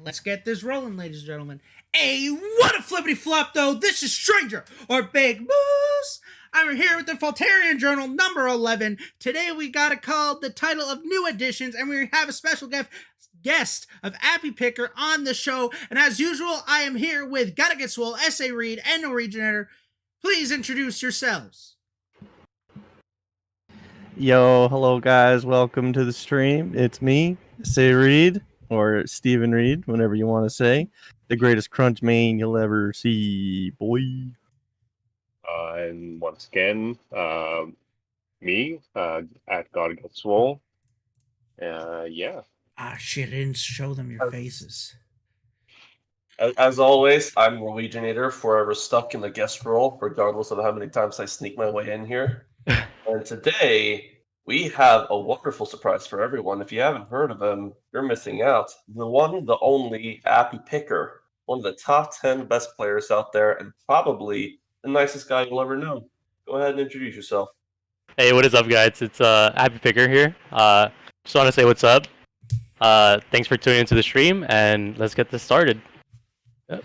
Let's get this rolling, ladies and gentlemen. Hey, what a flippity flop, though. This is Stranger or Big Moose. I'm here with the Faultarian Journal number 11. Today we got it called the title of New Editions, and we have a special guest of Appy Picker on the show. And as usual, I am here with GottaGetSwole, EssayRead, and Norweginator. Please introduce yourselves. Yo, hello guys, welcome to the stream. It's me, EssayRead, or Stephen Reed, whenever you want to say. The greatest crunch main you'll ever see, boy. And once again, me, at GottaGetSwole. Yeah. Ah, shit, I didn't show them your faces. As always, I'm Norweginator, forever stuck in the guest role, regardless of how many times I sneak my way in here. And today, we have a wonderful surprise for everyone. If you haven't heard of him, you're missing out. The one, the only Appy Picker, one of the top 10 best players out there, and probably the nicest guy you'll ever know. Go ahead and introduce yourself. Hey, what is up, guys? It's Appy Picker here. Just want to say what's up. Thanks for tuning into the stream, and let's get this started. Yep.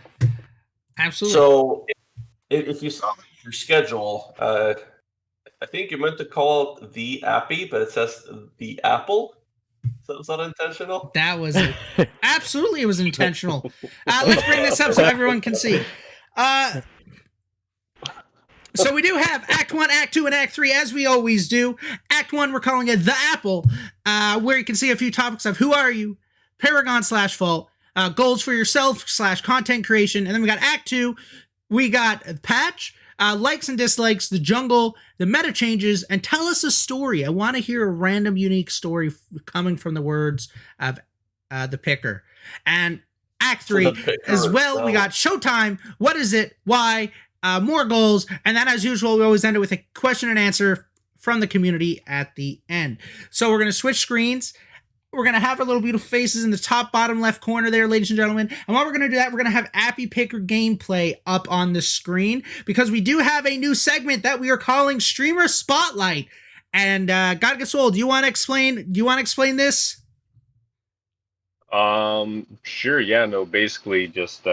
Absolutely. So, if you saw your schedule, I think you meant to call it the Appy, but it says the Apple. So was that intentional? That was absolutely, it was intentional. Let's bring this up so everyone can see. So we do have Act 1, Act 2, and Act 3, as we always do. Act 1, we're calling it The Apple, where you can see a few topics of who are you, Paragon/Fault, goals for yourself / content creation. And then we got Act 2, we got Patch, likes and dislikes, the jungle, the meta changes, and tell us a story. I want to hear a random, unique story coming from the words of the picker. And Act 3 as well, we got Showtime, what is it, why, more goals, and then as usual, we always end it with a question and answer from the community at the end. So we're going to switch screens. We're going to have our little beautiful faces in the top bottom left corner there, ladies and gentlemen. And while we're going to do that, we're going to have Appy Picker gameplay up on the screen because we do have a new segment that we are calling Streamer Spotlight. And GottaGetSwole, do you want to explain this? Sure. Yeah. No. Basically, just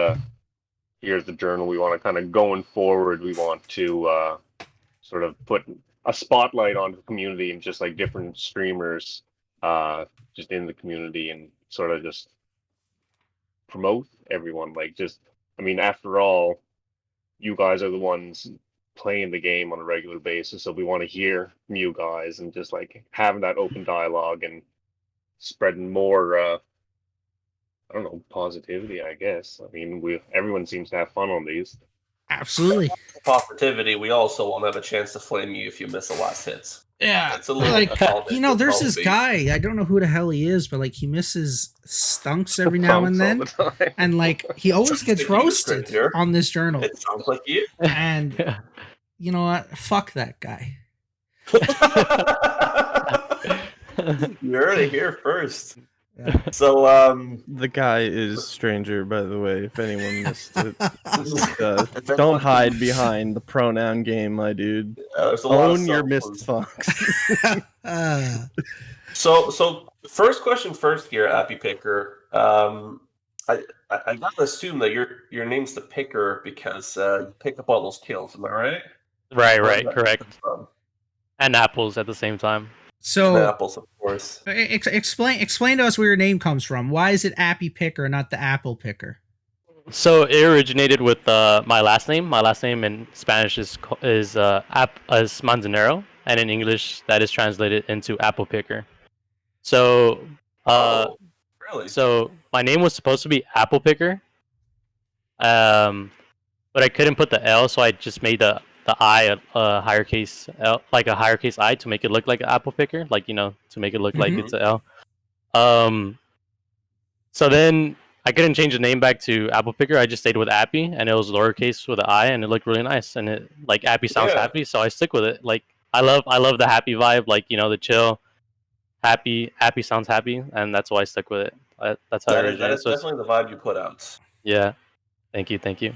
here's the journal. We want to kind of going forward. We want to sort of put a spotlight on the community and just like different streamers. Just in the community and sort of just promote everyone. Like just, I mean, after all, you guys are the ones playing the game on a regular basis. So we want to hear from you guys and just like having that open dialogue and spreading more, I don't know, positivity, I guess. I mean, everyone seems to have fun on these. Absolutely. Positivity. We also won't have a chance to flame you if you miss the last hits. Yeah, it's a little like there's this guy. I don't know who the hell he is, but like he misses stunks every now and then, and like he always gets roasted on this journal. It sounds like you. And you know what? Fuck that guy. You heard it here first. Yeah. So The guy is Stranger, by the way, if anyone missed it. Don't hide behind the pronoun game, my dude. Own your missed fucks. So first question first here, Appy Picker. I gotta assume that your name's the Picker because you pick up all those kills, am I right? Right, correct. And apples at the same time. So apples, of course. Explain to us where your name comes from. Why is it Appy Picker, not the Apple Picker? So it originated with my last name. My last name in Spanish is Manzanero, and in English that is translated into Apple Picker. So, really? So my name was supposed to be Apple Picker, but I couldn't put the L, so I just made the I a higher case L, like a higher case I, to make it look like an apple picker, like, you know, to make it look like it's an L. So then I couldn't change the name back to Apple Picker. I just stayed with Appy, and it was lowercase with an I, and it looked really nice. And it like Appy sounds happy, so I stick with it. Like I love the happy vibe, like, you know, the chill, happy sounds happy, and that's why I stuck with it. That's how it originated. That is definitely the vibe you put out. Yeah, thank you.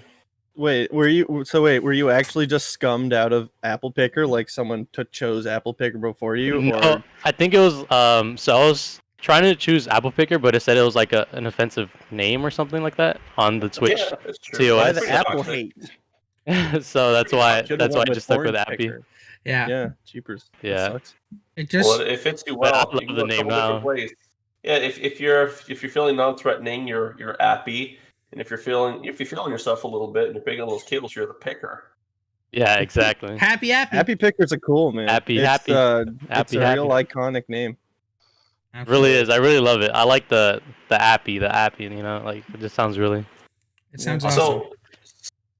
Wait, were you actually just scummed out of Apple Picker, like someone chose Apple Picker before you? No, I think it was so trying to choose Apple Picker, but it said it was like an offensive name or something like that on the Twitch Yeah, it's true. Why TOS. the Apple hate? so that's why Should've went I with just stuck with Orange Appy. Picker. Yeah. Yeah, cheapers. That Yeah. sucks. It Well, just it fits you But I well. love You can the go a name couple different now. ways. Yeah, if you're feeling non-threatening, you're Appy, and if you're feeling yourself a little bit and you're picking those cables, you're the picker. Yeah, exactly. happy. Happy Pickers are cool, man. Happy, it's, happy. It's a real Happy. iconic name. It really is. I really love it. I like the Appy, you know, like it just sounds really. It sounds Yeah. awesome.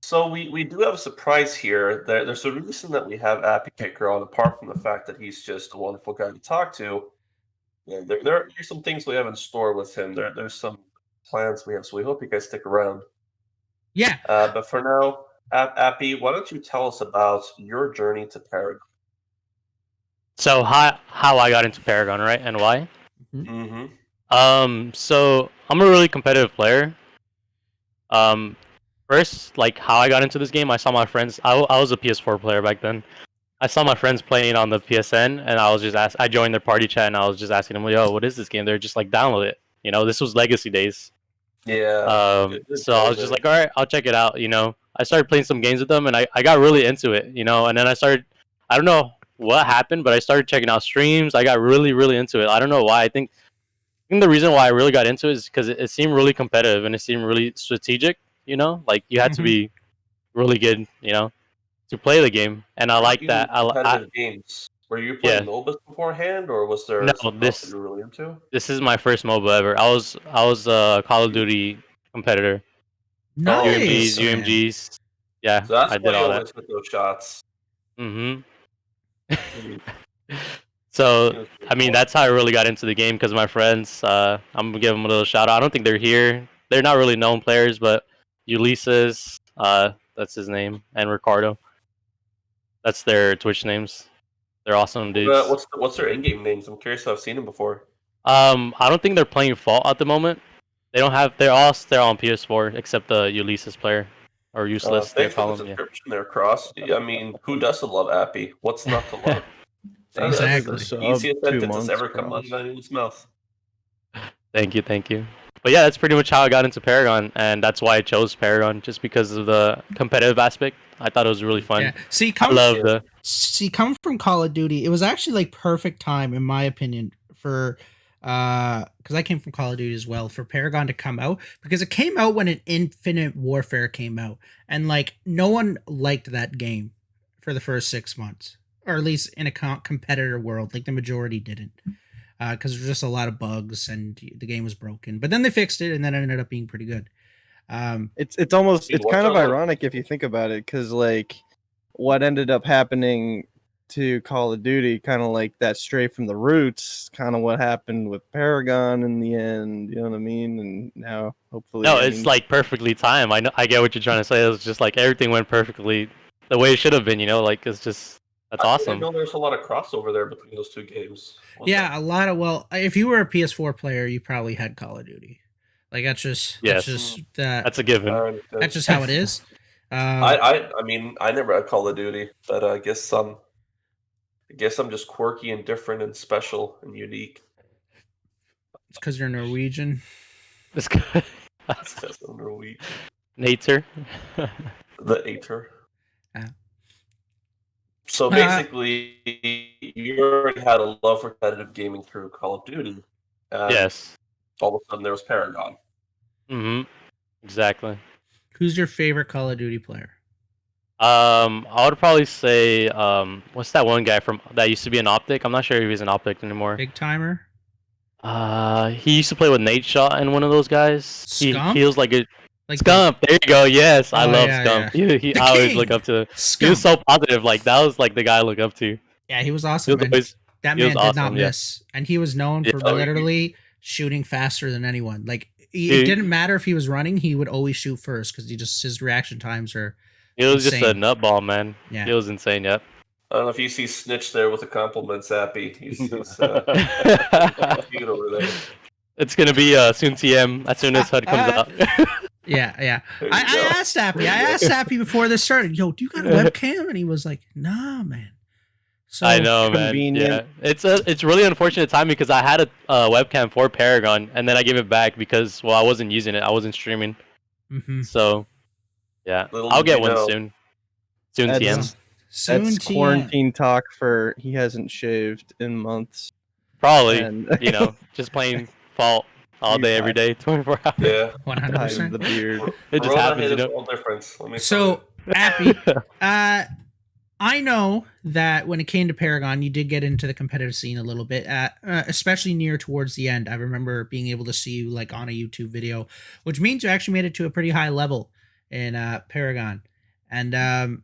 So we do have a surprise here. There's a reason that we have Appy Picker on, apart from the fact that he's just a wonderful guy to talk to. Yeah, there are some things we have in store with him. There's some plans we have, so we hope you guys stick around. Yeah. But for now, Appy, why don't you tell us about your journey to Paragon? So how I got into Paragon, right, and why? Mm-hmm. So I'm a really competitive player. First, like how I got into this game, I saw my friends. I was a PS4 player back then. I saw my friends playing on the PSN, and I was just I joined their party chat, and I was just asking them, "Yo, what is this game?" They're just like, "Download it." You know, this was Legacy days. Yeah. So I was just like, all right, I'll check it out. You know, I started playing some games with them, and I got really into it. You know, and then I don't know what happened, but I started checking out streams. I got really, really into it. I don't know why. I think the reason why I really got into it is because it seemed really competitive and it seemed really strategic. You know, like you had to be really good. You know, to play the game, and I like that. Competitive games. Were you playing MOBAs beforehand, or was there something else you were really into? This is my first MOBA ever. I was a Call of Duty competitor. Nice. UMGs. Yeah, So that's I did why you all always that. hit those shots. So I mean, that's how I really got into the game, because my friends. I'm gonna give them a little shout out. I don't think they're here. They're not really known players, but Ulysses, that's his name, and Ricardo. That's their Twitch names. They're awesome dudes. What's their in-game names? I'm curious if I've seen them before. I don't think they're playing Fault at the moment. They don't have. They're all still on PS4 except the Ulysses player, or Useless. They Thanks for call the him. description there, Cross. I mean, who doesn't love Appy? What's not to love? Exactly. That's the easiest sentence that's ever come out of anyone's mouth. Thank you. But yeah, that's pretty much how I got into Paragon, and that's why I chose Paragon, just because of the competitive aspect. I thought it was really fun. Yeah. See, coming from Call of Duty, it was actually like perfect time, in my opinion, for because I came from Call of Duty as well, for Paragon to come out, because it came out when an Infinite Warfare came out, and like no one liked that game for the first 6 months, or at least in a competitor world, like the majority didn't, because there was just a lot of bugs and the game was broken. But then they fixed it, and then it ended up being pretty good. It's kind of ironic if you think about it, because like what ended up happening to Call of Duty, kind of like that stray from the roots, kind of what happened with Paragon in the end. You know what I mean? And now hopefully, it's like perfectly timed. I get what you're trying to say. It was just like everything went perfectly the way it should have been. You know, like it's just that's awesome. I know there's a lot of crossover there between those two games. A lot of, well, if you were a PS4 player, you probably had Call of Duty. Like that's just that's a given. That's just how it is. I mean, I never had Call of Duty, but I guess I'm just quirky and different and special and unique. It's because you're Norwegian. It's because I'm Norwegian. Nater. The Ater. So basically, you already had a love for competitive gaming through Call of Duty. Yes. All of a sudden, there was Paragon. Exactly. Who's your favorite Call of Duty player? I would probably say what's that one guy from that used to be an Optic? I'm not sure if he's an Optic anymore. Big Timer. He used to play with Nate Shot and one of those guys. Scump? He was like a Scump. There you go. Yes, I love Scump. Yeah. I always look up to. Scump. He was so positive. Like that was like the guy I look up to. Yeah, he was awesome. That man did not miss, and he was known for literally shooting faster than anyone. Like it didn't matter if he was running; he would always shoot first because his reaction times are. He was insane. Just a nutball, man. Yeah, he was insane. Yep. I don't know if you see Snitch there with the compliments, Appy. He's cute over there. It's gonna be soon TM as soon as HUD comes out. Yeah. I asked Appy. Before this started, yo, do you got a webcam? And he was like, nah, man. So I know, man. convenient. Yeah, it's really unfortunate timing because I had a webcam for Paragon, and then I gave it back because I wasn't using it. I wasn't streaming. Mhm. So yeah, Little I'll did get you one know. soon. Soon That's- TM. Well, soon That's TM. quarantine talk for he hasn't shaved in months. Probably. And Just playing Fault all He's day, every day, 24 hours. Yeah. 100%. the beard. It just Corona happens, hit us all different. Let me tell So, you. Appy, I know that when it came to Paragon, you did get into the competitive scene a little bit, especially near towards the end. I remember being able to see you like on a YouTube video, which means you actually made it to a pretty high level in Paragon. And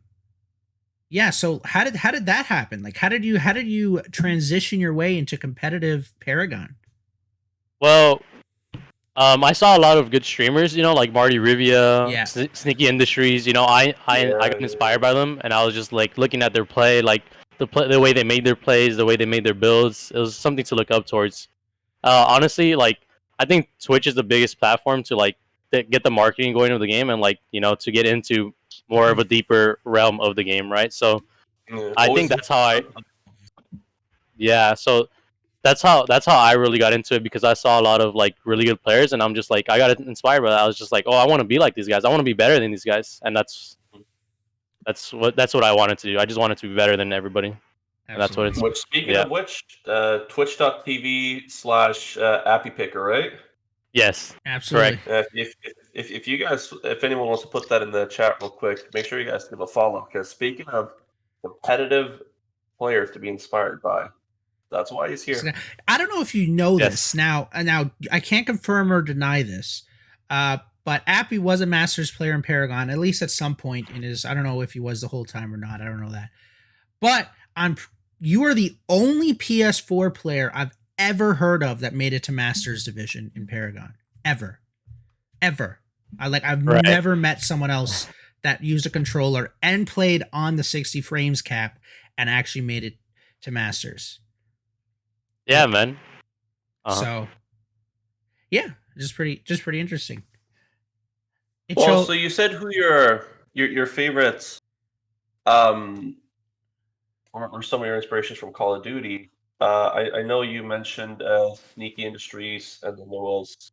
yeah, so how did that happen? Like, how did you transition your way into competitive Paragon? Well, I saw a lot of good streamers, like Marty Rivia, Yeah. Sneaky Industries. I got inspired by them, and I was just like looking at their play, like the way they made their plays, the way they made their builds. It was something to look up towards. Honestly, like I think Twitch is the biggest platform to like get the marketing going of the game, and like to get into more of a deeper realm of the game, right? So Yeah. I think that's how so that's how I really got into it because I saw a lot of like really good players, and I'm just like I got inspired by that. I was just like, oh, I want to be like these guys. I want to be better than these guys, and that's what I wanted to do. I just wanted to be better than everybody. And that's what it's. Which, speaking yeah. of which, twitch.tv/AppyPicker, right? Yes. Absolutely. If you guys, if anyone wants to put that in the chat real quick, make sure you guys give a follow. Because speaking of competitive players to be inspired by, that's why he's here. I don't know if you know Yes. this. Now I can't confirm or deny this. But Appy was a Masters player in Paragon, at least at some point in his. I don't know if he was the whole time or not. I don't know that. But you are the only PS4 player I've ever heard of that made it to Masters Division in Paragon. Ever. I've Right. never met someone else that used a controller and played on the 60 frames cap and actually made it to Masters. Yeah, man. So, yeah, just pretty interesting. So you said who your favorites, or some of your inspirations from Call of Duty. I know you mentioned Sneaky Industries, and then who else?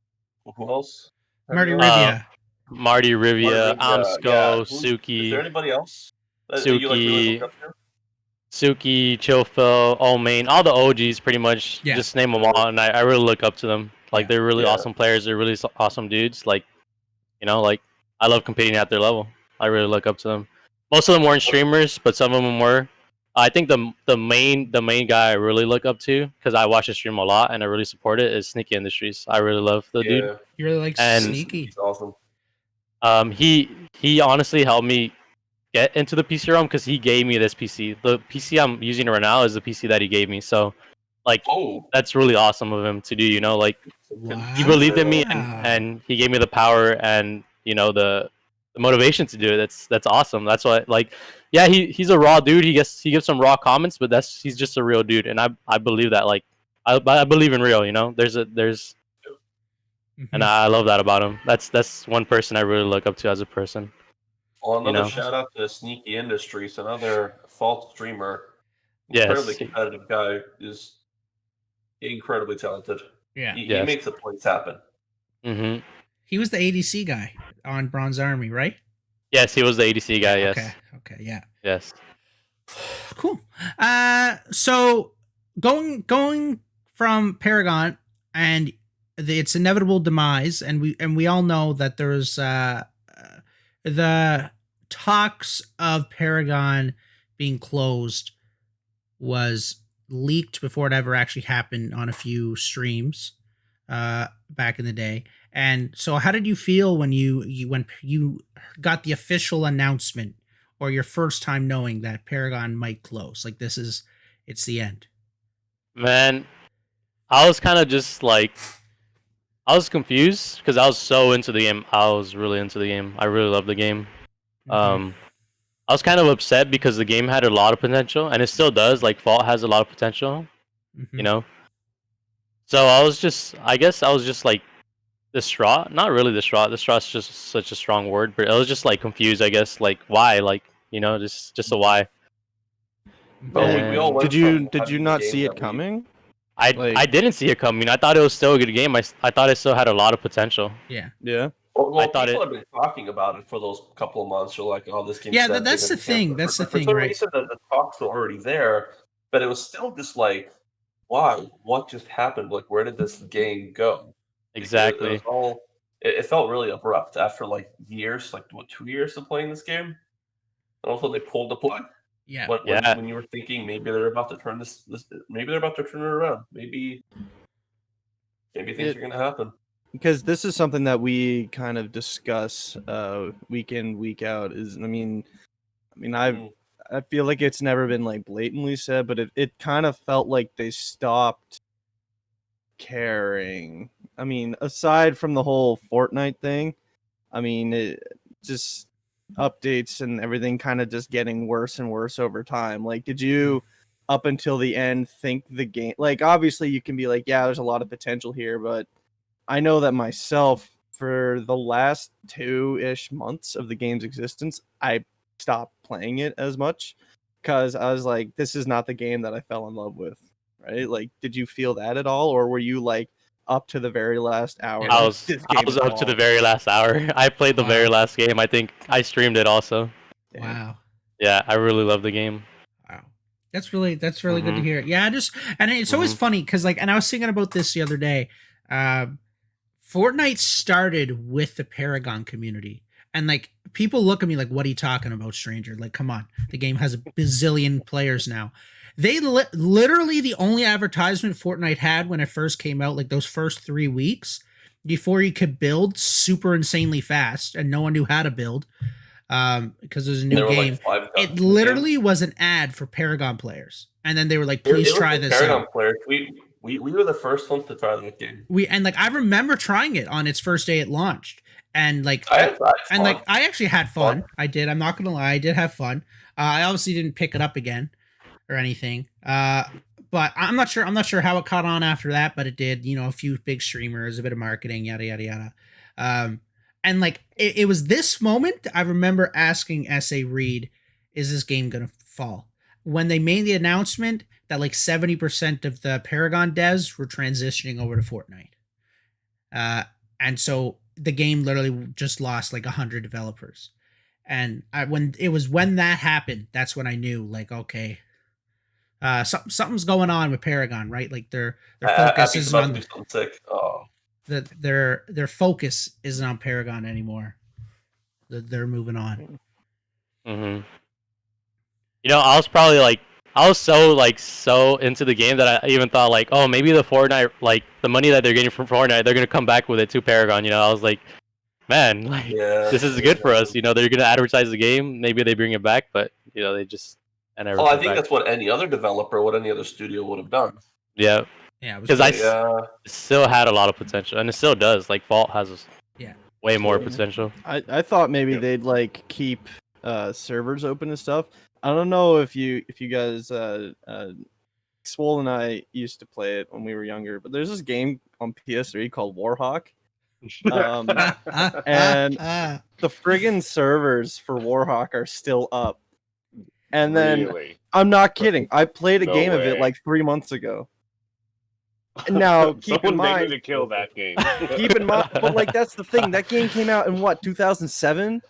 Who else? Marty Rivia. Marty Rivia, Amsco, Suki. Is there anybody else that you like really look up to? Suki, Chofil, Omain, all the OGs pretty much. Yeah. Just name them all, and I really look up to them. Like they're really Yeah. awesome players. They're really awesome dudes. Like, like I love competing at their level. I really look up to them. Most of them weren't streamers, but some of them were. I think the main guy I really look up to because I watch his stream a lot and I really support it is Sneaky Industries. I really love the dude. You really like And- Sneaky. He's awesome. He honestly helped me get into the PC realm because he gave me this PC. The PC I'm using right now is the PC that he gave me. So, like, that's really awesome of him to do. Like, he believed in me and he gave me the power and the motivation to do it. That's awesome. That's why, like, yeah, he's a raw dude. He gives some raw comments, but he's just a real dude, and I believe that. Like, I believe in real. There's. And I love that about him. That's one person I really look up to as a person. Well, another shout out to Sneaky Industries, another Fault streamer. Yes. Incredibly competitive guy, is incredibly talented. Yeah. He Yes. makes the plays happen. Mm-hmm. He was the ADC guy on Bronze Army, right? Yes, he was the ADC guy. Yes. Okay. Yeah. Yes. Cool. So going from Paragon and its inevitable demise, and we all know that there's the talks of Paragon being closed was leaked before it ever actually happened on a few streams back in the day. And so how did you feel when you got the official announcement or your first time knowing that Paragon might close? Like, it's the end. Man, I was kind of just like, I was confused because I was so into the game. I was really into the game. I really love the game. I was kind of upset because the game had a lot of potential, and it still does. Like, Fault has a lot of potential, So I guess I was just like distraught. Not really distraught. Distraught's just such a strong word, but I was just like confused. I guess like why, like just a why. But we all went Did you from having not games see it that we- coming? I didn't see it coming. I thought it was still a good game. I thought it still had a lot of potential. Yeah. Yeah. Well, I thought people have been talking about it for those couple of months. They're like, "Oh, this game's Yeah, dead, that's they're the gonna cancel thing. it." That's the For thing, some right? reason, the talks were already there, but it was still just like, why? What just happened? Like, where did this game go? Exactly. It was all. It felt really abrupt after like years, like what 2 years of playing this game. And also, they pulled the plug. Yeah. When you were thinking maybe they're about to turn maybe they're about to turn it around. Maybe things are going to happen. Because this is something that we kind of discuss week in, week out. I feel like it's never been like blatantly said, but it kind of felt like they stopped caring. I mean, aside from the whole Fortnite thing, I mean, it just updates and everything kind of just getting worse and worse over time. Like, did you up until the end think the game, like, obviously you can be like, yeah, there's a lot of potential here, but I know that myself, for the last 2-ish months of the game's existence, I stopped playing it as much because I was like, this is not the game that I fell in love with, right? Like, did you feel that at all, or were you like up to the very last hour? I like, was this I game was is up to the long? very last hour. I played the very Wow. last game. I think I streamed it also. Damn. Wow. Yeah, I really love the game. Wow. That's really good to Mhm. hear. Yeah, and it's always Mhm. funny because like, and I was thinking about this the other day. Fortnite started with the Paragon community, and like people look at me like, "What are you talking about, stranger?" Like, come on, the game has a bazillion players now. They literally the only advertisement Fortnite had when it first came out, like those first 3 weeks before you could build super insanely fast, and no one knew how to build. Because there's a new There were game. like 5 guns It in the literally was an ad for Paragon players, and then they were like, game. "Please It was try the this Paragon out." players. We were the first ones to try that game. And like I remember trying it on its first day it launched, and like I had and like fun. I actually had fun. I did. I'm not gonna lie, I did have fun. I obviously didn't pick it up again or anything. But I'm not sure. I'm not sure how it caught on after that, but it did. You know, a few big streamers, a bit of marketing, yada yada yada. And like it was this moment I remember asking EssayRead, "Is this game gonna fall?" When they made the announcement that like 70% of the Paragon devs were transitioning over to Fortnite. And so the game literally just lost like 100 developers. And when that happened, that's when I knew like, okay, something's going on with Paragon, right? Like their focus Abby's isn't about on to do something sick. Oh, their focus isn't on Paragon anymore. They're moving on. Mhm. You know, I was so into the game that I even thought like, oh, maybe the Fortnite, like the money that they're getting from Fortnite, they're gonna come back with it to Paragon. You know, I was like, man, like yeah. this is good for us. You know, they're gonna advertise the game. Maybe they bring it back, but you know, they just and Oh, I everything think back. that's what any other developer, what any other studio would have done. Yeah, Yeah, it was because great. it still had a lot of potential, and it still does. Like Vault has Yeah. way more Yeah. potential. I thought maybe they'd like keep servers open and stuff. I don't know if you guys Swole and I used to play it when we were younger, but there's this game on PS3 called Warhawk. And the friggin' servers for Warhawk are still up. And then Really? I'm not kidding. I played a No game of way. it like 3 months ago. And now keep in Someone begged me mind, to kill that game. keep in mind, but like that's the thing. That game came out in what, 2007?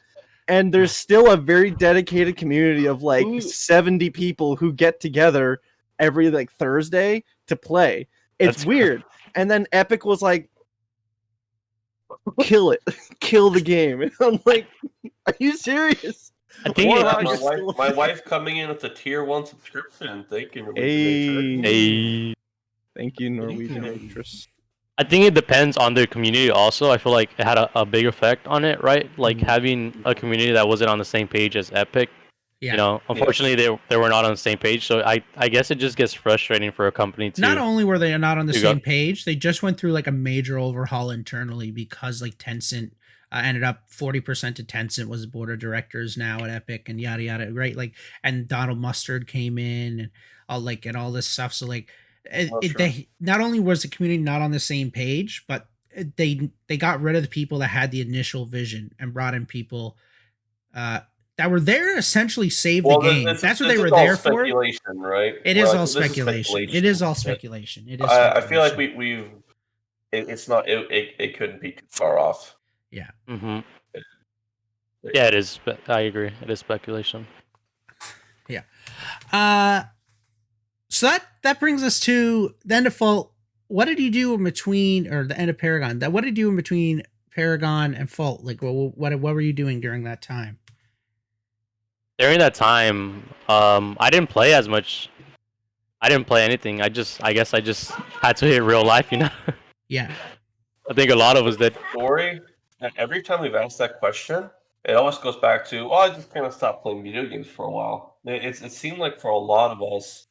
And there's still a very dedicated community of like Ooh. 70 people who get together every like Thursday to play. It's That's- weird. And then Epic was like, kill it, kill the game. And I'm like, are you serious? I think Warhawk my, is still a wife, my thing. wife coming in with a tier 1 subscription. Thank you, Hey. Hey. Thank you, Norwegian you. actress. I think it depends on the community also. I feel like it had a big effect on it, right? Like having a community that wasn't on the same page as Epic. Yeah. You know, unfortunately they were not on the same page. So I guess it just gets frustrating for a company to Not only were they not on the to same go- page, they just went through like a major overhaul internally because like Tencent ended up 40% of Tencent was board of directors now at Epic and yada yada, right? Like, and Donald Mustard came in and all this stuff. So like, they not only was the community not on the same page, but they got rid of the people that had the initial vision and brought in people that that were there to essentially save the Well, game. That's what they were there for. Speculation, right? It is all speculation. It is all speculation. It is. I feel like we've. It's not. It couldn't be too far off. Yeah. Mm-hmm. Yeah, it is. I agree. It is speculation. Yeah. So that brings us to the end of Fault. What did you do in between, or the end of Paragon? What did you do in between Paragon and Fault? Like, what were you doing during that time? During that time, I didn't play as much. I didn't play anything. I guess I just had to hit real life, you know. Yeah. I think a lot of us did. Story. Every time we've asked that question, it always goes back to, I just kind of stopped playing video games for a while. It seemed like for a lot of us,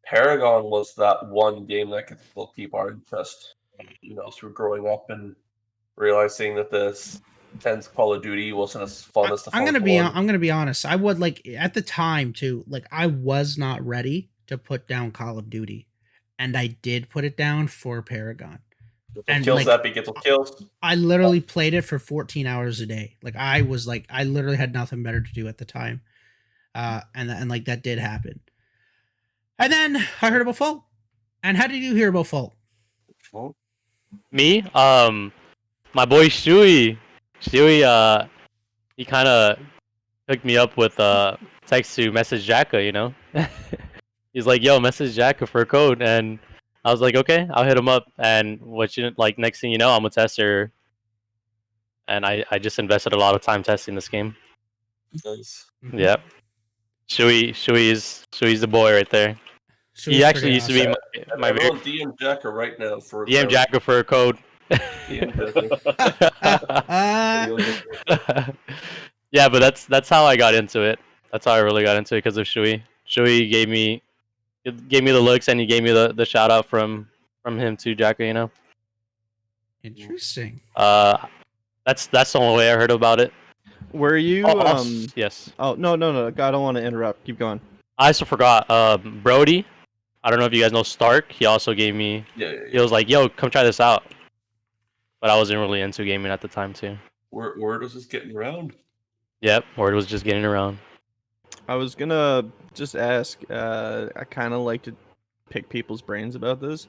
Paragon was that one game that could still keep our interest. Through growing up and realizing that this intense Call of Duty wasn't as fun as the. I'm gonna be honest. I would at the time too. I was not ready to put down Call of Duty, and I did put it down for Paragon. And kills that begets with kills. I literally played it for 14 hours a day. I literally had nothing better to do at the time, and that did happen. And then I heard about Fault. And how did you hear about Fault? Me? My boy Shui, he kind of hooked me up with text to message Jacka, you know. He's like, "Yo, message Jacka for a code," and I was like, "Okay, I'll hit him up." And next thing you know, I'm a tester, and I just invested a lot of time testing this game. Nice. Yep. Shui's the boy right there. He actually used to be my DM Jacka right now for DM Jacka for a code. Yeah, but that's how I got into it. That's how I really got into it, because of Shui. Shui gave me the looks, and he gave me the shout out from him to Jacka, you know. Interesting. That's the only way I heard about it. Were you yes. Oh, no. I don't want to interrupt. Keep going. I also forgot Brody. I don't know if you guys know Stark. He also gave me. Yeah. He was like, "Yo, come try this out." But I wasn't really into gaming at the time too. Word was just getting around. Yep, word was just getting around. I was gonna just ask. I kind of like to pick people's brains about this.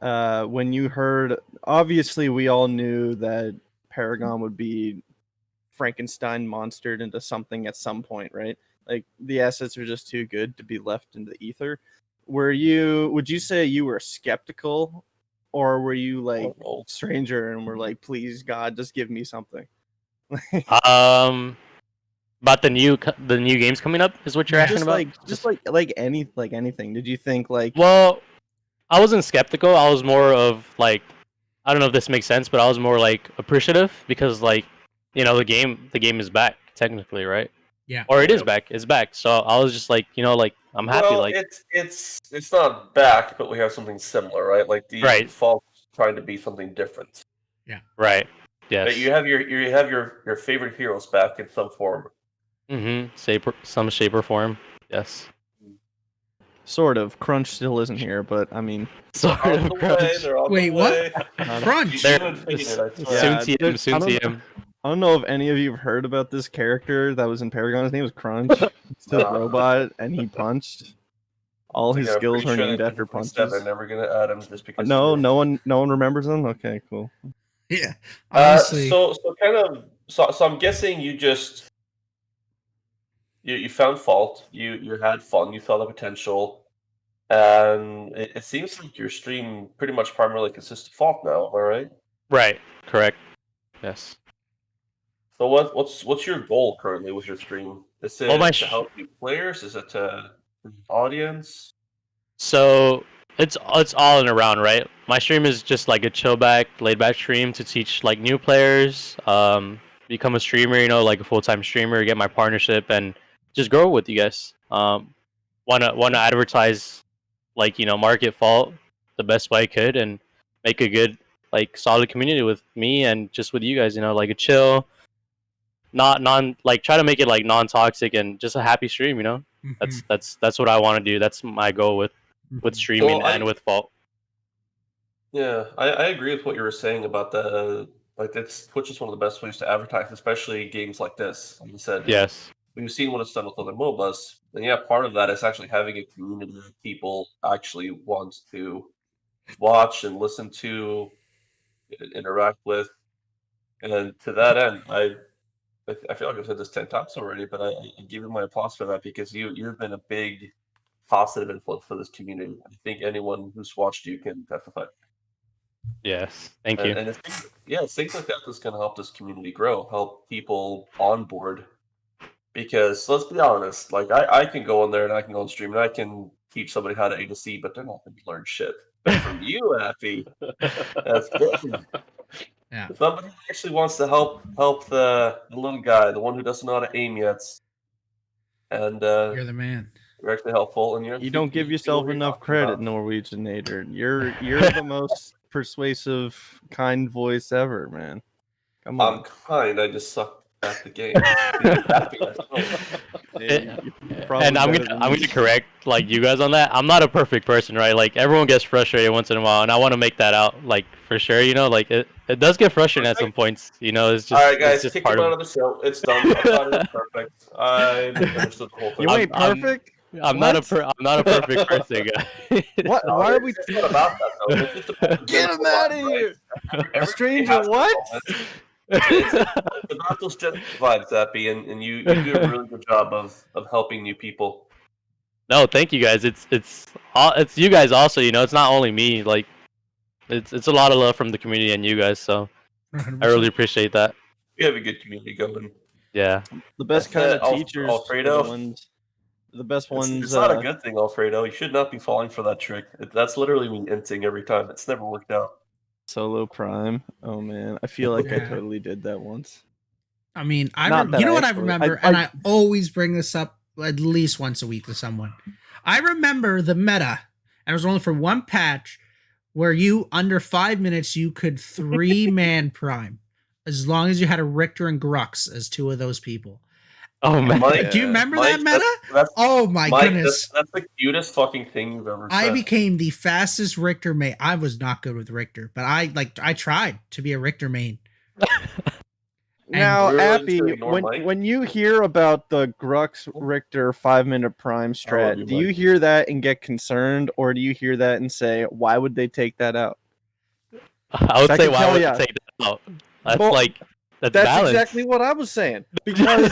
When you heard, obviously, we all knew that Paragon would be Frankenstein monstered into something at some point, right? Like, the assets are just too good to be left in the ether. Would you say you were skeptical, or were you like stranger and were like, please God, just give me something? About the new games coming up is what you're asking about? Just anything. Did you think like? Well, I wasn't skeptical. I was more of like, I don't know if this makes sense, but I was more like appreciative, because the game is back technically, right? Yeah. Or it is back. It's back. So I was just like, I'm happy. Well, it's not back, but we have something similar, right? Like the Fault trying to be something different. Yeah. Right. Yes. But you have your favorite heroes back in some form. Mm-hmm. Some shape or form. Yes. Sort of. Crunch still isn't here, but I mean, sort of. Crunch. Wait, what? Crunch. Soon see him. I don't know if any of you have heard about this character that was in Paragon. His name was Crunch. It's a robot, and he punched. All his skills were named after punches. They're never gonna add him just because. No one remembers him. Okay, cool. Yeah. Honestly. So I'm guessing you just you found Fault. You had fun. You saw the potential, and it seems like your stream pretty much primarily consists of Fault now. Am I right? Right. Correct. Yes. So what's your goal currently with your stream? Is it to help new players? Is it to audience? So it's all in around, right? My stream is just like a chill back, laid back stream to teach like new players, become a streamer, like a full-time streamer, get my partnership, and just grow with you guys. Wanna advertise, market Fault the best way I could, and make a good solid community with me and just with you guys. Like a chill. Try to make it non-toxic and just a happy stream, Mm-hmm. That's what I want to do. That's my goal with streaming and with Fault. Yeah, I agree with what you were saying about Twitch is one of the best ways to advertise, especially games like this. Like you said, yes, we've seen what it's done with other MOBAs. And yeah, part of that is actually having a community that people actually want to watch and listen to, interact with. And to that end, I feel like I've said this 10 times already, but I give you my applause for that because you've been a big positive influence for this community. I think anyone who's watched you can testify. Yes, thank you. And it's things like that that's going to help this community grow, help people on board. Because let's be honest, like I can go on there and I can go on stream and I can teach somebody how to A to C, but they're not going to learn shit. But from you, Appy, that's good. Yeah. If somebody actually wants to help the little guy, the one who doesn't know how to aim yet, and You're the man. you're actually helpful, and You don't give yourself enough credit, Norweginator. You're the most persuasive, kind voice ever, man. Come on. I'm kind. I just suck at the game. And I'm gonna correct like you guys on that. I'm not a perfect person, right? Like everyone gets frustrated once in a while, and I want to make that out, like for sure. You know, like it does get frustrating at some points. You know, it's just all right, guys. It's just Kick part him of out of the show. It's done. I thought it was perfect. I understood the whole thing. You ain't perfect. I'm not a perfect person, guy. What? No, Why are we? It's not about that though. It's just about Get him out of here! Everybody Stranger, has what? moments. It's about those gentle vibes, Appy, and you do a really good job of helping new people. No, thank you guys. It's you guys also. You know, it's not only me. Like, it's a lot of love from the community and you guys. So 100%. I really appreciate that. We have a good community going. Yeah. The best kind of teachers, Alfredo. the best ones. It's not a good thing, Alfredo. You should not be falling for that trick. That's literally me inting every time. It's never worked out. Solo Prime. Oh man, I feel like I Yeah. totally did that once. I mean, Not that you know I what I actually- remember, and I always bring this up at least once a week to someone. I remember the meta, and it was only for one patch, where you under 5 minutes you could 3-man prime, as long as you had a Richter and Grux as two of those people. Oh man. Mike, Do you remember Mike, that meta? That's, Oh my Mike, goodness! that's the cutest fucking thing you've ever said. I became the fastest Richter main. I was not good with Richter, but I tried to be a Richter main. Now, We're really Appy, just gonna ignore Mike? when you hear about the Grux Richter 5-minute prime strat, you, do you Mike. hear that and get concerned, or do you hear that and say, why would they take that out? I would I say can why tell would ya. you take that out? That's Well, that's That's balance. exactly what I was saying. Because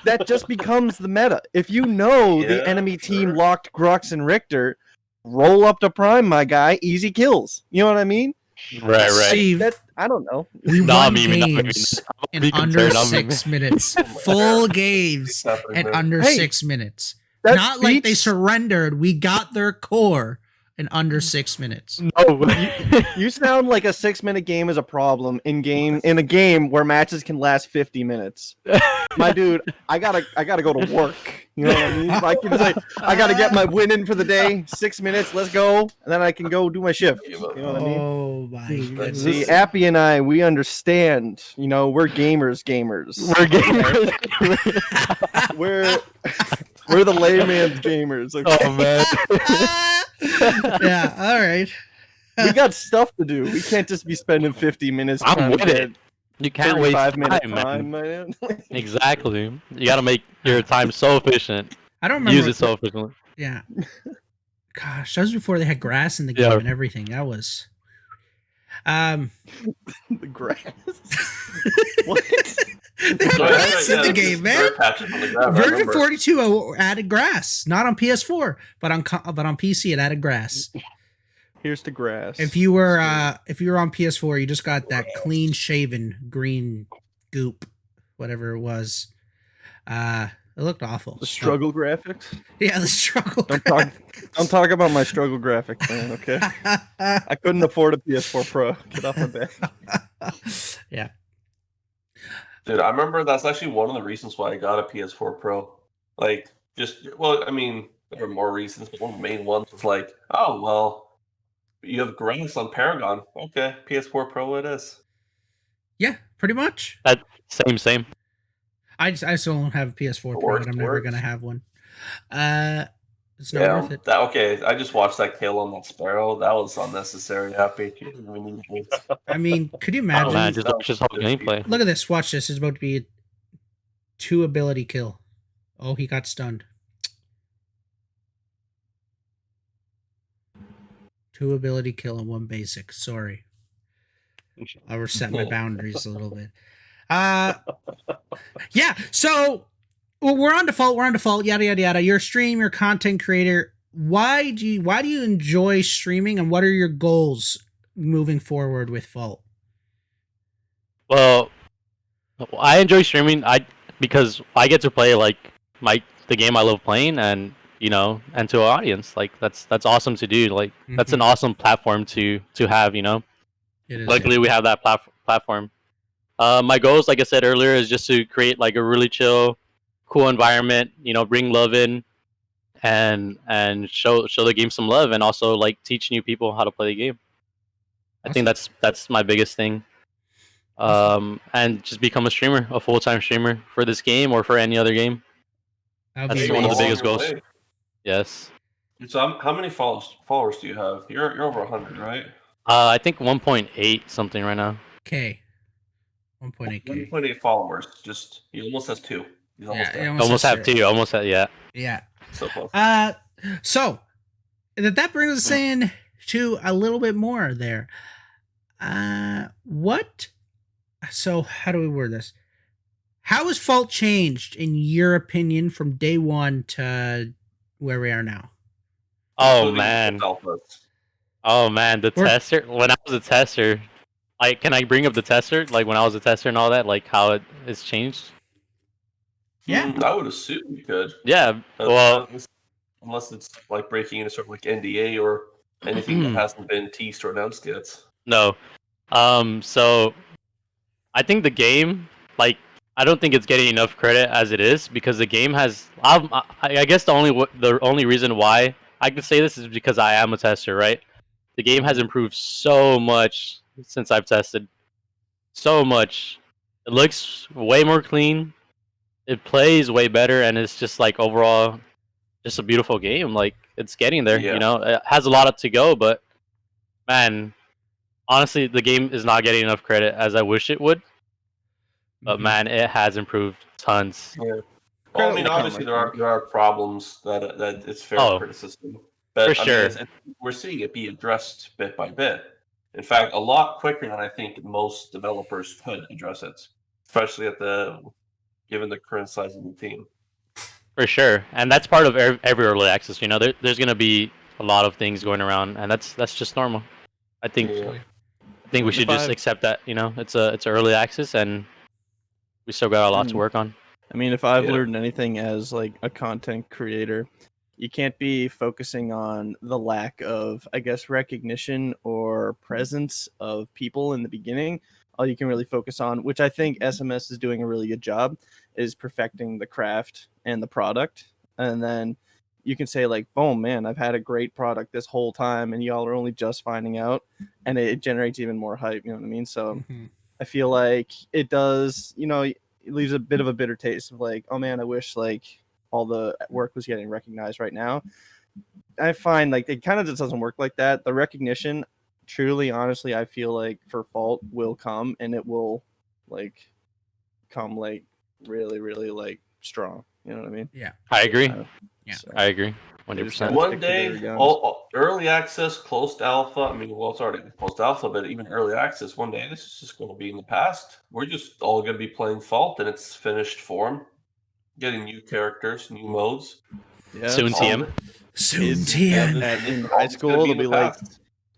that just becomes the meta. If you know the Yeah, enemy team sure. locked Grux and Richter, roll up to prime, my guy. Easy kills. You know what I mean? Right. Steve, That I don't know. we Nah, won me, not me. games in Be under concerned, I'm 6 minutes. my Full God. games What's happening in there? under Hey, 6 minutes. That Not like they speaks- surrendered. We got their core in under 6 minutes. No. You sound like a 6-minute game is a problem in a game where matches can last 50 minutes. My dude, I gotta go to work. You know what I mean? I can say I gotta get my win in for the day. 6 minutes, let's go, and then I can go do my shift. You know what I mean? Oh my goodness. See, Appy and I, we understand. You know, we're gamers. We're gamers. We're the layman's gamers. Okay? Oh man. Yeah, all right. We got stuff to do. We can't just be spending 50 minutes. I'm trying to with get it. You can't waste 35-minute time, time, man. man. Exactly. You gotta make your time so efficient. I don't remember. Use it so efficiently. Yeah. Gosh, that was before they had grass in the game Yeah. and everything. That was. The grass. What? They had grass in the game, man. Version 42 added grass, not on PS4, but on PC it added grass. Here's the grass. If you were on PS4, you just got that clean shaven green goop, whatever it was. It looked awful. The struggle graphics. Yeah, the struggle. Don't talk about my struggle graphics, man. Okay. I couldn't afford a PS4 Pro. Get off my back. Yeah. Dude, I remember that's actually one of the reasons why I got a PS4 Pro. Like, I mean, there were more reasons, but one of the main ones was like, oh, well, you have grass on Paragon. Okay, PS4 Pro it is. Yeah, pretty much. Same. I still don't have a PS4 Pro, but I'm never Works. gonna have one. It's not worth it. I just watched that kill on that Sparrow. That was unnecessary. Happy. You didn't even need it. I mean, could you Oh imagine? man, just watch this whole gameplay. Look at this. Watch this. It's about to be a 2 ability kill. Oh, he got stunned. 2 ability kill and 1 basic. Sorry. I'll reset my boundaries a little bit. Yeah, so we're on default, yada yada yada. You're a stream, you're a content creator. Why do you enjoy streaming, and what are your goals moving forward with Fault? Well, I enjoy streaming. Because I get to play like the game I love playing, and and to an audience. Like that's awesome to do. Like that's an awesome platform to have. It is. Luckily, we have that platform. My goals, like I said earlier, is just to create like a really chill, cool environment. Bring love in, and show the game some love, and also like teach new people how to play the game. I think that's my biggest thing. And just become a full-time streamer for this game or for any other game. That's one of the biggest goals. Yes. So how many followers do you have? You're over 100, right? I think 1.8 something right now. K. 1.8K. 1.8 followers. Just he almost has 2. He's almost there. Almost have 2. Almost have, yeah. Yeah. So close. So that brings us in to a little bit more there. What? So how do we word this? How has Fault changed, in your opinion, from day one to where we are now? Oh man. The tester. When I was a tester, like, can I bring up the tester? Like when I was a tester and all that, like how it has changed? Yeah, I would assume you could. Yeah. Well, unless it's like breaking into sort of like NDA or anything that hasn't been teased or announced yet. No. So I think the game, like, I don't think it's getting enough credit as it is, because the game has. I guess the only reason why I could say this is because I am a tester, right? The game has improved so much since I've tested. So much. It looks way more clean. It plays way better, and it's just like overall, just a beautiful game. Like it's getting there. Yeah. It has a lot to go, but man, honestly, the game is not getting enough credit as I wish it would. But man, it has improved tons. Yeah. Well, I mean, obviously there are problems that it's fair criticism, but for sure, we're seeing it be addressed bit by bit. In fact, a lot quicker than I think most developers could address it, especially given the current size of the team. For sure, and that's part of every early access. There's going to be a lot of things going around, and that's just normal. I think we should just accept that. It's early access, and we still got a lot to work on. I mean, if I've learned anything as like a content creator, you can't be focusing on the lack of, I guess, recognition or presence of people in the beginning. All you can really focus on, which I think SMS is doing a really good job, is perfecting the craft and the product. And then you can say like, oh man, I've had a great product this whole time and y'all are only just finding out, and it generates even more hype. You know what I mean? So I feel like it does, it leaves a bit of a bitter taste of like, oh man, I wish like all the work was getting recognized right now. I find like it kind of just doesn't work like that. The recognition, truly, honestly, I feel like for Fault will come, and it will like come like really, really like strong. You know what I mean? Yeah, I agree. So I agree. 100%. One day, all early access, closed alpha. I mean, well, it's already closed alpha, but even early access, one day this is just going to be in the past. We're just all going to be playing Fault in its finished form, getting new characters, new modes. Yeah, soon TM. Soon TM. In high school, they'll be like,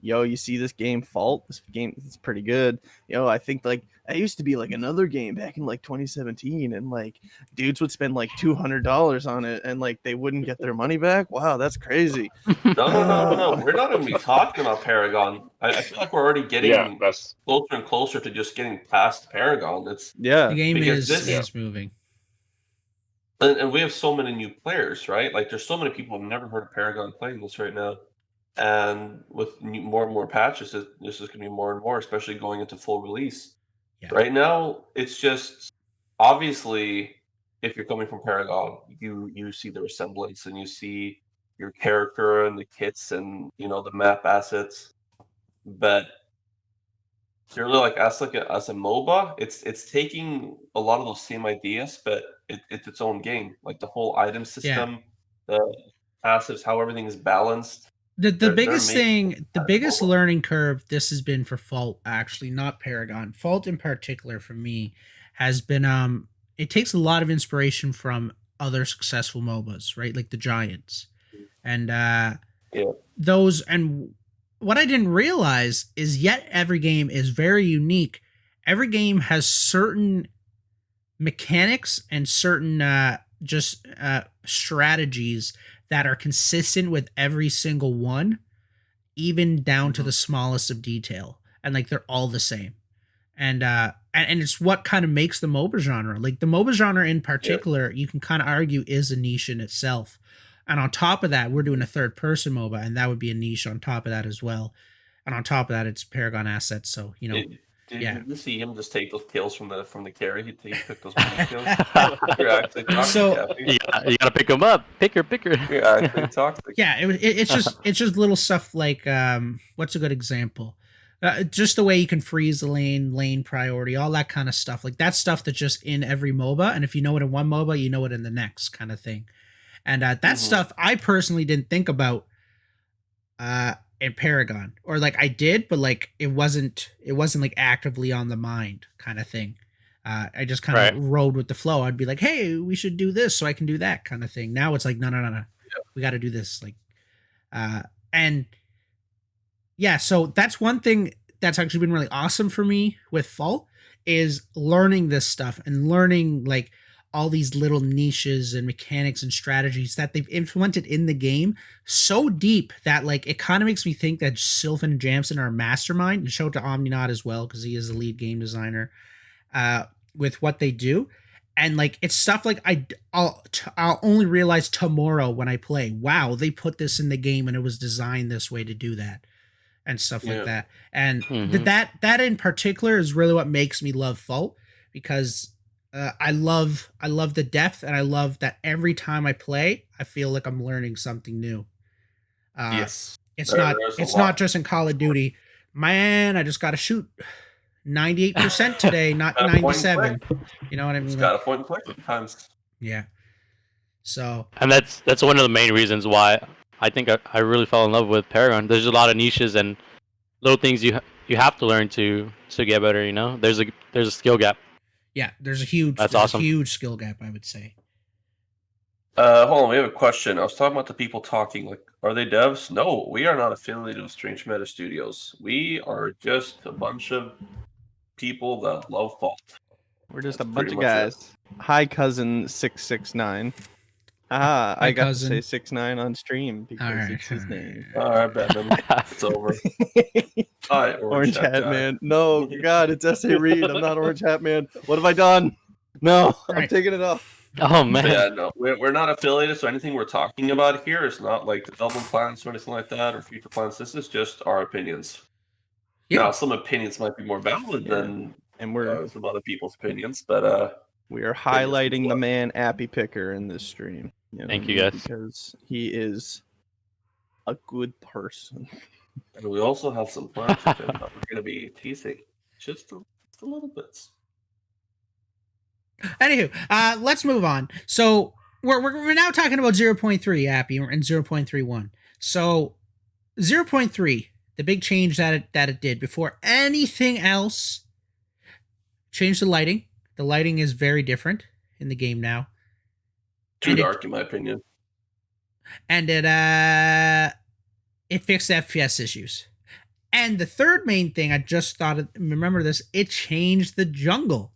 yo, you see this game Fault? This game is pretty good. I think like I used to be like another game back in like 2017, and like dudes would spend like $200 on it, and like they wouldn't get their money back. Wow, that's crazy. No. We're not going to be talking about Paragon. I feel like we're already getting closer and closer to just getting past Paragon. The game is moving. And we have so many new players, right? Like there's so many people who've never heard of Paragon playing this right now. And with more and more patches, this is going to be more and more, especially going into full release. Yeah. Right now, it's just obviously, if you're coming from Paragon, you see the resemblance and you see your character and the kits and the map assets. But purely like as a MOBA, it's taking a lot of those same ideas, but it's its own game. Like the whole item system, the passives, how everything is balanced. The They're biggest making thing, the that biggest MOBA. learning curve this has been for Fault, actually, not Paragon. Fault in particular for me has been it takes a lot of inspiration from other successful MOBAs, right? Like the Giants. And Yeah. those, and what I didn't realize is yet every game is very unique. Every game has certain mechanics and certain just strategies that are consistent with every single one, even down to the smallest of detail, and like they're all the same. And it's what kind of makes the MOBA genre. Like the MOBA genre in particular, you can kind of argue is a niche in itself. And on top of that, we're doing a third person MOBA, and that would be a niche on top of that as well. And on top of that, it's Paragon assets. So Did yeah. you see him just take those kills from the carry? He took those kills. You're actually toxic. So- Cappy. You gotta pick them up. Picker. You're actually toxic. Yeah, it's just little stuff like what's a good example? Just the way you can freeze the lane priority, all that kind of stuff. Like that's stuff that's just in every MOBA, and if you know it in one MOBA, you know it in the next kind of thing. And that stuff I personally didn't think about in Paragon, or like I did, but like it wasn't like actively on the mind kind of thing. I just kind of rode with the flow. I'd be like, hey, we should do this so I can do that kind of thing. Now it's like, no. Yeah. We got to do this. Like, and yeah, so that's one thing that's actually been really awesome for me with Fault is learning this stuff and learning like all these little niches and mechanics and strategies that they've implemented in the game so deep that like it kind of makes me think that Sylvan and Jamson are a mastermind, and show it to Omninaut as well because he is the lead game designer with what they do. And like it's stuff like I'll only realize tomorrow when I play, wow, they put this in the game and it was designed this way to do that and stuff like that. And that in particular is really what makes me love Fault, because I love the depth, and I love that every time I play, I feel like I'm learning something new. Yes, it's not just in Call of Duty. Man, I just got to shoot 98% today, not 97. You know what I mean? It's got a point and click sometimes. Yeah. So. And that's one of the main reasons why I think I really fell in love with Paragon. There's a lot of niches and little things you have to learn to get better. You know, there's a skill gap. Yeah, there's a huge skill gap, I would say. Hold on, we have a question. I was talking about the people talking. Like, are they devs? No, we are not affiliated with Strange Meta Studios. We are just a bunch of people that love Fault. We're just a bunch of guys. Hi, cousin 669. I got to say 6'9" on stream because it's his name. All right, Batman. It's over. Hi, Orange Hat Man. No, God, it's EssayRead. I'm not Orange Hat Man. What have I done? No, I'm taking it off. Oh man. But yeah, no, we're not affiliated, so anything we're talking about here is not like development plans or anything like that, or future plans. This is just our opinions. Yeah. Now, some opinions might be more valid than some other people's opinions, but we are highlighting the man Appy Picker in this stream. Thank you guys, because he is a good person. And we also have some plans with him that we're going to be teasing just a little bit. Anywho, let's move on. So we're now talking about 0.3 Appy and 0.31. So 0.3, the big change that it did before anything else, changed the lighting. The lighting is very different in the game now. Too dark, in my opinion. And it fixed FPS issues. And the third main thing I just remember this, it changed the jungle.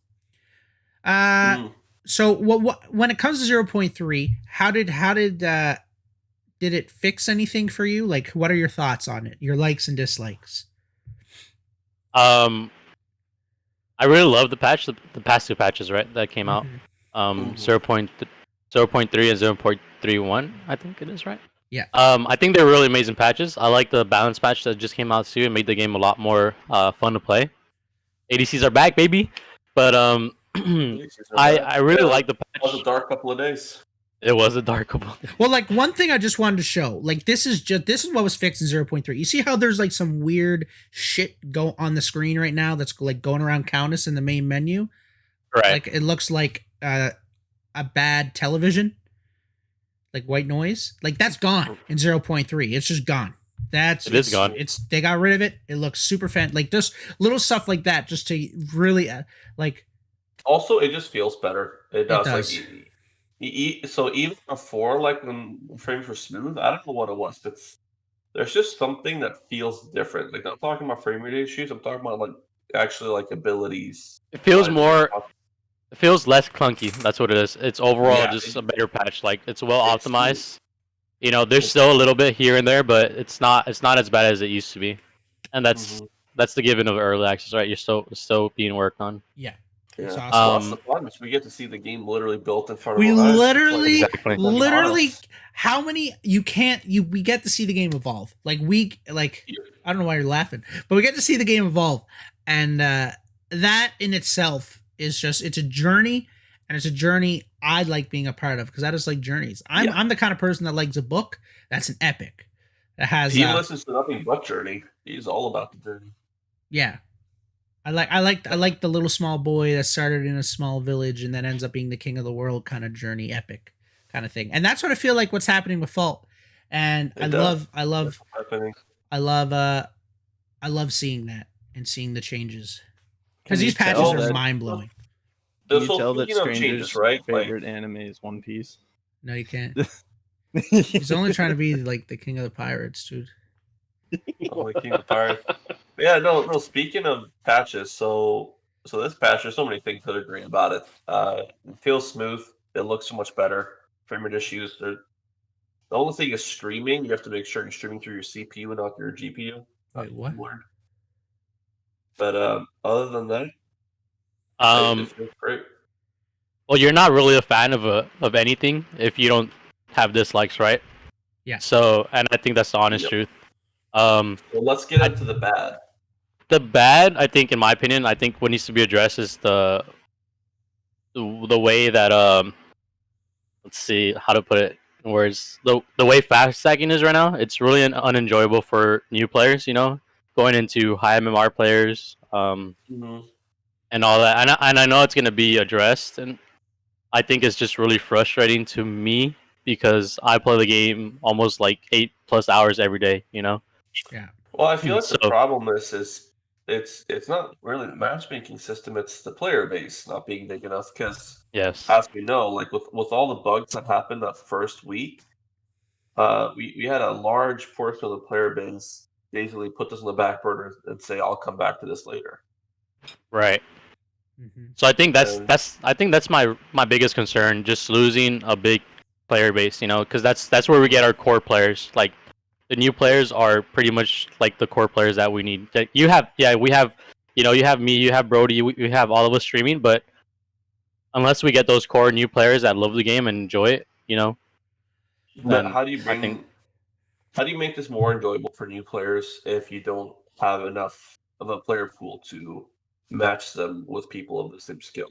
So what when it comes to 0.3, how did it fix anything for you? Like, what are your thoughts on it? Your likes and dislikes? I really love the patch, the past two patches, right, that came out. 0.3 and 0.31, I think it is, right? Yeah. I think they're really amazing patches. I like the balance patch that just came out too. It made the game a lot more fun to play. ADCs are back, baby. But I really like the patch. It was a dark couple of days. It was a darkable. Well, like one thing I just wanted to show, like this is what was fixed in 0.3. You see how there's like some weird shit go on the screen right now that's like going around Countess in the main menu. Right. Like it looks like a bad television, like white noise. Like that's gone in 0.3. It's just gone. It is gone. They got rid of it. It looks super fan. Like just little stuff like that, just to really like. Also, it just feels better. It does. does. Like, so even before, like when frames were smooth, I don't know what it was, but there's just something that feels different. Like I'm talking about frame rate issues. I'm talking about like actually like abilities. It feels more. It feels less clunky. That's what it is. It's overall just a better patch. Like it's well optimized. You know, there's still a little bit here and there, but it's not as bad as it used to be. And that's the given of early access, right? You're still being worked on. Yeah. Yeah. It's awesome. So that's the fun, is we get to see the game literally built in front of We our eyes. literally, how many we get to see the game evolve. Like I don't know why you're laughing, but we get to see the game evolve, and that in itself is just it's a journey, and it's a journey I like being a part of because I just like journeys. I'm the kind of person that likes a book that's an epic that has. He listens to nothing but journey. He's all about the journey. Yeah. I like the little small boy that started in a small village and then ends up being the king of the world kind of journey, epic kind of thing. And that's what I feel like what's happening with Fault. And I love seeing that and seeing the changes. Because these patches are mind blowing. Can you tell that Stranger's changes, right? favorite anime is One Piece? No, you can't. He's only trying to be like the king of the pirates, dude. Oh, the king of the pirates. Yeah, no. Speaking of patches, so this patch, there's so many things that are great about it. It feels smooth. It looks so much better. Frame rate issues. The only thing is streaming. You have to make sure you're streaming through your CPU and not your GPU. Wait, what? But other than that, it feels great. Well, you're not really a fan of anything if you don't have dislikes, right? Yeah. So, and I think that's the honest truth. Well, let's get into the bad. The bad, I think, in my opinion, I think what needs to be addressed is the way that let's see how to put it in words. The way fast stacking is right now, it's really unenjoyable for new players. You know, going into high MMR players, and all that. And I know it's gonna be addressed, and I think it's just really frustrating to me because I play the game almost like 8+ hours every day. You know. Yeah. Well, I feel like the problem is it's not really the matchmaking system; it's the player base not being big enough. Because as we know, like with all the bugs that happened that first week, we had a large portion of the player base basically put this on the back burner and say, "I'll come back to this later." Right. So I think that's my biggest concern, just losing a big player base. You know, because that's where we get our core players. Like the new players are pretty much like the core players that we need. We have, you have me, you have Brody, we have all of us streaming, but unless we get those core new players that love the game and enjoy it, you know. But how do you make this more enjoyable for new players if you don't have enough of a player pool to match them with people of the same skill?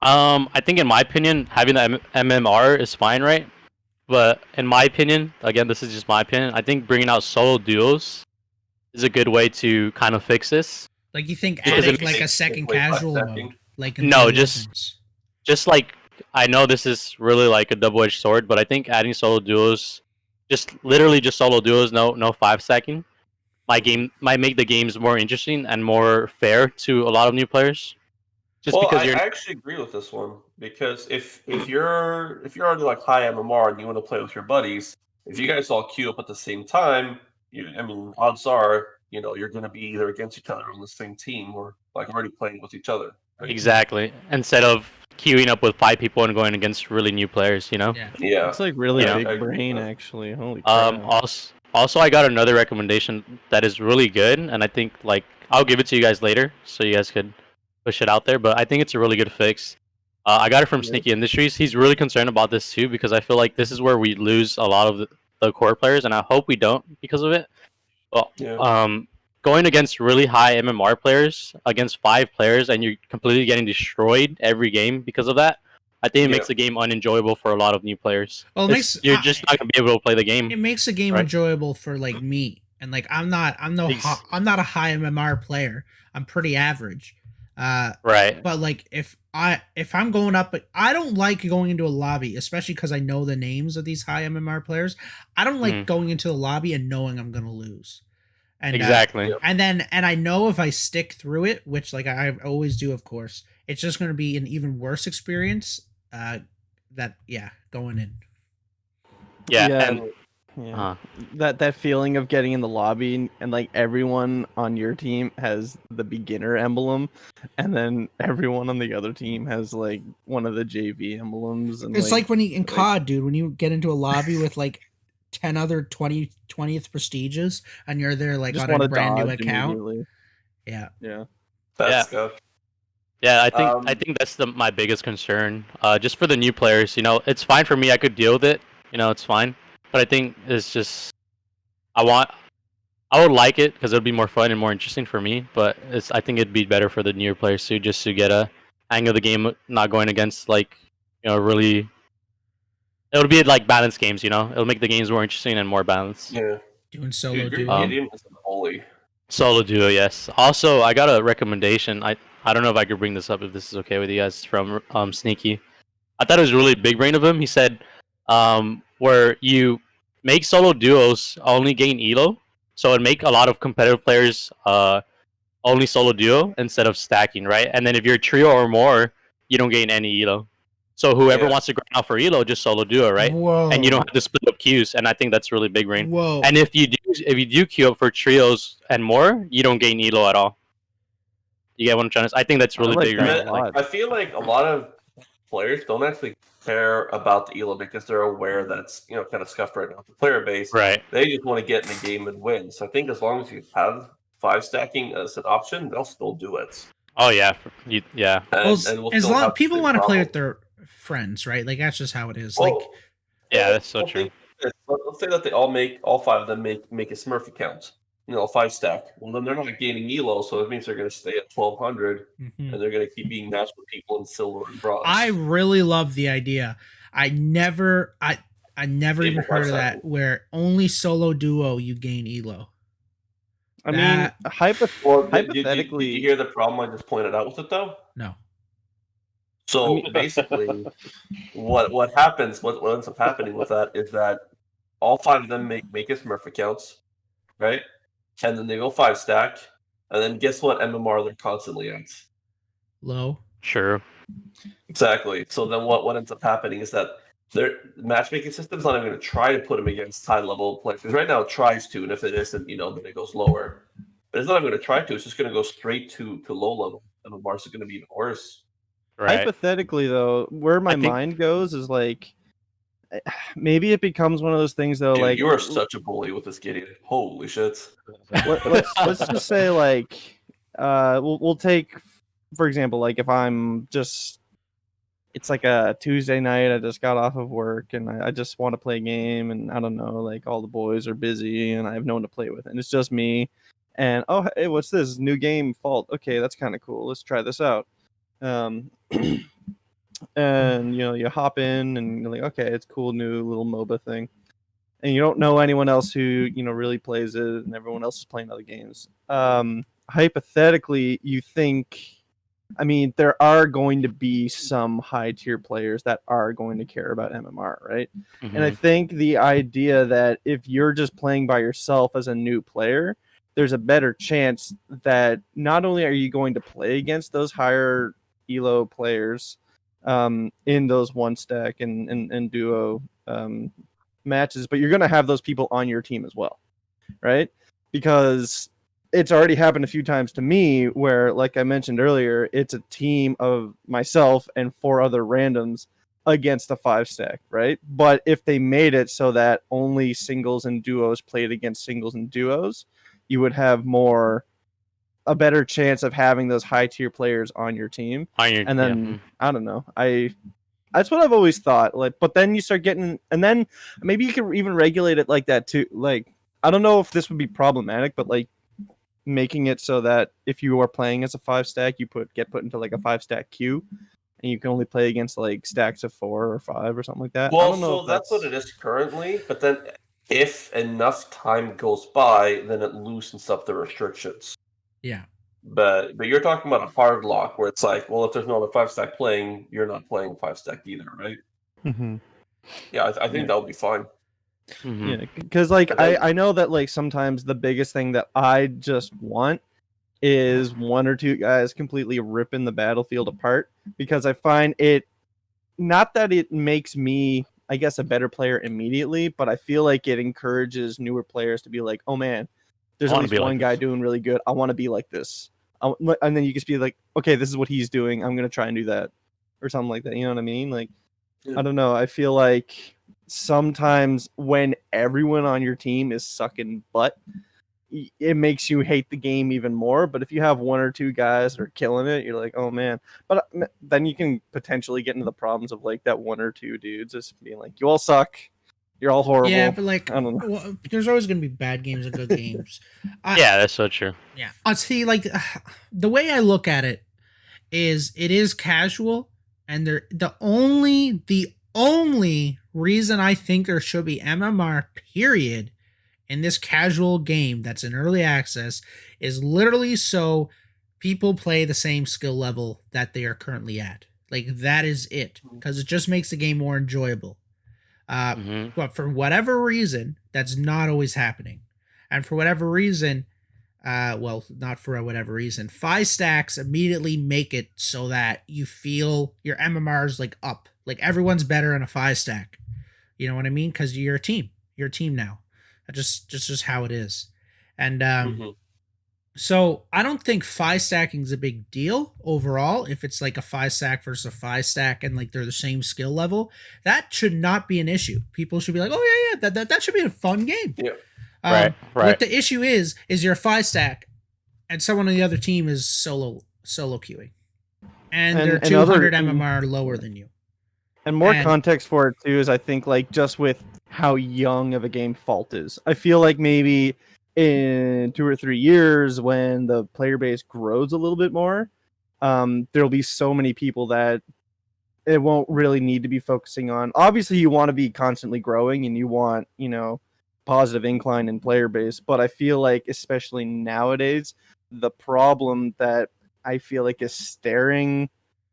I think in my opinion, having the MMR is fine, right? But in my opinion, again, this is just my opinion, I think bringing out solo duos is a good way to kind of fix this. Like you think adding like a second casual mode? Like no, just like I know this is really like a double-edged sword, but I think adding solo duos, just solo duos, no 5-stacking, might make the games more interesting and more fair to a lot of new players. I actually agree with this one because if you're already like high MMR and you want to play with your buddies, if you guys all queue up at the same time, odds are you're going to be either against each other on the same team or like already playing with each other. Right? Exactly. Instead of queuing up with 5 people and going against really new players, you know. Yeah. It's like really big brain actually. Holy crap. Also, I got another recommendation that is really good, and I think like I'll give it to you guys later so you guys could push it out there, but I think it's a really good fix. I got it from Sneaky Industries. He's really concerned about this too because I feel like this is where we lose a lot of the core players, and I hope we don't because of it. Well, going against really high MMR players against 5 players, and you're completely getting destroyed every game because of that. I think it makes the game unenjoyable for a lot of new players. Well, You're just not gonna be able to play the game. It makes the game right? enjoyable for like me, and like I'm not a high MMR player. I'm pretty average. Right. But like if I'm going up, I don't like going into a lobby, especially because I know the names of these high MMR players. I don't like going into the lobby and knowing I'm gonna lose. And exactly. And I know if I stick through it, which like I always do, of course, it's just going to be an even worse experience. Going in. That feeling of getting in the lobby and like everyone on your team has the beginner emblem, and then everyone on the other team has like one of the JV emblems. And it's like when you in COD, dude, when you get into a lobby with like 10 other 20th prestiges, and you're there like on a brand new account. Yeah. That's good. Yeah, I think that's my biggest concern. Just for the new players, it's fine for me. I could deal with it. It's fine. But I think it's just I would like it because it would be more fun and more interesting for me. But I think it'd be better for the newer players too, just to get a hang of the game, not going against really. It'll be like balanced games, It'll make the games more interesting and more balanced. Yeah. Doing solo duo. Solo duo, yes. Also, I got a recommendation. I don't know if I could bring this up if this is okay with you guys from Sneaky. I thought it was really big brain of him. He said, where you make solo duos only gain elo, so it make a lot of competitive players only solo duo instead of stacking, right? And then if you're a trio or more, you don't gain any elo. So whoever wants to grind out for elo, just solo duo, right? Whoa. And you don't have to split up queues, and I think that's really big brain. Whoa. And if you do queue up for trios and more, you don't gain elo at all. You get what I'm trying to say? I think that's really big brain. I feel like a lot of players don't actually care about the elo because they're aware that's kind of scuffed right now with the player base. Right. They just want to get in the game and win. So I think as long as you have 5 stacking as an option, they'll still do it. Oh yeah, yeah. As long as people want to play with their friends, right? Like that's just how it is. That's so true. Let's say that all 5 of them make a Smurf account. 5 stack. Well, then they're not gaining elo, so it means they're going to stay at 1200, and they're going to keep being matched with people in silver and bronze. I really love the idea. I never even heard of that, where only solo duo you gain elo. I mean, hypothetically, did you hear the problem I just pointed out with it though? No. So basically, what ends up happening with that is that all 5 of them make a Smurf accounts, right? And then they go 5 stack, and then guess what MMR they're constantly at? Low. Sure. Exactly. So then what ends up happening is that their matchmaking system's not even going to try to put them against high level players. Because right now it tries to, and if it isn't, then it goes lower. But it's not even going to try to. It's just going to go straight to low level. MMRs are going to be even worse. Right. Hypothetically, though, where my mind goes is like maybe it becomes one of those things though. Dude, like you are such a bully with this Gideon. Holy shit. Let's just say like we'll take for example, like if I'm just it's like a Tuesday night, I just got off of work and I just want to play a game, and I don't know, like all the boys are busy and I have no one to play with, and it's just me. And oh hey, what's this new game? Fault. Okay, that's kind of cool. Let's try this out. And you hop in and you're like, okay, it's cool, new little MOBA thing, and you don't know anyone else who really plays it, and everyone else is playing other games. Hypothetically, you think, I mean, there are going to be some high tier players that are going to care about MMR, right? Mm-hmm. And I think the idea that if you're just playing by yourself as a new player, there's a better chance that not only are you going to play against those higher elo players in those one stack and duo matches, but you're going to have those people on your team as well, right? Because it's already happened a few times to me where, like I mentioned earlier, it's a team of myself and 4 other randoms against a 5 stack, right? But if they made it so that only singles and duos played against singles and duos, you would have a better chance of having those high tier players on your team. And then I don't know. That's what I've always thought. Like, but then you start getting, and then maybe you can even regulate it like that too. Like, I don't know if this would be problematic, but like making it so that if you are playing as a 5 stack, you get put into like a 5 stack queue, and you can only play against like stacks of 4 or 5 or something like that. I Well, don't know so if that's what it is currently, but then if enough time goes by, then it loosens up the restrictions. Yeah. But you're talking about a hard lock where it's like, well, if there's no other 5-stack playing, you're not playing 5-stack either, right? Mm-hmm. Yeah, I think that would be fine. Mhm. Yeah, because like But then- I know that like sometimes the biggest thing that I just want is 1 or 2 guys completely ripping the battlefield apart, because I find it, not that it makes me, I guess, a better player immediately, but I feel like it encourages newer players to be like, oh man, there's I at wanna least be like one guy this. doing really good. I want to be like this. And then you just be like, okay, this is what he's doing. I'm gonna try and do that, or something like that. You know what I mean? Like, Yeah. I don't know. I feel like sometimes when everyone on your team is sucking butt, it makes you hate the game even more. But if you have 1 or 2 guys that are killing it, you're like, oh man. But then you can potentially get into the problems of like that 1 or 2 dudes just being like, you all suck. You're all horrible. Yeah, but like, I don't know. well, there's always going to be bad games and good games. Yeah, that's so true. Yeah. I see. Like, the way I look at it is casual, and the only reason I think there should be MMR period in this casual game that's in early access is literally so people play the same skill level that they are currently at. Like, that is it, because it just makes the game more enjoyable. Mhm. But for whatever reason, that's not always happening. And for whatever reason, well, not for whatever reason, 5 stacks immediately make it so that you feel your MMR's like up. Like, everyone's better in a 5 stack. You know what I mean? Because you're a team. You're a team now. That's just how it is. And Mhm. so I don't think 5 stacking is a big deal overall. If it's like a 5 stack versus a 5 stack and like they're the same skill level, that should not be an issue. People should be like, oh yeah, that should be a fun game. Yeah. Right. What the issue is you're a 5 stack and someone on the other team is solo queuing, and they're 200 MMR lower than you. And more context for it too is, I think, like, just with how young of a game Fault is. I feel like maybe in 2 or 3 years, when the player base grows a little bit more, there'll be so many people that it won't really need to be focusing on. Obviously, you want to be constantly growing, and you want, positive incline in player base. But I feel like, especially nowadays, the problem that I feel like is staring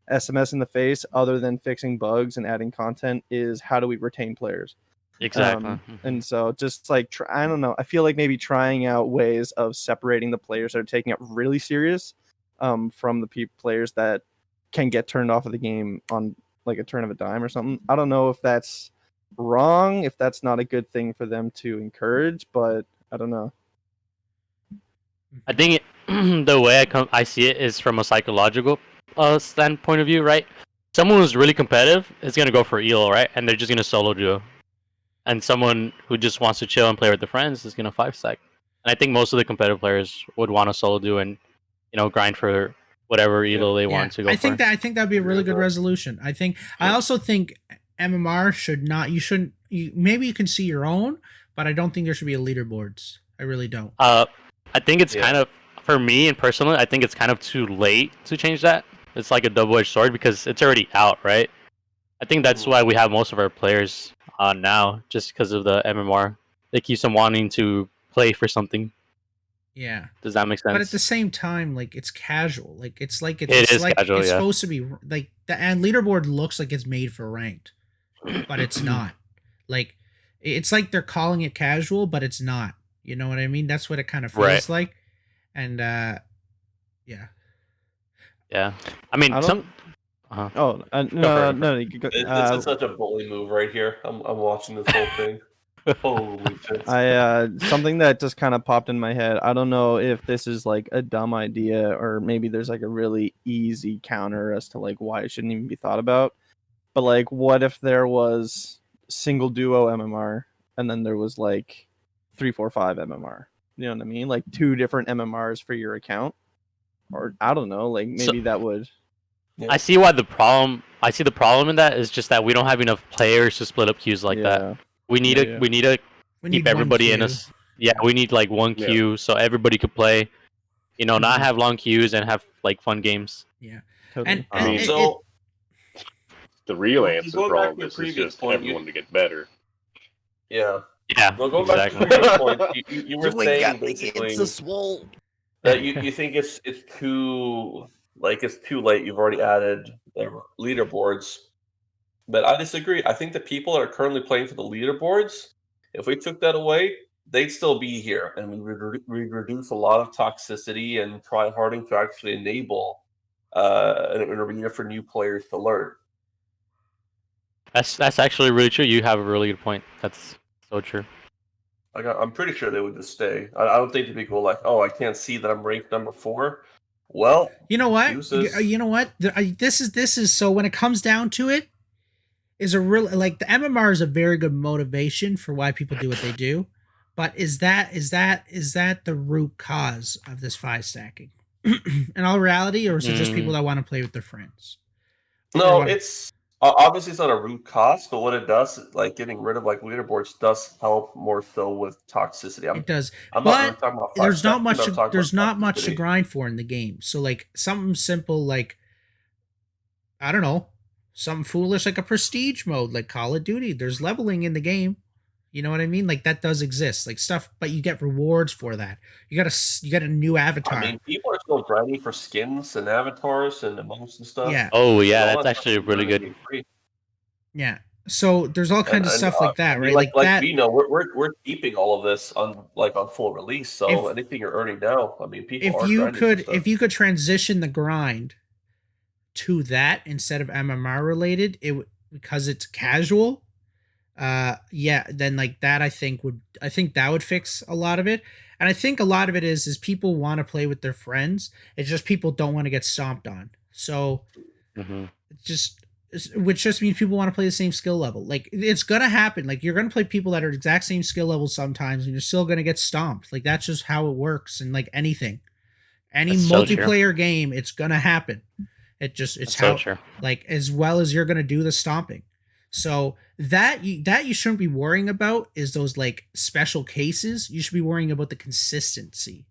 SMS in the face, other than fixing bugs and adding content, is how do we retain players? Exactly. And so just like, I don't know, I feel like maybe trying out ways of separating the players that are taking it really serious from the players that can get turned off of the game on like a turn of a dime or something. I don't know if that's wrong, if that's not a good thing for them to encourage, but I don't know. I think the way I see it is from a psychological standpoint of view, right? Someone who's really competitive is gonna go for elo, right? And they're just gonna solo duo. And someone who just wants to chill and play with their friends is gonna 5 stack. And I think most of the competitive players would want to solo duo and grind for whatever elo they want to go I for. think that'd be a really good resolution. I also think MMR should not. You shouldn't. Maybe you can see your own, but I don't think there should be a leaderboards. I really don't. I think it's kind of, for me and personally, I think it's kind of too late to change that. It's like a double-edged sword because it's already out, right? I think that's why we have most of our players on now, just because of the MMR. They keep them wanting to play for something. Yeah. Does that make sense? But at the same time, like, it's casual. Like, it's it is like casual, it's yeah. supposed to be like and leaderboard looks like it's made for ranked, but it's not. Like, it's like they're calling it casual, but it's not. You know what I mean? That's what it kind of feels like. And yeah. Yeah. I mean, no, It's such a bully move right here. I'm watching this whole thing. Holy shit. Something that just kind of popped in my head. I don't know if this is like a dumb idea, or maybe there's like a really easy counter as to like why it shouldn't even be thought about. But like, what if there was single duo MMR and then there was like 3-4-5 MMR? You know what I mean? Like 2 different MMRs for your account, or I don't know. Like maybe that would. Yeah. I see the problem in that is just that we don't have enough players to split up queues like that. We need to keep everybody in us. Yeah, we need like one queue so everybody could play. Not have long queues and have like fun games. Yeah. Totally. And the real Well, answer going for all back of to your this is previous just point, everyone to get better. Yeah. Yeah, Well, going back to exactly. your previous point, you were We saying got basically the swole. that you think it's too it's too late. You've already added leaderboards, but I disagree. I think the people that are currently playing for the leaderboards, if we took that away, they'd still be here, and we'd reduce a lot of toxicity and try harding to actually enable an arena for new players to learn. That's actually really true. You have a really good point. That's so true. Like, I'm pretty sure they would just stay. I don't think the people are like, oh, I can't see that I'm ranked number 4. Well, You know what? excuses. You know what? This is so when it comes down to it, is a real like the MMR is a very good motivation for why people do what they do, but is that the root cause of this 5 stacking? In all reality, or is it just people that want to play with their friends? No, it's obviously it's not a root cause, but what it does, like getting rid of like leaderboards, does help more so with toxicity. It does, I'm but not really talking about there's not much. I'm talking There's about not much to toxicity. grind for in the game. So like something simple, like I don't know, something foolish like a prestige mode, like Call of Duty. There's leveling in the game. You know what I mean? Like that does exist, like stuff, but you get rewards for that. You got a new avatar. I mean, people are still grinding for skins and avatars and emotes and stuff. Yeah. Oh yeah, And all that's that actually stuff is really gonna good. be free. Yeah. So there's all kinds of stuff like that, I mean, right? like that. we know, we're keeping all of this on full release. So anything you're earning now, I mean, people are grinding for stuff. If you could transition the grind to that instead of MMR related, because it's casual. Yeah, then like that I think that would fix a lot of it. And I think a lot of it is people want to play with their friends. It's just people don't want to get stomped on. So which just means people want to play the same skill level. Like it's gonna happen. Like you're gonna play people that are exact same skill level sometimes, and you're still gonna get stomped. Like that's just how it works. And like any That's so true. multiplayer game, it's gonna happen. It's That's how so true. like as well as you're gonna do the stomping. So that you shouldn't be worrying about is those like special cases. You should be worrying about the consistency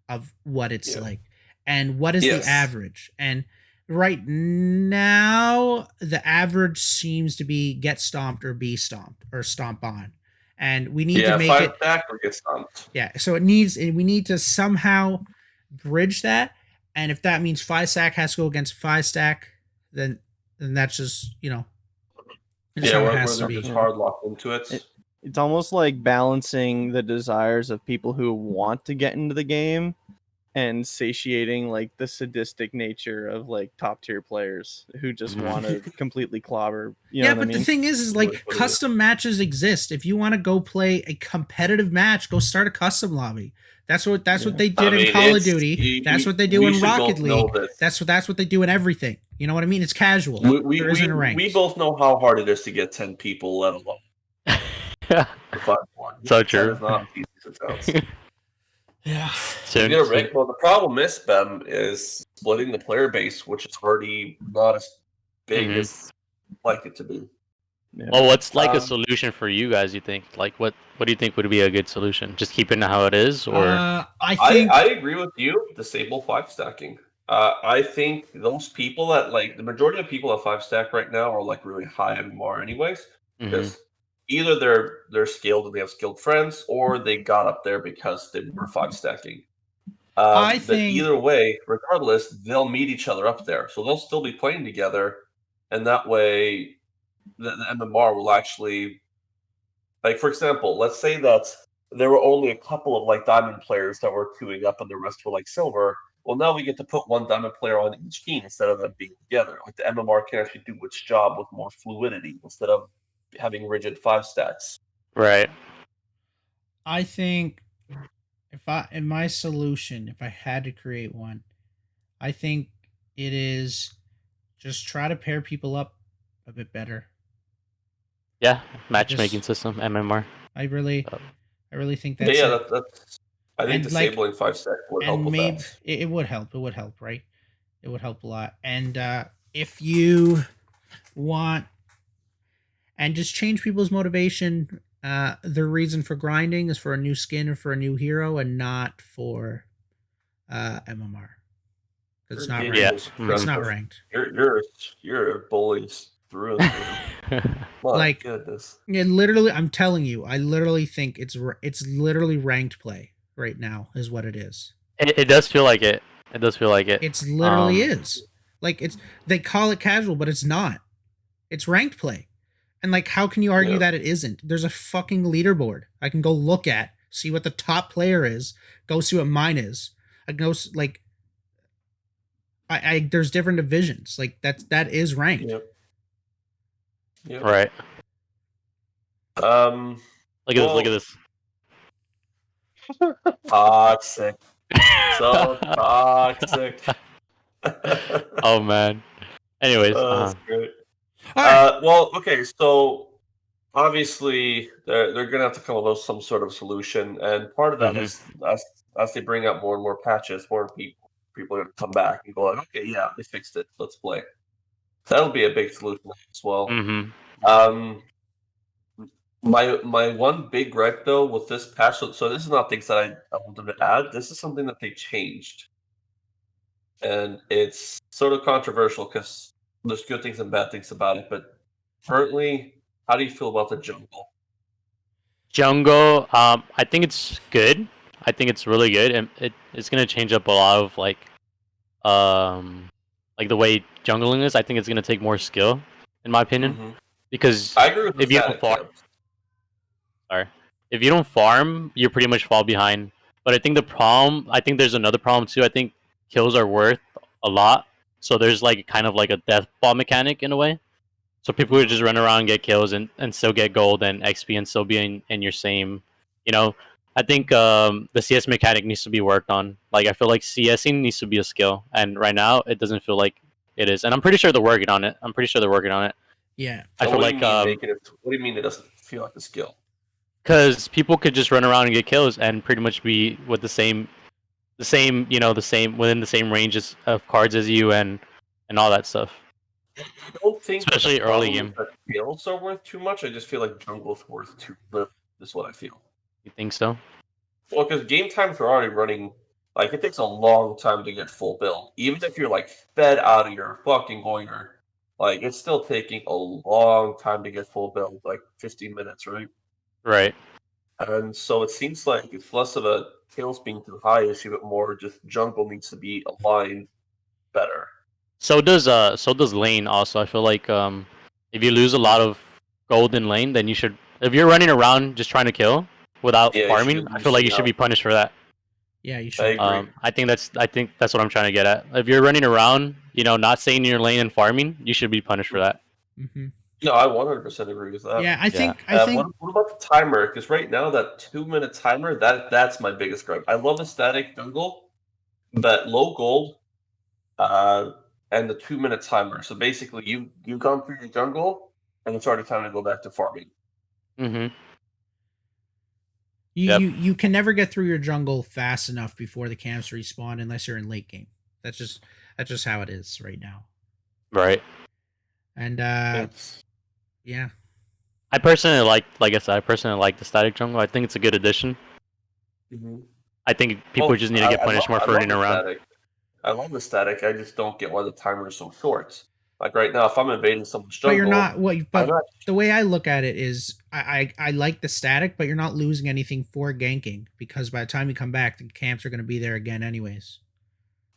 of what it's like and what is the average. And right now the average seems to be get stomped or be stomped or stomp on. And we need to make 5 it stack or get stomped. Yeah, so we need to somehow bridge that. And if that means 5 stack has to go against 5 stack, then that's just, We're just hard locked into it. It's almost like balancing the desires of people who want to get into the game and satiating like the sadistic nature of like top tier players who just want to completely clobber. But the thing is like custom matches exist. If you want to go play a competitive match, go start a custom lobby. That's what they did in Call of Duty. That's what they do in Rocket League. That's what they do in everything. You know what I mean? It's casual. There isn't a rank. We both know how hard it is to get 10 people, let alone. So true. It's not easy as it sounds. Yeah. Well, the problem is, Ben, is splitting the player base, which is already not as big as like it to be. Yeah. Well, what's like a solution for you guys? You think what do you think would be a good solution? Just keeping it how it is, or I agree with you. Disable 5 stacking. I think those people that like the majority of people at 5 stack right now are like really high MMR anyways, because either they're skilled and they have skilled friends, or they got up there because they were 5 stacking. I but think either way, regardless, they'll meet each other up there, so they'll still be playing together, and that way, the MMR will actually, like for example, let's say that there were only a couple of like diamond players that were queuing up, and the rest were like silver. Well, now we get to put one diamond player on each team instead of them being together. Like the MMR can actually do its job with more fluidity instead of having rigid 5 stacks. right? I think in my solution, if I had to create one, I think it is just try to pair people up a bit better. Yeah, matchmaking system, MMR. I really think that's that's. I think disabling 5 stack would help with that. It would help. It would help, right? It would help a lot. And if you want, and just change people's motivation, their reason for grinding is for a new skin or for a new hero, and not for MMR. It's not ranked. Yeah. It's not ranked. You're a bully through and through. My Like, goodness. literally, I'm telling you, I literally think it's literally ranked play right now is what it is. It does feel like it. It does feel like it. It's literally is. Like, they call it casual, but it's not. It's ranked play. And like, how can you argue that it isn't? There's a fucking leaderboard I can go look at, see what the top player is, go see what mine is. I can go like, I there's different divisions. Like that is ranked. Yep. Right. Look at this. Toxic. So toxic. Oh man. Anyways, That's great. All right. Well, okay, so obviously they're gonna have to come up with some sort of solution, and part of that is as they bring out more and more patches, more people are gonna come back and go like, okay, yeah, they fixed it, let's play. That'll be a big solution as well. My one big gripe though with this patch, so this is not things that I wanted to add. This is something that they changed, and it's sort of controversial because there's good things and bad things about it. But currently, how do you feel about the jungle? Jungle, I think it's good. I think it's really good, and it's gonna change up a lot of like the way jungling is. I think it's gonna take more skill, in my opinion, because I agree with if you don't farm, if you don't farm, you pretty much fall behind. But I think there's another problem too. I think kills are worth a lot, so there's like kind of like a death ball mechanic in a way. So people would just run around and get kills and still get gold and XP and still be in your same, I think the CS mechanic needs to be worked on. Like I feel like CSing needs to be a skill, and right now it doesn't feel like it is. And I'm pretty sure they're working on it. Yeah. I feel like what do you mean it doesn't feel like a skill? Because people could just run around and get kills and pretty much be with the same within the same ranges of cards as you and all that stuff. I don't think especially early game. That kills are worth too much. I just feel like jungle's worth too little. Is what I feel. You think so? Well, because game times are already running. Like it takes a long time to get full build. Even if you're like fed out of your fucking goiner, like it's still taking a long time to get full build, like 15 minutes, right? Right. And so it seems like it's less of a kills being too high issue, but more just jungle needs to be aligned better. So does lane also. I feel like if you lose a lot of gold in lane, then you should, if you're running around just trying to kill without farming, I feel like you should be punished for that. Yeah, you should. I think that's what I'm trying to get at. If you're running around, not staying in your lane and farming, you should be punished for that. Mm-hmm. No, I 100% agree with that. Yeah, I think. What about the timer? Because right now that 2-minute timer, that's my biggest gripe. I love the static jungle, but low gold, and the 2-minute timer. So basically, you've gone through your jungle, and it's already time to go back to farming. Mm-hmm. You can never get through your jungle fast enough before the camps respawn unless you're in late game. That's just how it is right now. Right. And yeah. I personally like I said, the static jungle. I think it's a good addition. Mm-hmm. I think people just need to get punished more for running around. Static. I love the static. I just don't get why the timer is so short. Like right now, if I'm invading someone's jungle, but you're not. But the way I look at it is, I like the static, but you're not losing anything for ganking because by the time you come back, the camps are going to be there again, anyways.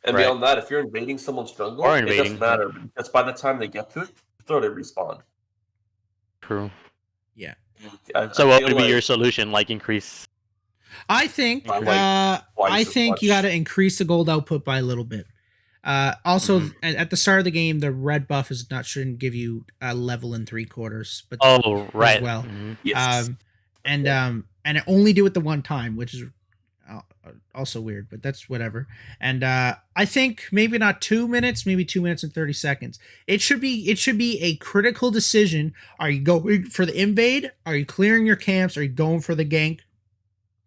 And beyond that, if you're invading someone's jungle, it doesn't matter because by the time they get to it, they respawn. True. Yeah. So what would be your solution? Like increase? I think you got to increase the gold output by a little bit. Also, at the start of the game, the red buff shouldn't give you a level in 3/4, but right as well. Mm-hmm. Yes. And it only do it the one time, which is also weird, but that's whatever. And I think maybe not 2 minutes, maybe 2 minutes and 30 seconds. It should be a critical decision. Are you going for the invade? Are you clearing your camps? Are you going for the gank?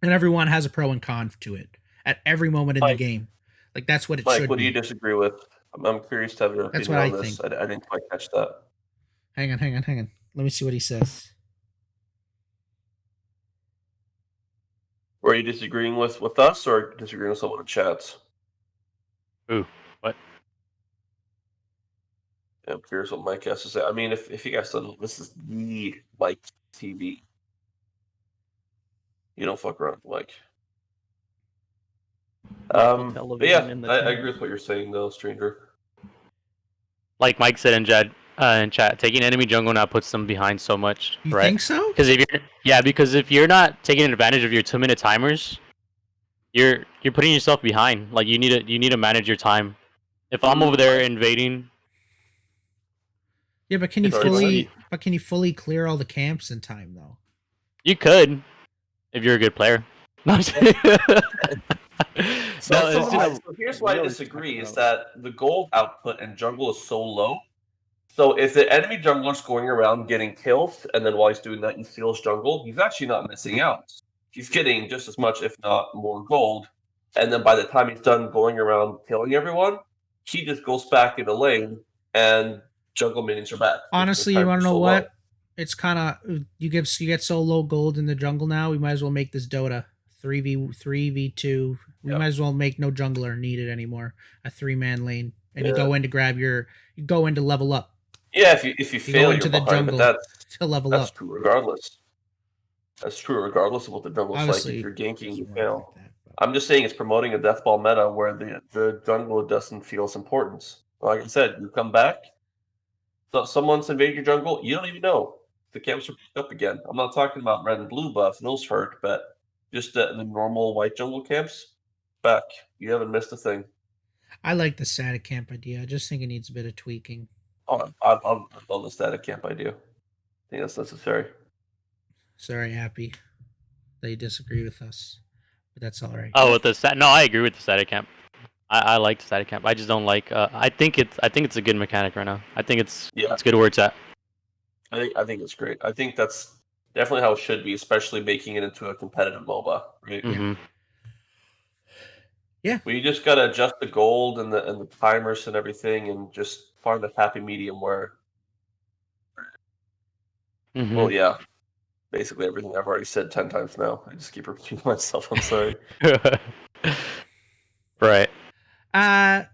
And everyone has a pro and con to it at every moment in the game. Like that's what it should be. What do you disagree with? I'm curious to have your opinion on this. I didn't quite catch that. Hang on. Let me see what he says. Were you disagreeing with us or disagreeing with someone in chats? Ooh, what? I'm curious what Mike has to say. I mean, if you guys don't know, this is the Mike TV. You don't fuck around, Mike. But yeah, I agree with what you're saying, though, Stranger. Like Mike said in chat, taking enemy jungle now puts them behind so much, You right? think so? Because if you're not taking advantage of your 2-minute timers, you're putting yourself behind. Like you need to manage your time. If I'm over there invading, Yeah, but can you fully clear all the camps in time though? you could if you're a good player. No, I'm just kidding. So here's why I disagree: is that the gold output in jungle is so low. So if the enemy jungler's going around getting kills, and then while he's doing that, he steals jungle, he's actually not missing out. He's getting just as much, if not more, gold. And then by the time he's done going around killing everyone, he just goes back in the lane, and jungle minions are back. Honestly, you want to know what? It's kind of you get so low gold in the jungle now. We might as well make this Dota 3v2. We might as well make no jungler needed anymore. A 3-man lane, and you go in to level up. Yeah, if you fail, go into the jungle to level up. That's true regardless. That's true regardless of what the jungle's Obviously, like. If you're ganking, you fail. I'm just saying it's promoting a deathball meta where the jungle doesn't feel its importance. Like I said, you come back, so someone's invaded your jungle, you don't even know. The camps are picked up again. I'm not talking about red and blue buff, those hurt, but just the normal white jungle camps, back. You haven't missed a thing. I like the static camp idea. I just think it needs a bit of tweaking. Oh, I love the static camp idea. I think that's necessary. Sorry, Happy, that you disagree with us, but that's all right. Oh, with the no, I agree with the static camp. I like the static camp. I just don't like. I think it's a good mechanic right now. I think it's good where it's at. I think it's great. I think that's definitely how it should be, especially making it into a competitive MOBA. Right? Mm-hmm. Yeah. We just gotta adjust the gold and the timers and everything, and just find a happy medium where. Mm-hmm. Well, yeah. Basically everything I've already said 10 times now. I just keep repeating myself. I'm sorry. Right. Yeah,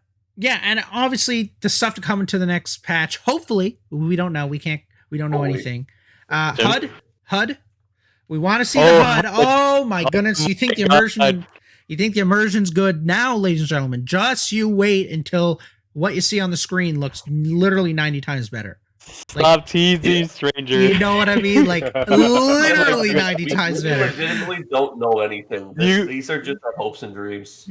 and obviously the stuff to come into the next patch. Hopefully, we don't know. We don't know anything. HUD. We want to see the HUD. Oh my goodness! You think the immersion? You think the immersion's good now, ladies and gentlemen? Just you wait until what you see on the screen looks literally 90 times better. Stop teasing, Stranger. You know what I mean? Like literally 90 times better. We legitimately don't know anything. These are just our hopes and dreams.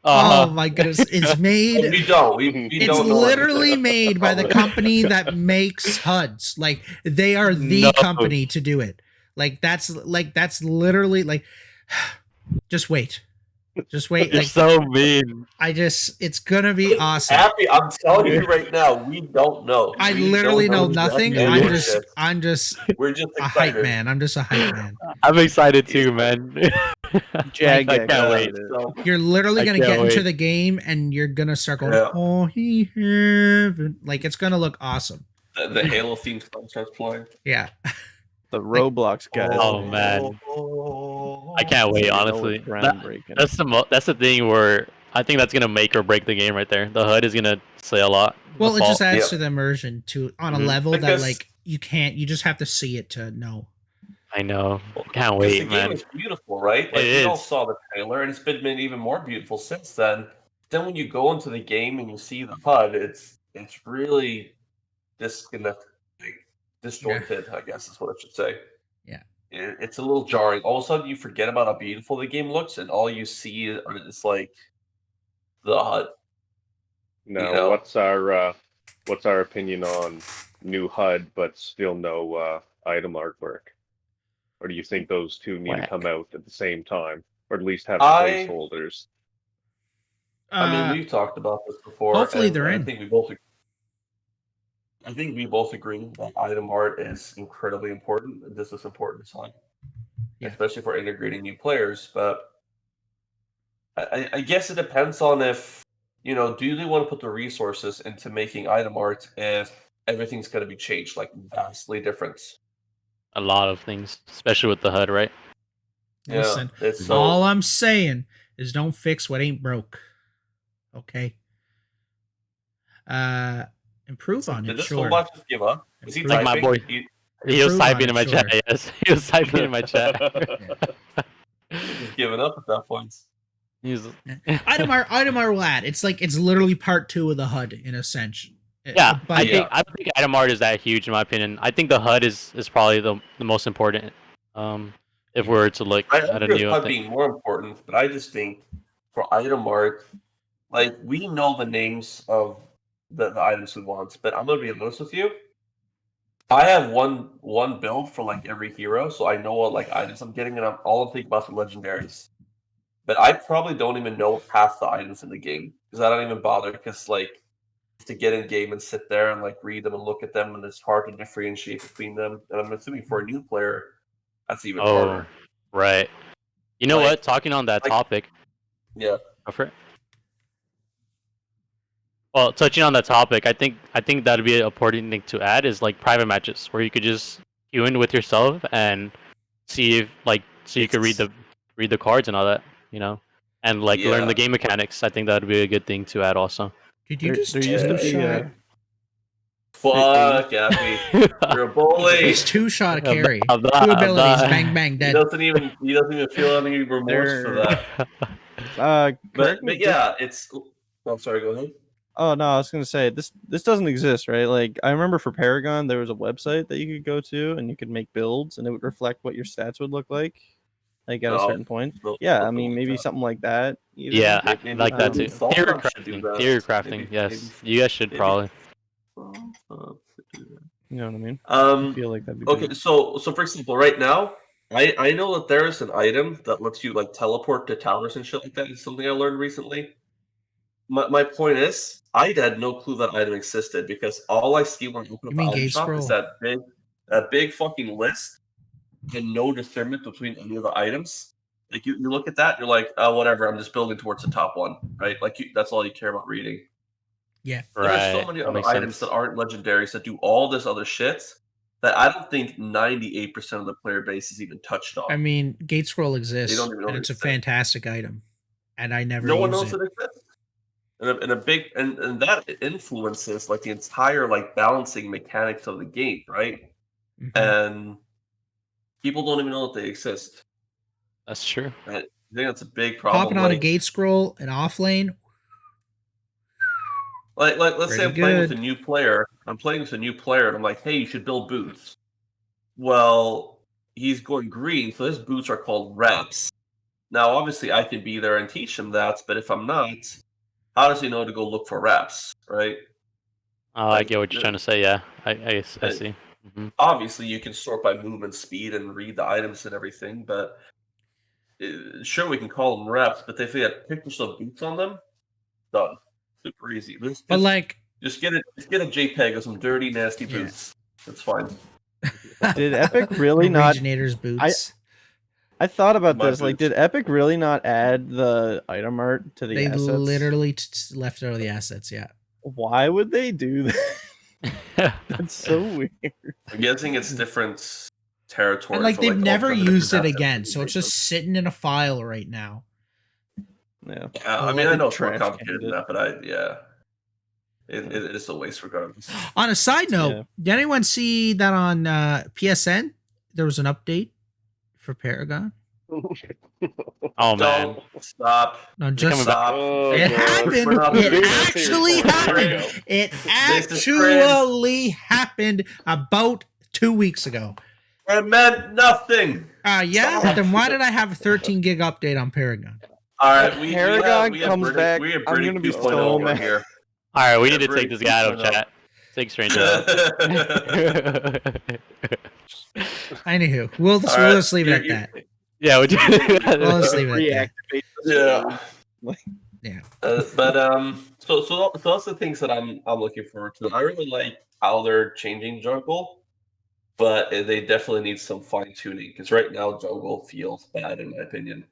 Oh my goodness! It's made. We don't. It's literally made by the company that makes HUDs. Like they are the company to do it. That's literally like. Just wait. You're so mean. It's gonna be awesome. Happy, I'm telling you right now, we don't know. I literally know nothing. We're just excited. A hype man. I'm just a hype man. I'm excited too, man. Jag, I can't wait. You're literally gonna get into the game and you're gonna start going, oh, he heaven. Like it's gonna look awesome. The Halo themed song starts playing. Yeah. The Roblox guys. Oh man, I can't wait. Honestly, that's the thing where I think that's gonna make or break the game right there. The HUD is gonna say a lot. Well, it just adds to the immersion on a level that like you can't. You just have to see it to know. I know. Can't wait, the man. game is beautiful, right? Like we all saw the trailer, and it's been made even more beautiful since then. Then when you go into the game and you see the HUD, it's really disconnected. Disjointed, I guess is what I should say. Yeah. It's a little jarring. All of a sudden, you forget about how beautiful the game looks, and all you see is like the HUD. Now, what's our opinion on new HUD but still no item artwork? Or do you think those two need to come out at the same time, or at least have placeholders? I mean, we've talked about this before. Hopefully, they're in. I think we both agree that item art is incredibly important. This is important as time, especially for integrating new players. But I guess it depends on if, do they want to put the resources into making item art if everything's going to be changed, like vastly different? A lot of things, especially with the HUD, right? Listen, all I'm saying is don't fix what ain't broke. Okay? Improve on Did it, this sure. robot just give up? Is he Like my typing? boy. He was Improve on typing it, in my sure. chat. Yes, he was typing in my chat. He's giving up at that point. He's Itemar will add. It's literally part 2 of the HUD in a sense. yeah. I But don't think item art is that huge in my opinion. I think the HUD is probably the most important. If we were to look I at a agree with new HUD thing. being more important, but I just think for item art, like we know the names of the items we want, but I'm gonna be honest with you. I have one build for like every hero, so I know what like items I'm getting, and all I'm thinking about the legendaries. But I probably don't even know half the items in the game because I don't even bother because like to get in game and sit there and like read them and look at them, and it's hard to differentiate between them. And I'm assuming for a new player, that's even harder. Right. You know Like- what? Talking on that like- topic. Yeah. Go for it. Well, touching on that topic, I think that'd be an important thing to add is like private matches where you could just queue in with yourself and see if so you could read the cards and all that, and like learn Yeah. the game mechanics. I think that'd be a good thing to add also. did you just there used to be two-shot? Fuck, Abby. You're a bully. He's two-shot a I'm carry. not- I'm not- Two I'm abilities, not- bang bang, He dead. doesn't even feel any remorse for that. But Correct me. yeah, it's. Oh, sorry. Go ahead. Oh no, I was gonna say this doesn't exist, right? Like I remember for Paragon there was a website that you could go to and you could make builds and it would reflect what your stats would look like at a No, certain point. no, Yeah, I nothing mean like maybe that. something like that. either. Yeah, Maybe- like that maybe too. Faultarian Theory should do crafting. that. Theory crafting. Maybe- Yes, maybe- you guys should maybe- probably. You know what I mean? I feel like that'd be Okay, good. so for example, right now, I know that there is an item that lets you like teleport to towers and shit like that. It's something I learned recently. My point is, I had no clue that item existed because all I see when I open You up mean the item Gate shop is Scroll? that big fucking list and no discernment between any of the items. Like you look at that, you're like, oh, whatever. I'm just building towards the top one, right? Like that's all you care about reading. Yeah. There's so Right. many that other makes items sense. that aren't legendaries that do all this other shit that I don't think 98% of the player base is even touched on. I mean, Gate Scroll exists, don't even know and it it's a exists. fantastic item, and I never no one use knows it. it exists. And that influences like the entire like balancing mechanics of the game, right? Mhm. And people don't even know that they exist. That's true. I think that's a big problem. Popping on a like, Gate Scroll and off lane. like let's say I'm Pretty playing with good. a new player. I'm playing with a new player, and I'm like, hey, you should build boots. Well, he's going green, so his boots are called reps. Now, obviously, I can be there and teach him that, but if I'm not, how does he know to go look for reps, right? Oh, I Like, get what you're trying to say. Yeah, I Right. see. Hmm. Obviously, you can sort by movement speed and read the items and everything, but sure, we can call them reps, but if they had pictures of boots on them, done. Super easy. But like, Just get a JPEG of some dirty, nasty Yeah. boots. That's fine. Did Epic really not? Norweginator's boots. I thought about My this. Like, boots. did Epic really not add the item art to the They assets? literally left out of the assets. Yeah. Why would they do that? That's so weird. I'm guessing it's different territory. And like for, they've never all kinds of used it different again, assets so it's just sitting in a file right now. Yeah. I mean, I know it's more Trash complicated than canned that, but it is a waste regardless. On a side note, Yeah. did anyone see that on PSN? There was an update for Paragon. Oh man. Don't stop. No, coming just back. Stop. Oh, it God. happened. We're not It doing actually this. happened. It This is actually happened about 2 weeks ago. It meant nothing. Yeah. Stop. Then why did I have a 13 gig update on Paragon? All right, If Paragon comes British, back, we have I'm British gonna be 2.0 so over mad. here. All right, we Yeah, need to take Brady this guy out of 2.0. chat. Take stranger out. Anywho, we'll just, All we'll right, just leave it at you- that. Yeah, we do. We'll just leave it at that. Reactivate the Yeah. Yeah. But so that's the things that I'm looking forward to. I really like how they're changing jungle, but they definitely need some fine tuning because right now jungle feels bad in my opinion.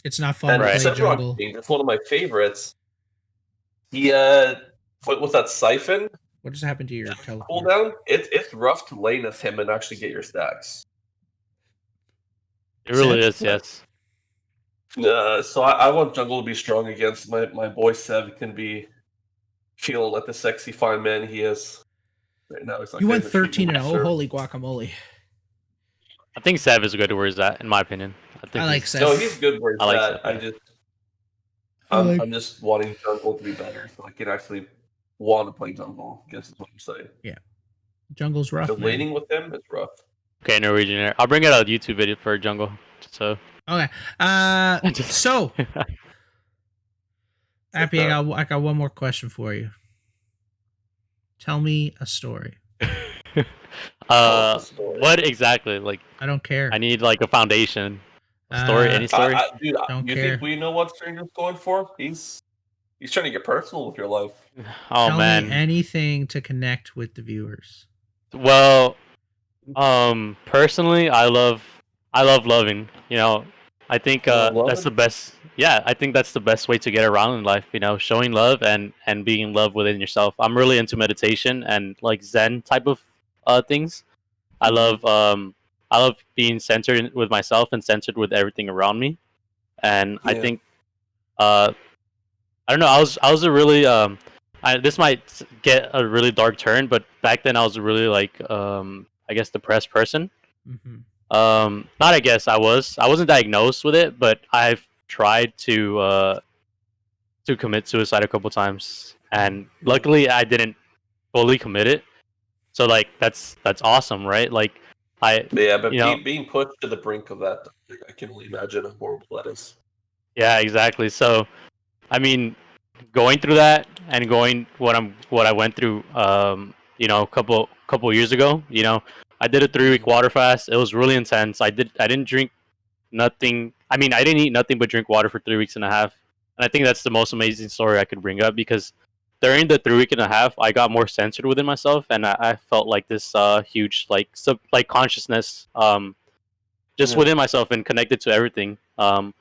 It's not fun And to play Sephiroth jungle. King, that's one of my favorites. He what was that siphon What just happened to your teleport? cooldown? It's rough to lane as him and actually get your stacks. It really is, yes. So I want jungle to be strong against my boy Sev can be feel like the sexy fine man he is. Right now, he's like You went getting the treatment 13-0. deserved. Holy guacamole! I think Sev is good where he's at, in my opinion. I like he's- Sev. No, he's good where he's I like at. Seth, I'm just wanting jungle to be better, so I can actually want to play jungle. I guess is what I'm saying. Jungle's rough. The Man. laning with him is rough. Okay, Norweginator. I'll bring out a YouTube video for jungle. So Okay. Just- So Appy, that. I got one more question for you. Tell me a story. Story. What exactly? Like, I don't care. I need like a foundation. A story, any story? Dude, Don't you care. think we know what Stranger's going for? He's trying to get personal with your life. Oh Tell man. me anything to connect with the viewers. Well, personally, I love loving. You know, I think love that's it? the best. Yeah, I think that's the best way to get around in life. You know, showing love and being in love within yourself. I'm really into meditation and like Zen type of things. I love being centered with myself and centered with everything around me. And I Yeah. think I don't know. I was a really this might get a really dark turn, but back then I was a really like I guess depressed person. Mm-hmm. Not I guess I wasn't diagnosed with it, but I've tried to commit suicide a couple times, and luckily I didn't fully commit it. So like that's awesome, right? Like Yeah, but you know, being pushed to the brink of that, I can only imagine how horrible that is. yeah, exactly. So I mean, going through that and going what I went through you know, a couple years ago, you know, I did a 3-week water fast. It was really intense. I didn't drink nothing. I mean, I didn't eat nothing but drink water for 3 weeks and a half. And I think that's the most amazing story I could bring up, because during the 3 week and a half, I got more centered within myself, and I felt like this huge like consciousness just Yeah. within myself and connected to everything. I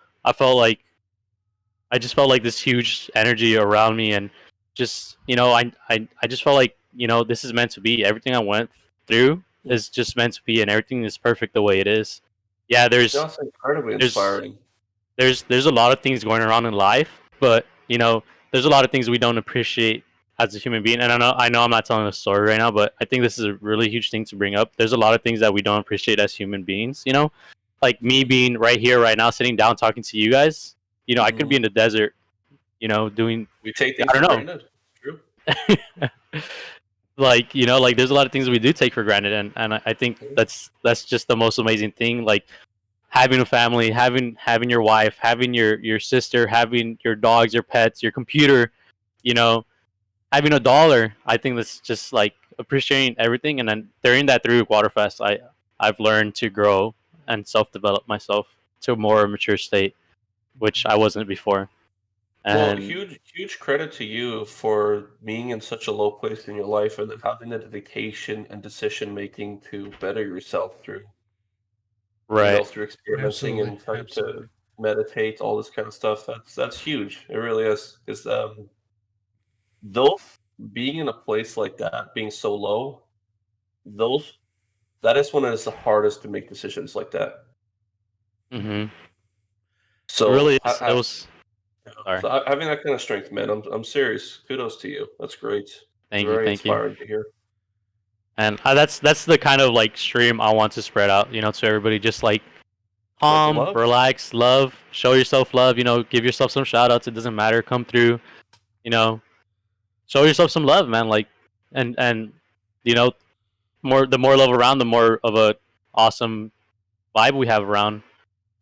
just felt like this huge energy around me, and just, you know, I just felt like, you know, this is meant to be. Everything I went through is just meant to be, and everything is perfect the way it is. Yeah, That's incredibly inspiring. there's a lot of things going around in life, but you know, there's a lot of things we don't appreciate as a human being. And I know I'm not telling a story right now, but I think this is a really huge thing to bring up. There's a lot of things that we don't appreciate as human beings, you know? Like me being right here right now, sitting down talking to you guys. You know, I could be in the desert, you know, doing We take things I don't for know. granted. True. like, you know, like there's a lot of things we do take for granted, and I think that's just the most amazing thing. Like having a family, having your wife, having your sister, having your dogs, your pets, your computer, you know, having a dollar. I think that's just like appreciating everything. And then during that 3-week water fast, I've learned to grow and self-develop myself to a more mature state, which I wasn't before. Well, And huge credit to you for being in such a low place in your life and then having the dedication and decision making to better yourself through, right. through experimenting and trying Absolutely. to meditate, all this kind of stuff. That's huge. It really is. Because those being in a place like that, being so low, that is when it is the hardest to make decisions like that. Mm-hmm. So Really, it was. Sorry. So having that kind of strength, man, I'm serious. Kudos to you. That's great. Thank Very you. inspiring to hear. And that's the kind of like stream I want to spread out, you know, to everybody. Just like Love. relax, love, show yourself love. You know, give yourself some shout outs. It doesn't matter. Come through, you know, show yourself some love, man. Like, and you know, the more love around, the more of a awesome vibe we have around.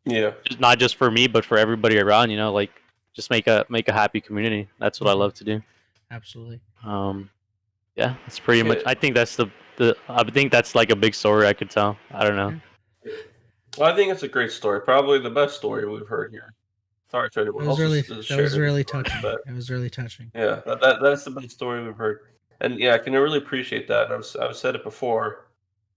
Yeah. Not just for me, but for everybody around. You know, like just make a happy community. That's what I love to do. Absolutely. Yeah, that's pretty much. I think that's I think that's like a big story I could tell. I don't know. Well, I think it's a great story. Probably the best story we've heard here. Sorry to anyone That else. was really touching. But It was really touching. yeah, that's the best story we've heard. And yeah, I can really appreciate that. I've said it before,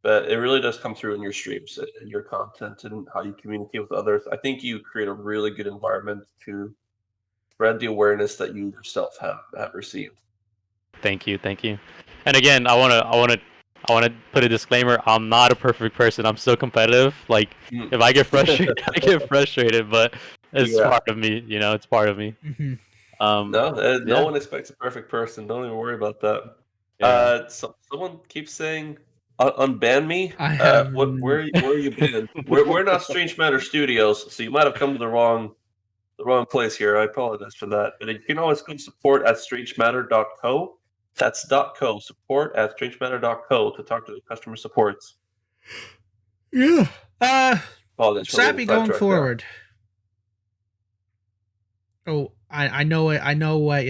but it really does come through in your streams and your content and how you communicate with others. I think you create a really good environment to spread the awareness that you yourself have received. Thank you. And again, I wanna put a disclaimer. I'm not a perfect person. I'm still competitive. Like if I get frustrated, I get frustrated. But it's part of me. You know, it's part of me. Mm-hmm. No yeah. one expects a perfect person. Don't even worry about that. Yeah. Someone keeps saying, "Unban me." I have. Where are you been? We're not Strange Matter Studios, so you might have come to the wrong place here. I apologize for that. But you can always go to support@strangematter.co. That's .co. Support@strangematter.co to talk to the customer supports. Yeah. Apologize for a little Sappy going sidetrack there. forward. Oh, I know it. I know what.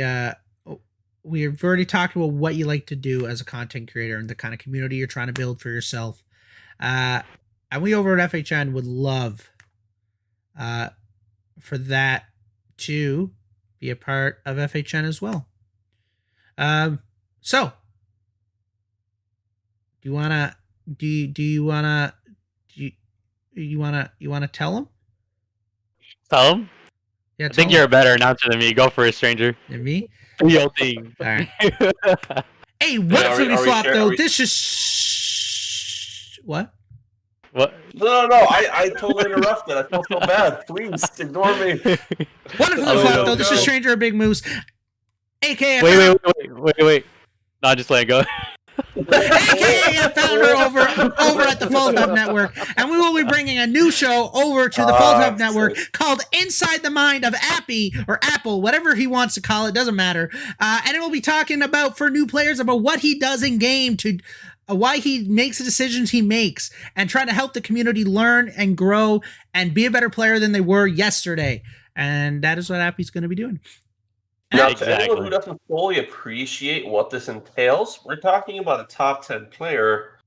We've already talked about what you like to do as a content creator and the kind of community you're trying to build for yourself. And we over at FHN would love for that to be a part of FHN as well. So do you wanna tell them? Tell him. Yeah, I think tell you're a them. better announcer than me. Go for it, stranger. And me. Do your thing. All right. Hey, what Are we Fruity Flop share- though? are we- This is what? What? No. I totally interrupted. I feel so bad. Please ignore me. What Fruity Oh, Flop no, though? This is go. Stranger of Big Moose, aka Wait. No, just let it go. aka a founder over at the Fault Hub Network, and we will be bringing a new show over to the Fault Hub Network called Inside the Mind of Appy or Apple, whatever he wants to call it, doesn't matter. And it will be talking about for new players about what he does in game to. Why he makes the decisions he makes and trying to help the community learn and grow and be a better player than they were yesterday. And that is what Appy's going to be doing. Now, Exactly. to anyone who doesn't fully appreciate what this entails, we're talking about a top 10 player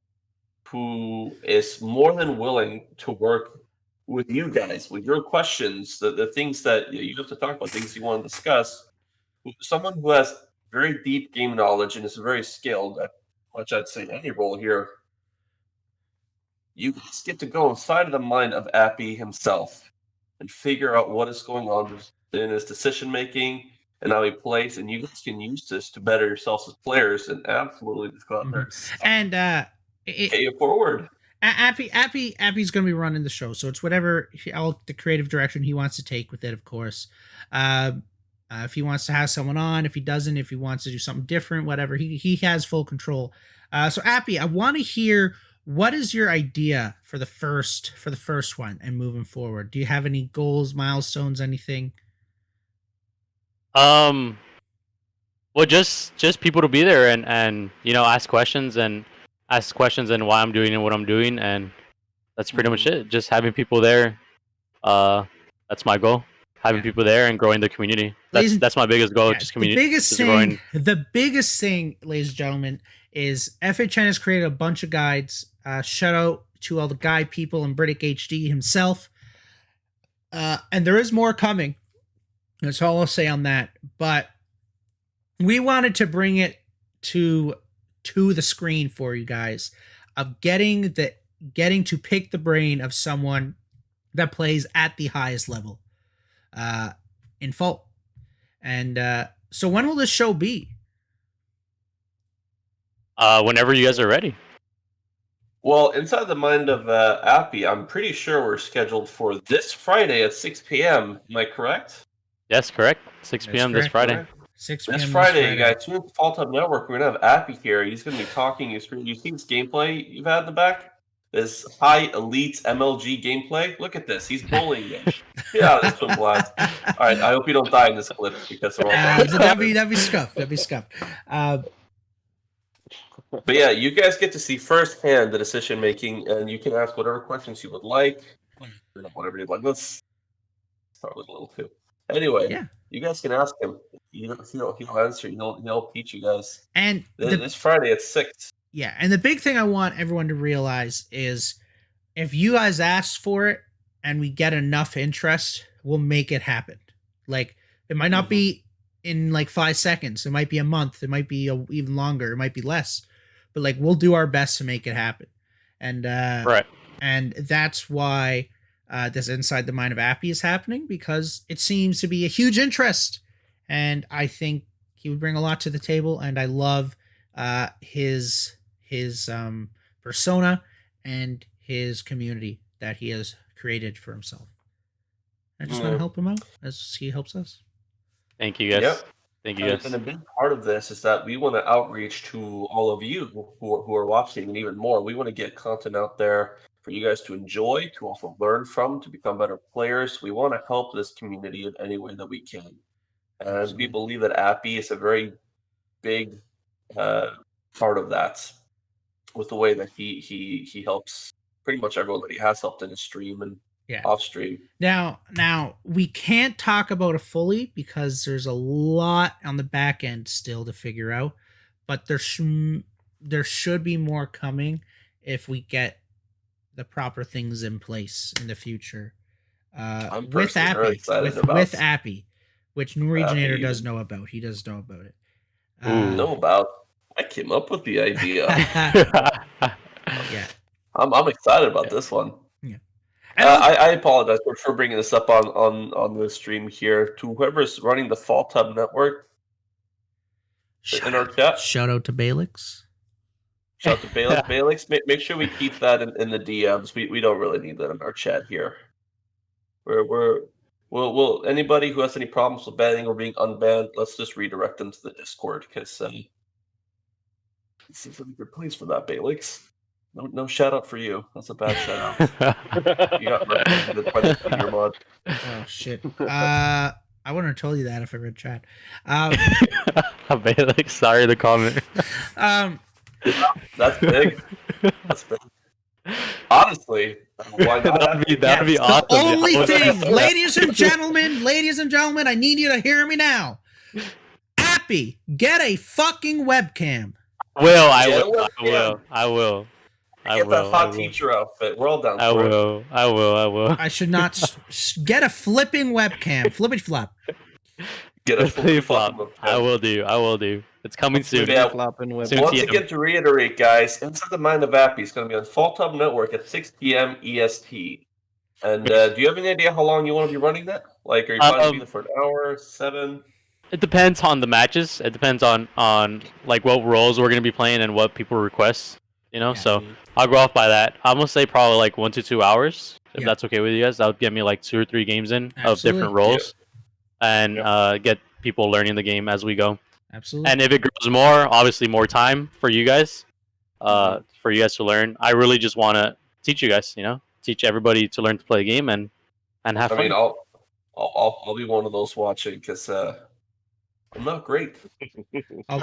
who is more than willing to work with you guys, with your questions, the things that you have to talk about, things you want to discuss. Someone who has very deep game knowledge and is very skilled at much I'd say any role here. You just get to go inside of the mind of Appy himself and figure out what is going on in his decision making and how he plays, and you guys can use this to better yourselves as players and absolutely just go out there and pay it forward. Appy's going to be running the show, so it's whatever the creative direction he wants to take with it, of course. If he wants to have someone on, if he doesn't, if he wants to do something different, whatever, he has full control. So Appy, I want to hear, what is your idea for the first one and moving forward? Do you have any goals, milestones, anything? Well, just people to be there and ask questions and why I'm doing and what I'm doing, and that's pretty much it. Just having people there. That's my goal. Having people there and growing the community. That's my biggest goal. Just community. The biggest thing, ladies and gentlemen, is FHN has created a bunch of guides. Shout out to all the guide people and Britick HD himself. And there is more coming. That's all I'll say on that. But we wanted to bring it to the screen for you guys, of getting to pick the brain of someone that plays at the highest level in Fault. And so when will this show be? Whenever you guys are ready. Well, inside the mind of Appy, I'm pretty sure we're scheduled for this Friday at 6 p.m. Am I correct? Yes, correct. 6 p.m. this Friday. Right. 6 p.m. This Friday, you guys, tune in to Fault Hub Network. We're going to have Appy here. He's going to be talking. You see this gameplay you've had in the back? This high elite MLG gameplay. Look at this. He's bullying me. Yeah, this one blast. All right, I hope you don't die in this clip because they're all that'd be scuffed. But yeah, you guys get to see firsthand the decision making, and you can ask whatever questions you would like. Whatever you'd like. Let's start with a little too. Anyway, Yeah. You guys can ask him. He'll answer. He'll teach you guys. And this Friday at 6. Yeah, and the big thing I want everyone to realize is, if you guys ask for it and we get enough interest, we'll make it happen. Like, it might not be in like 5 seconds. It might be a month. It might be even longer. It might be less. But like, we'll do our best to make it happen. And right. And that's why this Inside the Mind of Appy is happening, because it seems to be a huge interest. And I think he would bring a lot to the table. And I love his persona and his community that he has created for himself. I just want to help him out as he helps us. Thank you guys. Yep. Thank you And guys. a big part of this is that we want to outreach to all of you who are watching, and even more. We want to get content out there for you guys to enjoy, to also learn from, to become better players. We want to help this community in any way that we can. And Absolutely. we believe that Appy is a very big part of that, with the way that he helps pretty much everyone that he has helped in his stream and off stream. Now we can't talk about it fully because there's a lot on the back end still to figure out, but there should be more coming if we get the proper things in place in the future. I'm With personally very Appy, excited with about Appy, which Norweginator Appy. does know about. He does know about it. Know about? I came up with the idea. Yeah. I'm excited about this one. Yeah. I apologize for bringing this up on the stream here to whoever's running the Fault Hub network in our chat. Shout out to Balix. Shout out to Balix. Make sure we keep that in the DMs. We don't really need that in our chat here. We'll anybody who has any problems with banning or being unbanned, let's just redirect them to the Discord because this is a good place for that, Balix. No shout out for you. That's a bad shout out. You got represented by the senior mod. Oh shit. I wouldn't have told you that if I read chat. Balix, sorry to comment. That's big. That's big. Honestly, why not? That'd be awesome. The only thing, ladies and gentlemen, I need you to hear me now. Appy, get a fucking webcam. I will. Get that hot teacher outfit. We're all down I for it. will. I should not get a flipping webcam. Flippity flop. Get a flip flop. I will do. It's coming soon. Yeah. Soon Once TM. again, to reiterate, guys, Inside the Mind of Appy is going to be on Fault Hub Network at 6 p.m. EST. And do you have any idea how long you want to be running that? Like, are you planning to be there for an hour, 7? It depends on the matches. It depends on like what roles we're gonna be playing and what people request. You know, so I'll go off by that. I'm gonna say probably like 1 to 2 hours, if that's okay with you guys. That would get me like 2 or 3 games in of different roles, and get people learning the game as we go. Absolutely. And if it grows more, obviously more time for you guys, for you guys to learn. I really just want to teach you guys. You know, teach everybody to learn to play a game and have fun. I mean, I'll be one of those watching because I'm not great. I'll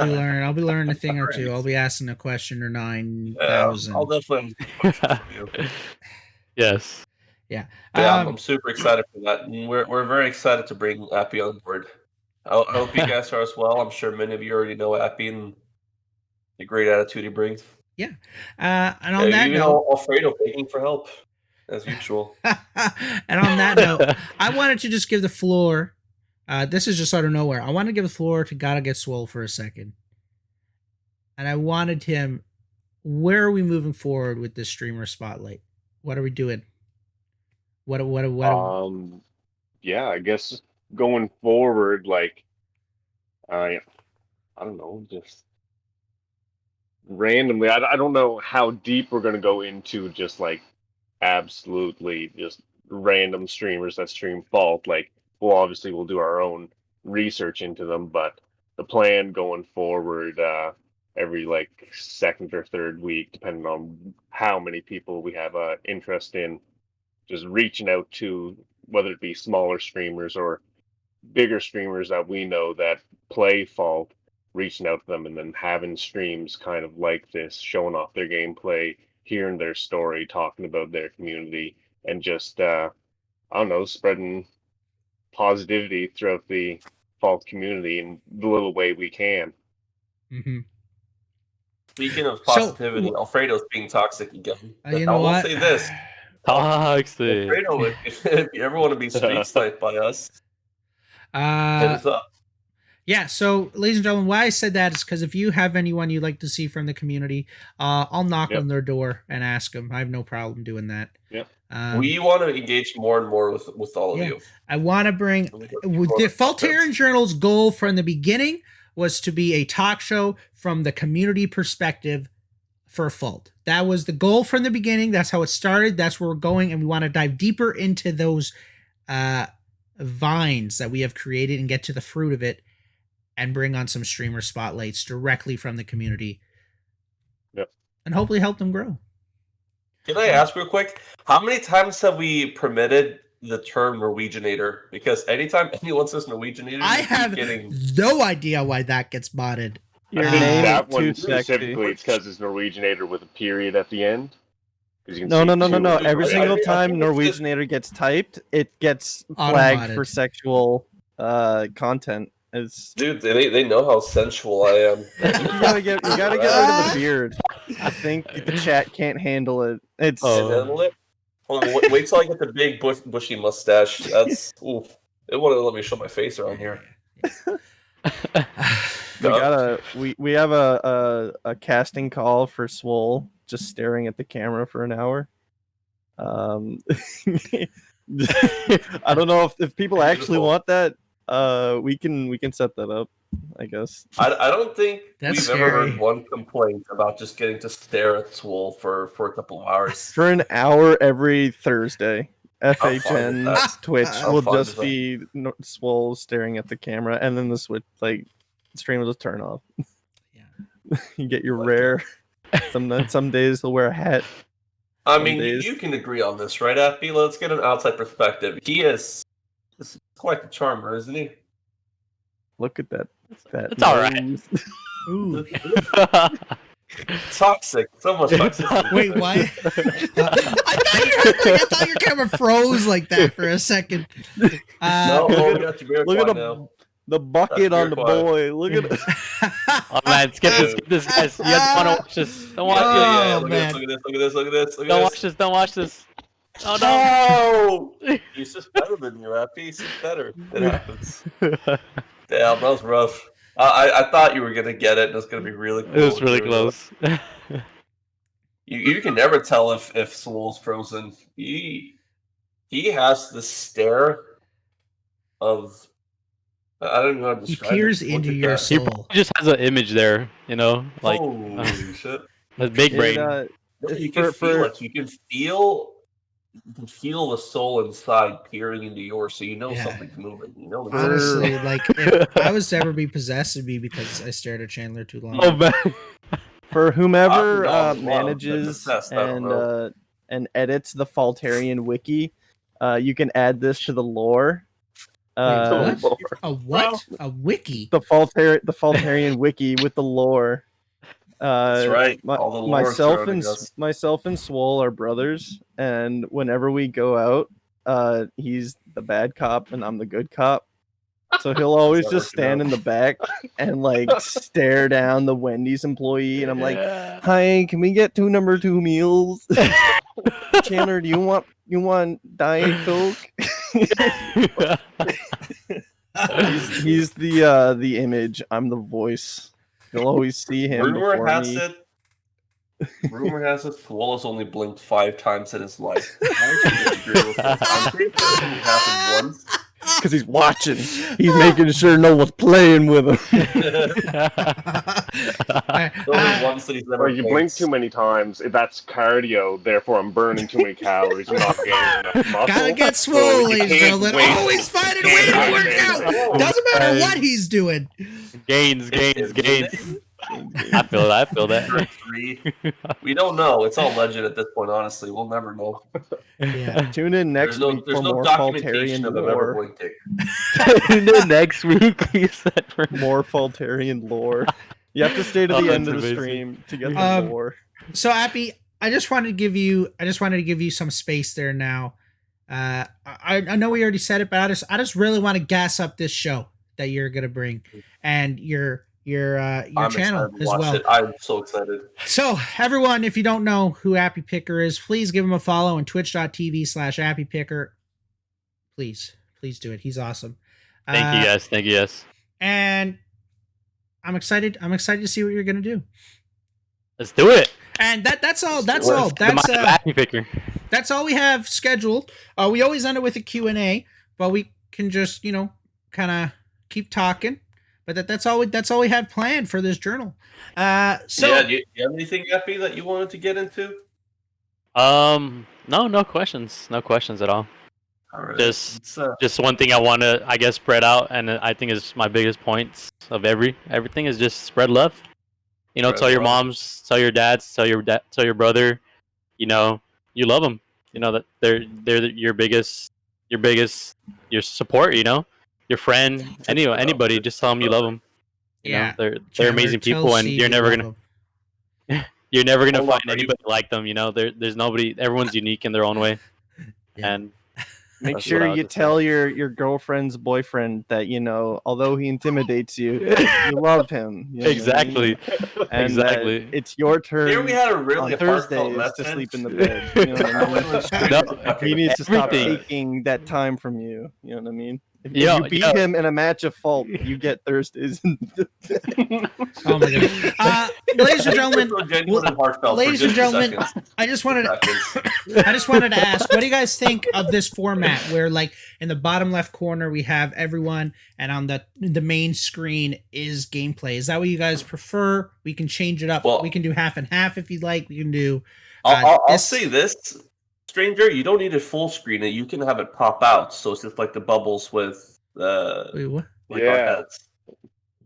be learning a thing or two. I'll be asking a question or 9,000. I'll definitely. Yes. Yeah. I'm super excited for that, and we're very excited to bring Appy on board. I hope you guys are as well. I'm sure many of you already know Appy and the great attitude he brings. Yeah. And on that even note, Alfredo begging for help as usual. And on that note, I wanted to just give the floor. This is just out of nowhere. I want to give the floor to GottaGetSwole for a second. And I wanted him, where are we moving forward with this streamer spotlight? What are we doing? What yeah, I guess going forward, like I don't know, just randomly, I don't know how deep we're gonna go into just like absolutely just random streamers that stream Fault. Like, we'll do our own research into them, but the plan going forward, every like second or third week, depending on how many people we have interest in, just reaching out to, whether it be smaller streamers or bigger streamers that we know that play Fault, reaching out to them and then having streams kind of like this, showing off their gameplay, hearing their story, talking about their community, and just I don't know, spreading positivity throughout the Fault community in the little way we can. Mm-hmm. Speaking of positivity, Alfredo's being toxic again. You know what? Say this. Toxic. Alfredo, if you ever want to be street sniped by us, hit us up. Yeah, so ladies and gentlemen, why I said that is because if you have anyone you'd like to see from the community, I'll knock on their door and ask them. I have no problem doing that. Yep. We want to engage more and more with all of you. I want to bring the Faultarian Journal's goal from the beginning was to be a talk show from the community perspective for Fault. That was the goal from the beginning. That's how it started. That's where we're going, and we want to dive deeper into those vines that we have created and get to the fruit of it and bring on some streamer spotlights directly from the community. Yep. And hopefully help them grow. Can I ask real quick? How many times have we permitted the term Norweginator? Because anytime anyone says Norweginator, I you keep have getting... no idea why that gets modded. Your I think name that is too one sexy. specifically, it's because it's Norweginator with a period at the end. 'Cause you can No, see no, no, no, two- no. Every I single think time it's just- Norweginator gets typed, it gets flagged Auto-modded. for sexual content. It's Dude, they know how sensual I am. you gotta get rid of the beard. I think the chat can't handle it. It's Oh. Handle it. Hold on, wait till I get the big bushy mustache. That's oof. It won't let me show my face around here. we have a casting call for Swole just staring at the camera for an hour. I don't know if people actually Beautiful. want that. We can set that up, I guess. I don't think That's we've ever scary. heard one complaint about just getting to stare at Swole for a couple of hours. For an hour every Thursday, fine with FHN that. Twitch I'm will fine just with be Swole staring at the camera, and then the stream will just turn off. Yeah. You get your Like rare. Some days he'll wear a hat. I Some mean, days. you can agree on this, right, Appy? Let's get an outside perspective. He is quite the charmer, isn't he? Look at that. It's all right. nose. Ooh. Toxic. So much toxicity. Wait, why? I thought your camera froze like that for a second. No, Look we at- got your Look at now. the bucket on the That's boy. Look at it. Oh man, skip this, guys. You guys want to watch this? Don't watch Oh, this. Yeah, look man. at this, look at this, look at this, look at Don't this. watch this. Don't watch this. Oh No! He's just better than you, Appy. He's just better. It happens. Damn, that was rough. I thought you were gonna get it. And it was gonna be really cool. It was really close. You can never tell if Swole's frozen. He has the stare of I don't know how to He describe peers it. Look into at your that. He soul. probably just has an image there, like Holy shit! a big It, brain. You can for- feel it. You can feel the soul inside peering into yours, so you know Yeah. something's moving. You know. Honestly, like if I was to ever be possessed, it'd be because I stared at Chandler too long. Oh man. For whomever No, well, manages obsessed, I don't know. and edits the Faultarian wiki, you can add this to the lore. Wait, Lord. A what? A wiki? The Faultarian wiki with the lore. That's right. All the lore surrounding us. Myself and Swole are brothers, and whenever we go out, he's the bad cop and I'm the good cop. So he'll always That just working stand out? in the back and like stare down the Wendy's employee, and I'm like, "Hi, can we get 2 number 2 meals?" Chandler, do you want Diet Coke? He's the image. I'm the voice. You'll always see him Rumor before has me. it, Swole has only blinked 5 times in his life. I actually disagree with that. I'm pretty sure it only happened once. Because he's watching. He's making sure no one's playing with him. Only once that he's never Or you blink blinked. too many times. That's cardio. Therefore, I'm burning too many calories. I'm not gaining enough muscle. Gotta get So swole, you ladies and can't gentlemen. waste- Always finding a way to can't work waste out. it. Doesn't matter what he's doing. gains. I feel that. 3. We don't know. It's all legend at this point, honestly. We'll never know. Yeah. Tune in next There's week no for more documentation Faultarian of him ever lore. blinking. Next week, he said. More Faultarian lore. You have to stay to Oh, the end that's of the amazing. stream to get the lore. So Appy, I just wanted to give you some space there now. I know we already said it, but I just really want to gas up this show that you're gonna bring and your I'm channel excited to as watch well. it. I'm so excited. So everyone, if you don't know who Appy Picker is, please give him a follow on twitch.tv/Appy Picker. Please do it. He's awesome. Thank you guys. And I'm excited to see what you're gonna do. Let's do it. And that's all. Let's do it. Happy picker. That's all we have scheduled. We always end it with a Q&A, but we can just, kind of keep talking. But that's all we have planned for this journal. So Yeah, do you have anything, Effie, that you wanted to get into? No questions. No questions at all. All right. Just one thing I want to, I guess, spread out, and I think is my biggest points of everything is just spread love. You know, Spread tell your love. moms, tell your dads, tell your brother, you know, you love them. You know that they're your biggest your support. You know, your friend, anybody. Just tell them you love them. You know, they're Chandler, amazing tell people, and Steve you're you never love gonna him. you're never gonna Hold on, find anybody like them. You know, there's nobody. Everyone's unique in their own way, Yeah. and Make that's sure what I would you just say. tell your girlfriend's boyfriend that, you know, although he intimidates you, you love him. You know what I mean? Exactly. And Exactly. that it's your turn Here we had a really on heartfelt Thursdays to message. sleep in the bed. You know what I mean? No, He needs to stop everything. taking that time from you. You know what I mean? If Yo, you beat yo. him in a match of fault, you get Thursdays. Oh my goodness. Ladies and gentlemen, Genuine and heartfelt for ladies and just 2 gentlemen, seconds. I just wanted to, Seconds. I just wanted to ask, what do you guys think of this format where, like, in the bottom left corner we have everyone, and on the main screen is gameplay? Is that what you guys prefer? We can change it up. Well- We can do half and half if you'd like. We can do. I'll this- say this, stranger. You don't need it full screen. You can have it pop out, so it's just like the bubbles with Wait, what? like Yeah. our heads.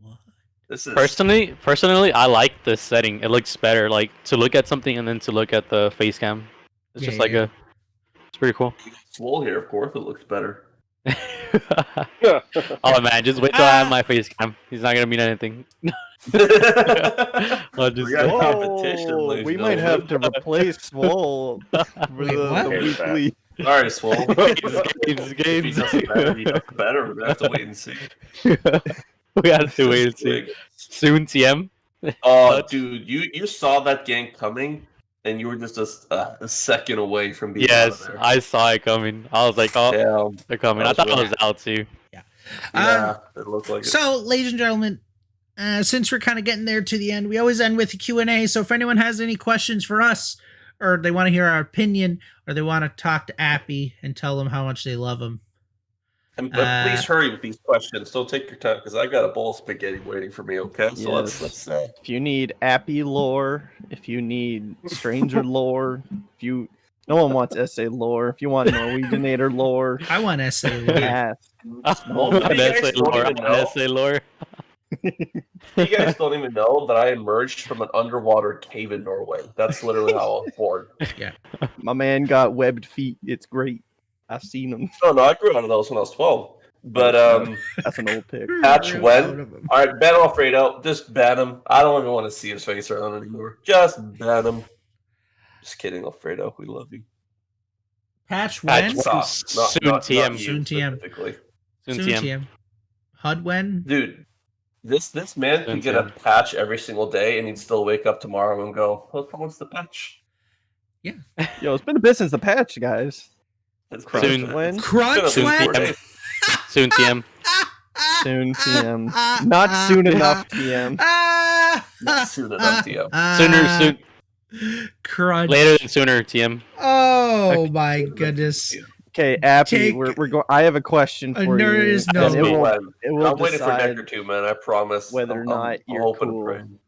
What? This is Personally, I like this setting. It looks better, like to look at something and then to look at the face cam. It's just like it's pretty cool. Swole here. Of course, it looks better. Oh man, just wait till I have my face cam. He's not gonna mean anything. I'll just We got competition, ladies we and might have gentlemen. to replace Swole for Wait, the what? weekly. All right, Swole. games, If he does it better, he does it better. We're gonna have to wait and see. We have to wait and see. Soon, TM. Oh, dude, you saw that gank coming, and you were just a second away from being out of Yes, there. I saw it coming. I was like, oh, Damn. they're coming. I That thought was I was out too. Yeah, it looked like it. So, ladies and gentlemen, since we're kind of getting there to the end, we always end with a Q&A. So if anyone has any questions for us, or they want to hear our opinion, or they want to talk to Appy and tell them how much they love him. But please hurry with these questions. Don't take your time, because I got a bowl of spaghetti waiting for me. Okay, so Yes. let's If you need Appy lore, if you need Stranger lore, no one wants essay lore. If you want Norweginator lore, I want essay. ask. Most of you guys don't even know. Essay lore. You guys don't even know that I emerged from an underwater cave in Norway. That's literally how I was born. My man got webbed feet. It's great. I've seen them. No, I grew out of those when I was 12. But That's an old pick. Patch when? All right, ban Alfredo. Just ban him. I don't even want to see his face around anymore. Just ban him. Just kidding, Alfredo. We love you. Patch when? Soon TM. Soon TM. Specifically. Soon Soon TM. TM. HUD when? Dude, this man Soon could get a TM. patch every single day, and he'd still wake up tomorrow and go, what's the patch? Yo, it's been a bit since the patch, guys. It's Soon. been- When? Crunch Soon when? TM. Soon TM. Soon TM. Not soon enough TM. Not soon enough, TM. Sooner, Crunch. later than sooner, TM. Oh my goodness. Okay, Appy, Take- we're going. I have a question for you. There is no- and Trust it me, will, Len. it will I'm waiting for decide Decker too, man. I promise. whether or I'm not you're hoping and cool. praying.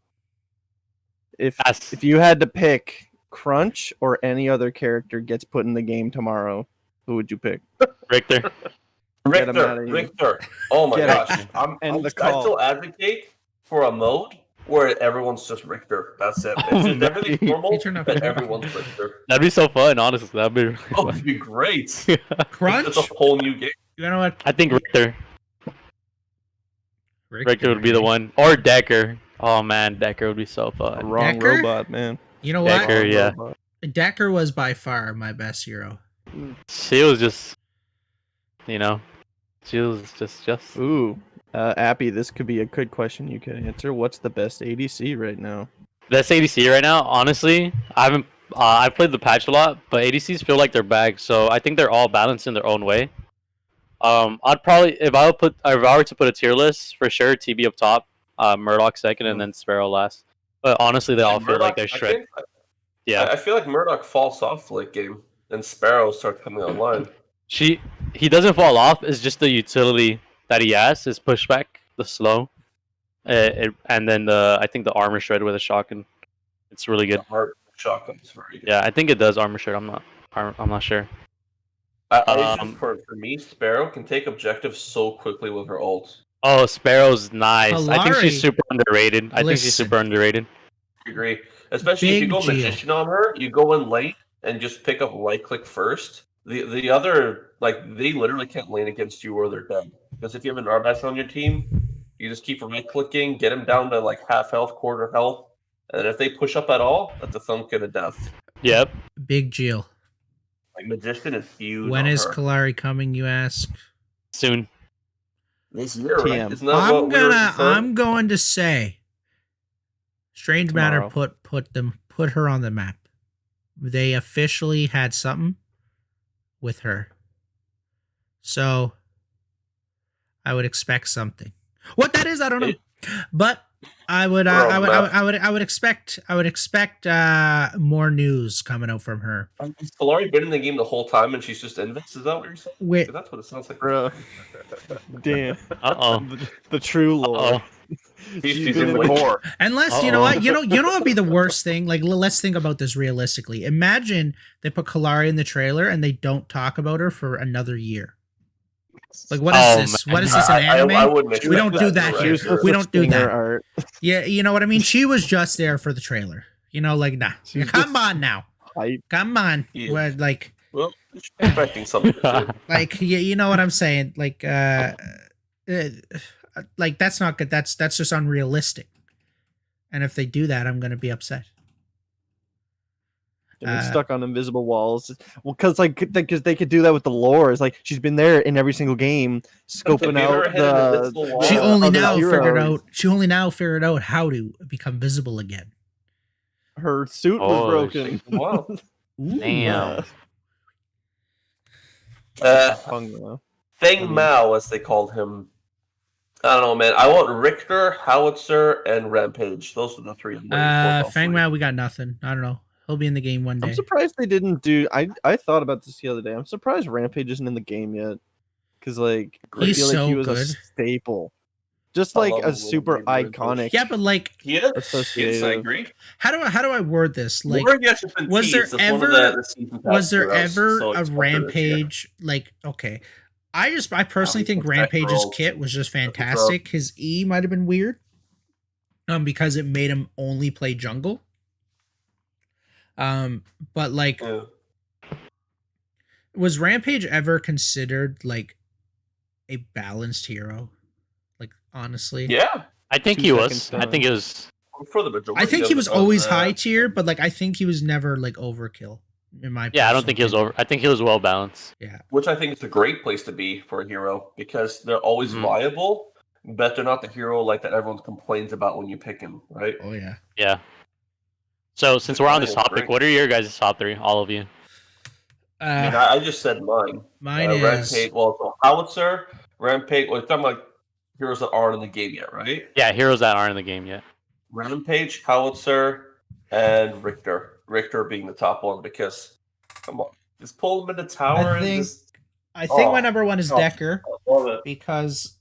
If you had to pick Crunch or any other character gets put in the game tomorrow, who would you pick? Richter. Get him outta Richter. here. Oh my Get gosh. him. I End the call. still advocate for a mode where everyone's just Richter. That's it. It's just everything's normal, You turned off but your everyone's microphone. Richter. That'd be so fun, honestly. That'd be really Oh, fun. it'd be great. Crunch? It's a whole new game. You know what? I think Richter. Richter would be the one. Or Decker. Oh man, Decker would be so fun. Wrong Decker? robot, man. You know what? Decker, Wrong yeah. robot. Decker was by far my best hero. She was just, you know, she was just. Ooh, Appy, this could be a good question you could answer. What's the best ADC right now? Best ADC right now, honestly, I haven't. I played the patch a lot, but ADCs feel like they're bags, so I think they're all balanced in their own way. I'd probably, if I were to put a tier list, for sure, TB up top, Murdoch second, and then Sparrow last. But honestly, they all feel like they're shredded. Yeah, I feel like Murdoch falls off late game, and Sparrow starts coming online. he doesn't fall off. It's just the utility that he has, his pushback, the slow, and then I think the armor shred with a shotgun. It's really good. The heart shotgun is very good. Yeah, I think it does armor shred. I'm not sure. For me, Sparrow can take objectives so quickly with her ult. Oh, Sparrow's nice. I think she's Polari. super underrated. I think she's Listen. super underrated. I agree. Especially if you Big go deal. Magician on her, you go in late and just pick up right click first. The other, like, they literally can't lane against you or they're dead. Because if you have an Arbash on your team, you just keep right clicking, get him down to like half health, quarter health, and if they push up at all, that's a thunk and a death. Yep. Big Jill. Like, Magician is huge. When on is her. Kalari coming, you ask? Soon. This year, right? TM. Isn't that what we were confirmed? I'm going to say Strange Matter Tomorrow. put her on the map. They officially had something with her. So I would expect something. What that is, I don't know. But I would expect more news coming out from her. Has Kalari been in the game the whole time and she's just Invis? Is that what you're saying? Wait, 'Cause that's what it sounds like. Bro. Damn. Uh-oh. The true lore. Uh-oh. She's in the core. unless you know what, you know what would be the worst thing? Like, let's think about this realistically. Imagine they put Kalari in the trailer and they don't talk about her for another year. Like, what is this? man. What is this, an anime? I wouldn't expect We don't do that right? here. Supposed We to don't do sting her that. art. Yeah, you know what I mean? She was just there for the trailer. You know, like, nah. She's Come just on now. hype. Come on. Yeah. We're like, Well, you're expecting something. Too. you know what I'm saying? Like that's not good. That's just unrealistic. And if they do that, I'm gonna be upset. And stuck on invisible walls. Well, because they could do that with the lore. It's like she's been there in every single game, scoping out the. She only other now heroes. figured out how to become visible again. Her suit was Oh, broken. Wow. Ooh. Damn. Fun, though. Feng Mao, as they called him. I don't know, man. I want Richter, Howitzer, and Rampage. Those are the three. I'm waiting for. Fang Mao, we got nothing. I don't know. He'll be in the game one day. I'm surprised they didn't do. I thought about this the other day. I'm surprised Rampage isn't in the game yet, because like I He's feel like so he was a good. staple, just I like love a him super when he was iconic. Yeah, but like, He is. Associated. Yes, I agree. how do I word this? Like, More gets been was there teased as one of ever- the season pass was there heroes, ever so a it's better this year. Rampage? Like, okay, I personally think Protect Rampage's girls. kit was just fantastic. His E might have been weird, because it made him only play jungle. But like, Yeah. was Rampage ever considered like a balanced hero? Like, honestly, Yeah. I think 2 he was. seconds I think it was. For the majority I think of he was of always the- high tier, but like, I think he was never like overkill. In my Yeah, I don't personal think he was opinion. over. I think he was well balanced. Which I think is a great place to be for a hero because they're always Mhm. viable, but they're not the hero like that everyone complains about when you pick him, right? Oh yeah. Yeah. So since we're on this Yeah, topic, great. what are your guys' top three? All of you. I mean, I just said mine. Mine is Rampage. Well, so Howitzer, Rampage. Well, you're talking about heroes that aren't in the game yet, right? Yeah, heroes that aren't in the game yet. Rampage, Howitzer, and Richter. Richter being the top one because, come on, just pull him in the tower and think- just. I think my Oh, number one is oh. Decker I love it. because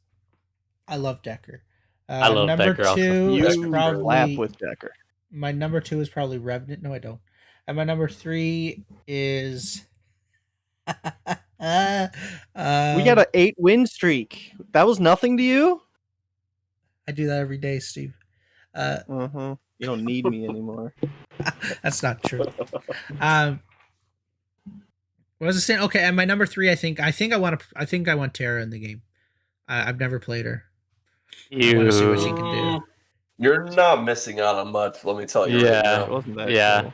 I love Decker. I love number Decker also. two You is lap probably with Decker. my number two is probably Revenant. No, I don't. And my number three is We got an 8-win streak. That was nothing to you. I do that every day, Steve. You don't need me anymore. That's not true. What was I saying? Okay, and my number three, I think I want Tara in the game. I've never played her. I wanna see what she can do. You're not missing out on much, let me tell you. Yeah. Right now. It wasn't that Yeah. cool.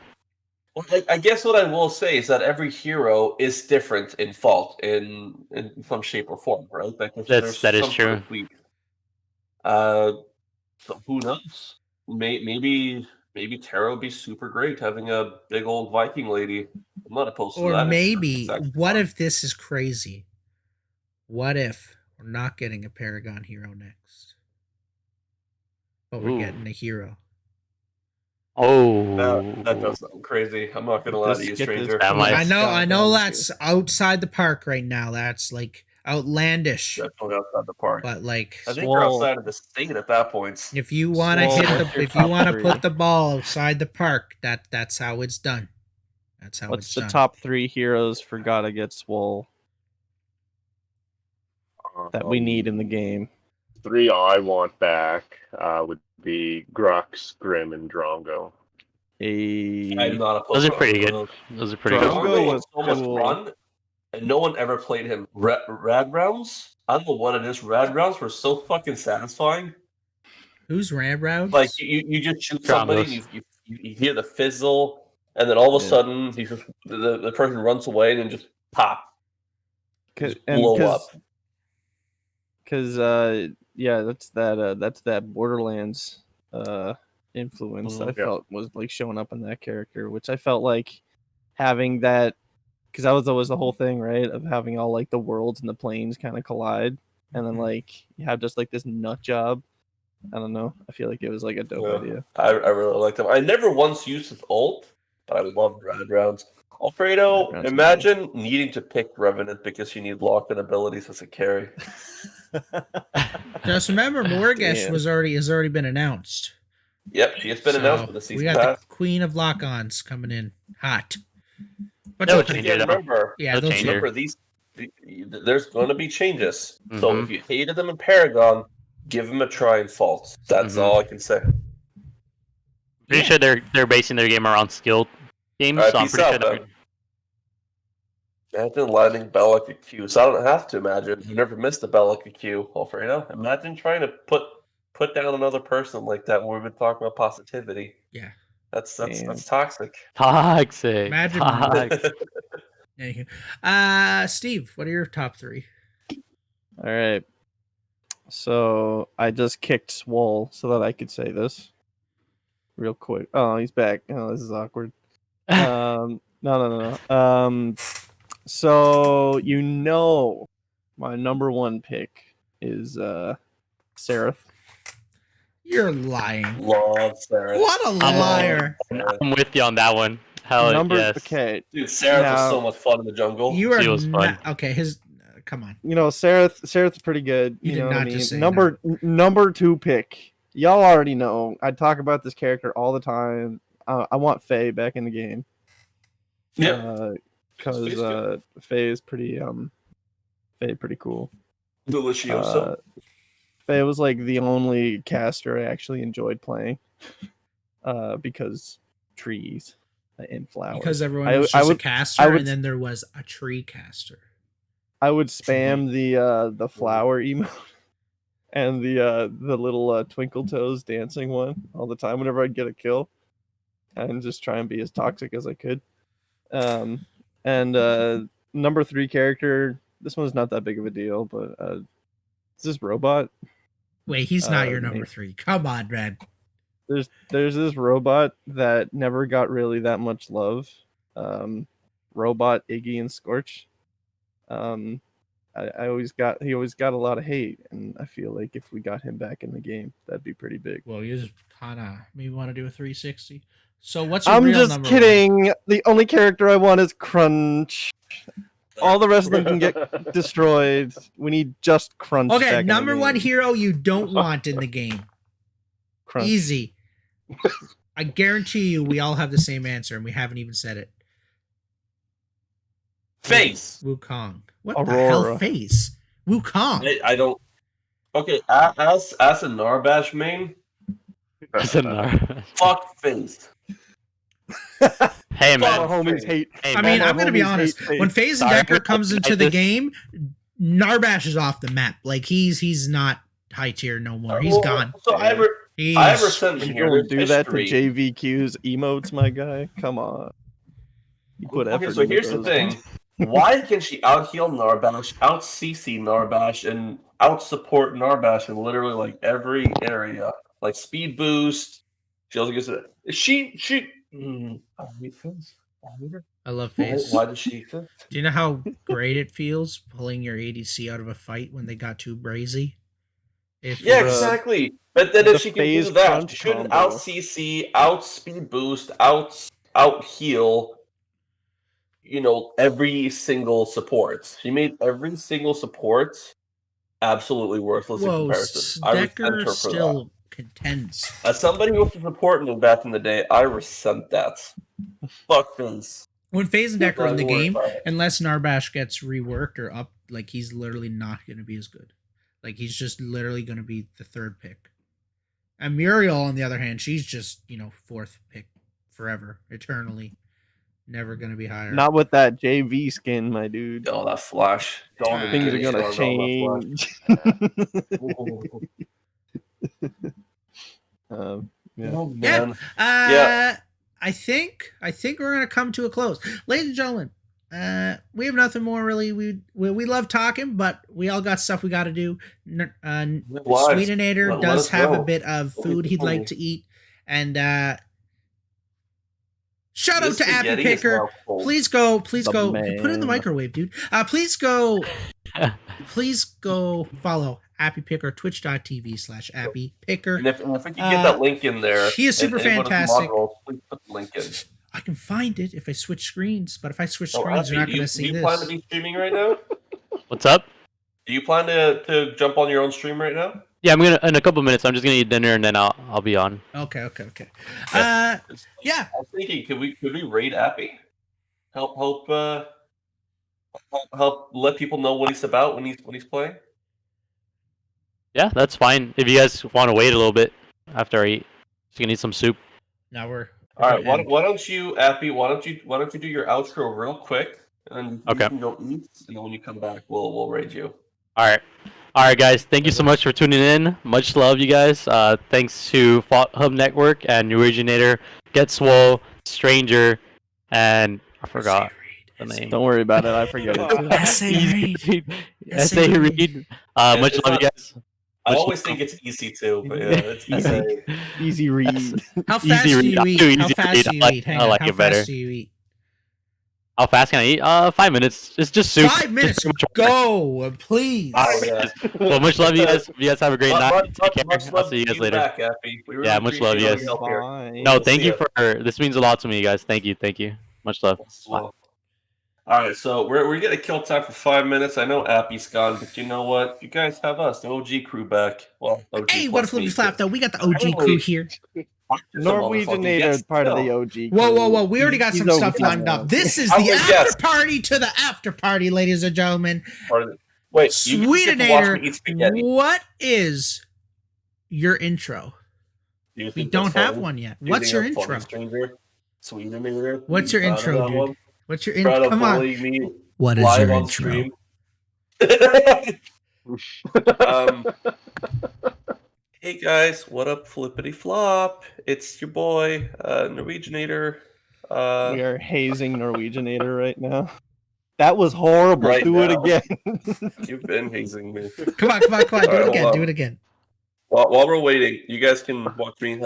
Well, I guess what I will say is that every hero is different in fault in some shape or form, right? Like there's That is some sort of true. tweak. So who knows? Maybe Tara would be super great having a big old Viking lady. I'm not opposed to that. Or It's maybe, actually what fun. if this is crazy? What if we're not getting a Paragon hero next, but we're Ooh. getting a hero? Oh, That does sound crazy. I'm not gonna lie to you, Get this stranger. That might- I know down that's outside the park right now. That's like outlandish. Definitely outside the park. But like, I think we're Swole. outside of the state at that point. if you want to Swole, hit what's the, your if you top want to three? put the ball outside the park, that's how it's done. That's how What's it's the done. top 3 heroes for GottaGetSwole that we need in the game. 3 I want back would be Grux, Grim, and Drongo. I'm not opposed Those are to pretty either good. of those. Those are pretty good. Drongo Drongo was was so much cool. fun, and no one ever played him. Rad rounds? I don't know what it is. Rad rounds were so fucking satisfying. Who's Ramround? Like you just shoot somebody, and you hear the fizzle, and then all of a sudden he just the person runs away and then just pop, just blow up. Because yeah, that's that Borderlands influence that I felt was like showing up in that character, which I felt like having that, because that was always the whole thing, right, of having all like the worlds and the planes kind of collide, and then like you have just like this nut job. I don't know. I feel like it was like a dope idea. I really liked him. I never once used his ult, but I loved Rad Rounds. Alfredo, imagine needing to pick Revenant because you need lock-in abilities as a carry. Just remember, Morgesh has already been announced. Yep, she has been announced for the season. We got the Queen of Lock-Ons coming in hot. But No don't change forget, it. remember, there's going to be changes. So if you hated them in Paragon, give them a try in Fault. That's all I can say. Pretty sure they're basing their game around skill games, so I'm pretty sure Imagine landing Bellic at Q. So I don't have to imagine. You never missed a Bellic at Q, Alfredo. Imagine trying to put down another person like that when we've been talking about positivity. Yeah. That's toxic. Toxic. Imagine. Toxic. Anywho. Steve, what are your top 3? All right. So I just kicked Swole so that I could say this real quick. Oh, he's back. Oh, this is awkward. No. So my number 1 pick is Seraph. You're lying. Love Seraph. What a liar. I'm with you on that one. Hell yes. Okay. Dude, Seraph was so much fun in the jungle. You are he was fun. Okay, come on. You know, Seraph's pretty good. You did know not what I mean? just say number 2 pick. Y'all already know. I talk about this character all the time. I want Faye back in the game. Yeah. Because Faye is pretty cool. Delicioso. Faye was like the only caster I actually enjoyed playing. Because trees and flowers. Because everyone was just a caster, and then there was a tree caster. I would spam the flower emote and the little twinkle toes dancing one all the time whenever I'd get a kill, and just try and be as toxic as I could. And number 3 character, this one's not that big of a deal, but is this Robot? Wait, he's not your number 3. Come on, man. There's this Robot that never got really that much love. Robot, Iggy, and Scorch. He always got a lot of hate, and I feel like if we got him back in the game, that'd be pretty big. Well, you just kind of maybe want to do a 360. So what's your I'm real just number kidding. 1? The only character I want is Crunch. All the rest of them can get destroyed. We need just Crunch. Okay, back number in the 1 game. hero you don't want in the game. Crunch. Easy. I guarantee you we all have the same answer, and we haven't even said it. Face. Wukong. What Aurora. the hell, Face? Wukong. I don't. Okay, as a Narbash main, fuck Face. Hey man, Our homies hate. I mean, I'm gonna be honest. When FaZe and Decker comes into the game, Narbash is off the map. Like he's not high tier no more. He's gone. So I have resentment You here. don't There's do that to history. JVQ's emotes, my guy. Come on. You put effort. Okay, so into here's the those. thing. Why can she out-heal Narbash, out-CC Narbash, and out-support Narbash in literally like every area? Like speed boost. She also gets it. I love FaZe. Why does she exist? Do you know how great it feels pulling your ADC out of a fight when they got too brazy? Yeah, exactly. But then if she can do FaZe that, crunch she shouldn't combo. out-CC, out-speed boost, out-heal, every single support. She made every single support absolutely worthless in comparison. I resent her Decker for still that. contends. As somebody who was supporting me back in the day, I resent that. Fuck things. When FaZe and Decker are in the Don't worry game, about it. unless Narbash gets reworked or like he's literally not going to be as good. Like he's just literally going to be the third pick. And Muriel, on the other hand, she's just, fourth pick forever, eternally. Never going to be higher. Not with that JV skin, my dude. Oh, that flash. Things are gonna change. Yeah. Oh, man. I think we're gonna come to a close, ladies and gentlemen. We have nothing more really. We love talking, but we all got stuff we got to do. Sweetinator does have a bit of food he'd like to eat, and shout out to Appy Picker. Please go. Put it in the microwave, dude. Please go follow Appy Picker, twitch.tv/Appy Picker. And if we can get that link in there, he is super fantastic. Please put the link in. I can find it if I switch screens, but if I switch screens, you're not going to see this. Do you plan to be streaming right now? What's up? Do you plan to jump on your own stream right now? Yeah, I'm gonna in a couple minutes. I'm just gonna eat dinner and then I'll be on. Okay. Yeah. Yeah. I was thinking, could we raid Appy? Help let people know what he's about when he's playing. Yeah, that's fine. If you guys want to wait a little bit after I eat, just gonna need some soup. Now we're all right. Why don't you, Appy? Why don't you do your outro real quick, and you can go eat, and then when you come back, we'll raid you. All right, guys. Thank you so much for tuning in. Much love, you guys. Thanks to Fault Hub Network and Norweginator, GottaGetSwole, Stranger, and I forgot the name. Don't worry about it. I forget it. EssayRead. EssayRead. Much love, you guys. I always think it's easy too, but yeah, it's easy. Easy read. How fast do you eat? How fast do you eat? Hang on. How fast do you eat? How fast can I eat? 5 minutes. It's just soup. 5 minutes. Go, please. Well, much love, you guys. You guys have a great night. Take care. I'll see you guys later. Yeah, much love, you guys. No, thank you for this means a lot to me, guys. Thank you. Much love. Bye. All right, so we're gonna kill time for 5 minutes. I know Appy's gone, but you know what? You guys have us, the OG crew, back. Well, OG hey, what a flippy flap though. We got the OG crew here. Norweginator is part of the OG crew. Whoa. We already got some stuff lined up. This is the after party to the after party, ladies and gentlemen. Wait, Sweetinator, what is your intro? We don't have one yet. What's your intro? Sweetinator. What's your intro, dude? What's your intro? Come on. What is your intro? Hey guys, what up, flippity flop? It's your boy, Norweginator. We are hazing Norweginator right now. That was horrible. Right Do now. it again. You've been hazing me. Come on. Do it again. While we're waiting, you guys can watch me.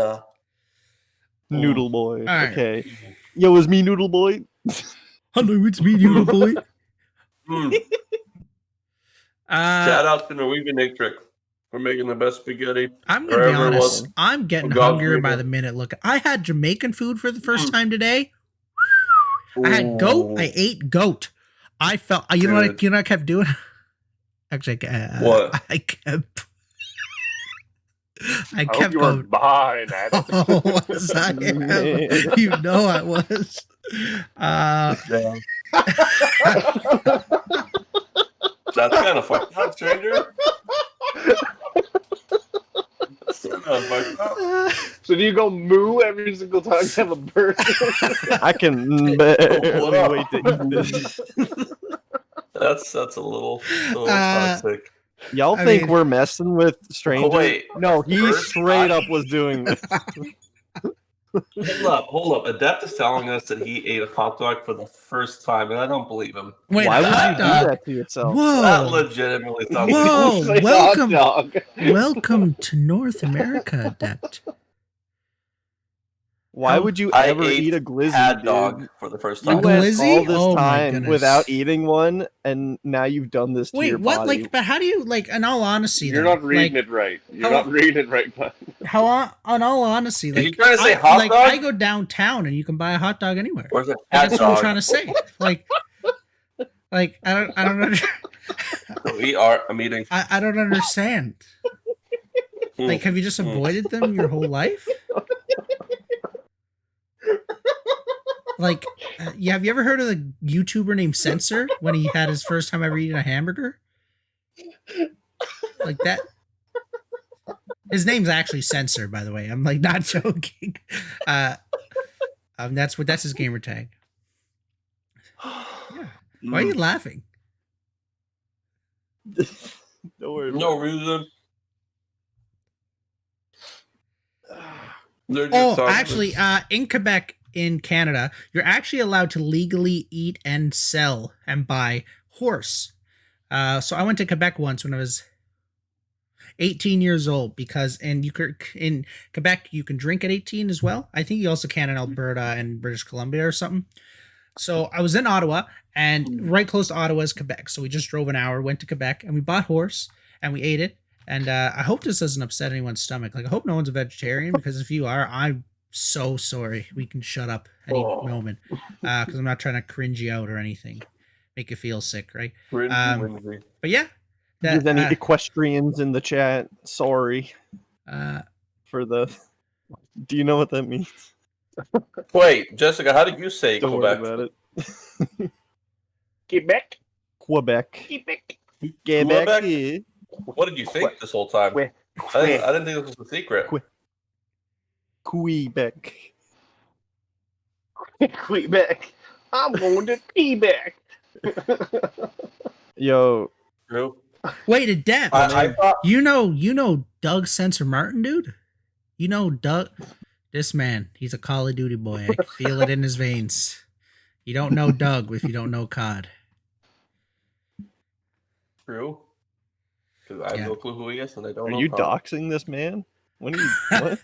Noodle boy. Right. Okay. Yo, it's me, Noodle boy. Hello, it's me, Noodle boy. Shout out to Norweginator for making the best spaghetti. I'm gonna be honest. I'm getting hungrier by the minute. Look, I had Jamaican food for the first time today. I had goat. I ate goat. I felt. You know what I kept doing? Actually, what? I kept. I kept going behind that. Oh, was I? You know I was. That's kind of fucked up, stranger. That's kind of fucked up. So do you go moo every single time you have a bird? I can barely wait to eat this. That's a little toxic. Y'all think we're messing with strangers? Oh, wait. No, he straight up was doing this. Hold up. Adept is telling us that he ate a hot dog for the first time, and I don't believe him. Wait, why would you do that to yourself? Whoa. That legitimately sounds like welcome to North America, Adept. Why would you ever eat a glizzy, dog for the first time? You went all this time without eating one, and now you've done this to your body. Wait, what? Like, but how do you, like, in all honesty, you're not reading it right. You're not reading it right, bud. How, in all honescy, like, are you trying to say hot dog? I go downtown and you can buy a hot dog anywhere. Where's it? That's what I'm trying to say. Like, I don't understand. I'm eating. I don't understand. Like, have you just avoided them your whole life? Like, yeah, have you ever heard of the YouTuber named Censor when he had his first time ever eating a hamburger? Like that. His name's actually Censor, by the way. I'm like not joking. That's his gamer tag. Yeah. Why are you laughing? Don't worry. No reason. Actually, in Quebec, in Canada, you're actually allowed to legally eat and sell and buy horse. So I went to Quebec once when I was 18 years old because in Quebec you can drink at 18 as well. I think you also can in Alberta and British Columbia or something. So I was in Ottawa, and right close to Ottawa is Quebec. So we just drove an hour, went to Quebec, and we bought horse and we ate it. And I hope this doesn't upset anyone's stomach. Like, I hope no one's a vegetarian, because if you are, I'm so sorry. We can shut up any moment, because I'm not trying to cringe you out or anything, make you feel sick, right? But yeah, There's any equestrians in the chat? Sorry for the. Do you know what that means? Wait, Jessica, how did you say Don't Quebec? worry about it. Quebec. Quebec. Quebec. Quebec. What did you think this whole time? I didn't think this was a secret. Quebec. Quebec. I'm going to Quebec. Yo. True. Wait, a depth. I thought You know Doug Sensor Martin, dude? You know Doug? This man, he's a Call of Duty boy. I can feel it in his veins. You don't know Doug if you don't know COD. true. Because I have no clue who he is, and I don't know. Are you how. doxing this man? When are you? What?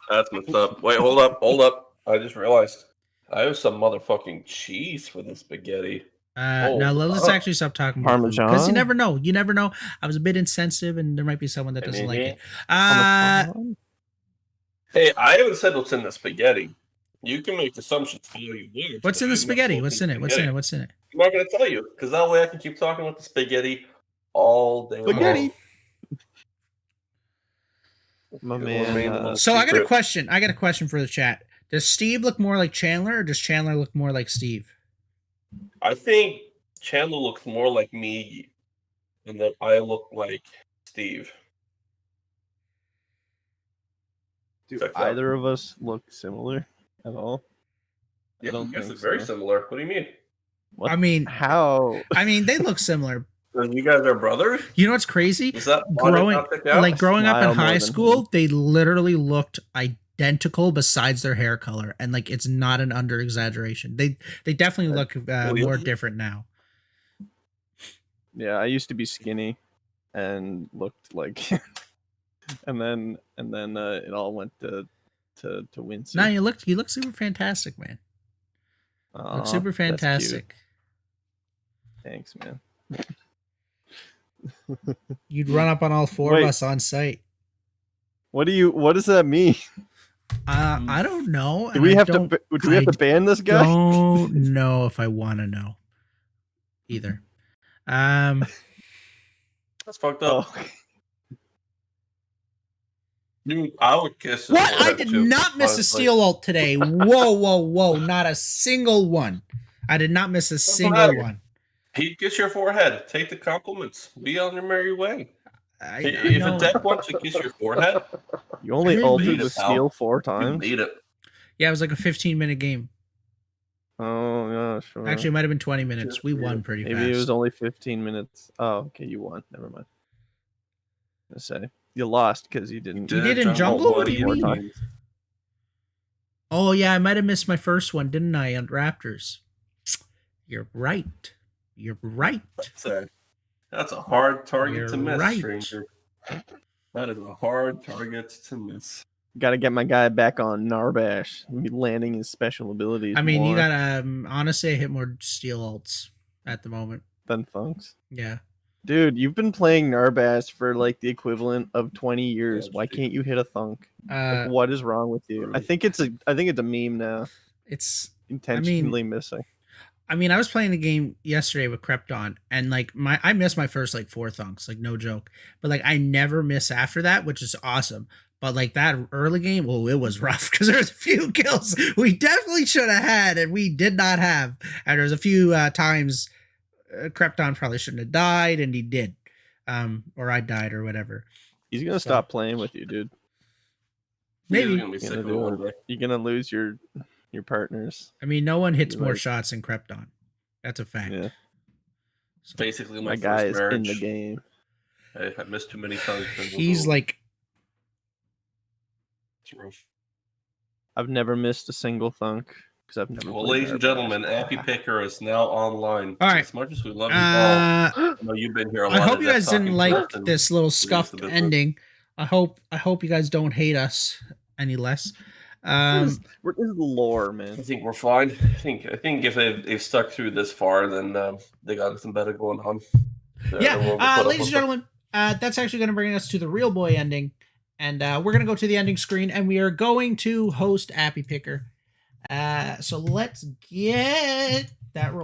That's messed up. Wait, hold up. I just realized I have some motherfucking cheese for the spaghetti. Now let's actually stop talking about Parmesan? because you never know. You never know. I was a bit insensitive, and there might be someone that doesn't like it. Hey, I haven't said what's in the spaghetti. You can make assumptions all you want. What's in the spaghetti? What's in it? What's in it? What's in it? I'm not going to tell you, because that way I can keep talking about the spaghetti all day Spaghetti. long. My It will man. remain the most So I got a secret. question. I got a question for the chat. Does Steve look more like Chandler, or does Chandler look more like Steve? I think Chandler looks more like me, and that I look like Steve. Do Checks out. either of us look similar at all? Yeah, don't I guess think it's very so. similar. What do you mean? What? I mean, How? they look similar. You guys are brothers? You know what's crazy? Is that why they got picked out? Growing up in Smile more high than school, they literally looked identical besides their hair color, and like it's not an under exaggeration. They definitely look more different now. Yeah, I used to be skinny and looked like and then it all went to Windsor. No, you look super fantastic, man. You look super That's cute. fantastic. Thanks, man. You'd run up on all four of us on site. What does that mean? I don't know. Do we have to ban this guy? Don't know if I want to know either. That's fucked up. Oh. Dude, I would kiss. What? I did not miss a steel ult today. Whoa. Not a single one. I did not miss a single one. He'd kiss your forehead. Take the compliments. Be on your merry way. If a deck wants to kiss your forehead, You only ulted it, with pal. steel 4 you times. made it. Yeah, it was like a 15-minute game. Oh yeah, sure. Actually, it might have been 20 minutes. We won pretty fast. Maybe it was only 15 minutes. Oh, okay, you won. Never mind. I say you lost because you didn't. You did in jungle? What do you mean? Times. Oh yeah, I might have missed my first one, didn't I, on Raptors? You're right. That's a hard target You're to miss, right. stranger. That is a hard target to miss. Got to get my guy back on Narbash. Landing his special abilities. I mean, more you gotta honestly, I hit more steel ults at the moment. than Funks. Yeah. Dude, you've been playing Narbash for like the equivalent of 20 years. Why can't you hit a thunk? Like, what is wrong with you? I think it's a meme now. It's Intentionally missing. I mean, I was playing a game yesterday with Krypton, and like I missed my first like 4 thunks, like no joke. But like I never miss after that, which is awesome. But like that early game, oh, it was rough because there's a few kills we definitely should have had and we did not have. And there's a few times Krypton probably shouldn't have died, and he did, or I died or whatever. He's gonna stop playing with you, dude. Maybe. He's gonna be sick of it one day. You're gonna lose your partners. I mean, no one hits You're more like- shots than Krypton. That's a fact. Yeah, So Basically, my my guy first is marriage. in the game. I missed too many times. he's like, It's rough. I've never missed a single thunk because I've never. Well, played ladies and Marvel. gentlemen, Appy Picker is now online. All right. As much as we love you all, I know you've been here a lot. I hope of you that guys didn't talking like to us, and this little the scuffed business. ending. I hope you guys don't hate us any less. This is lore, I man. think we're fine. I think if they've stuck through this far, then they got something better going on. Yeah, They're willing to put up ladies and with it. gentlemen, that's actually going to bring us to the real boy ending, and we're going to go to the ending screen, and we are going to host Appy Picker. So let's get that roll.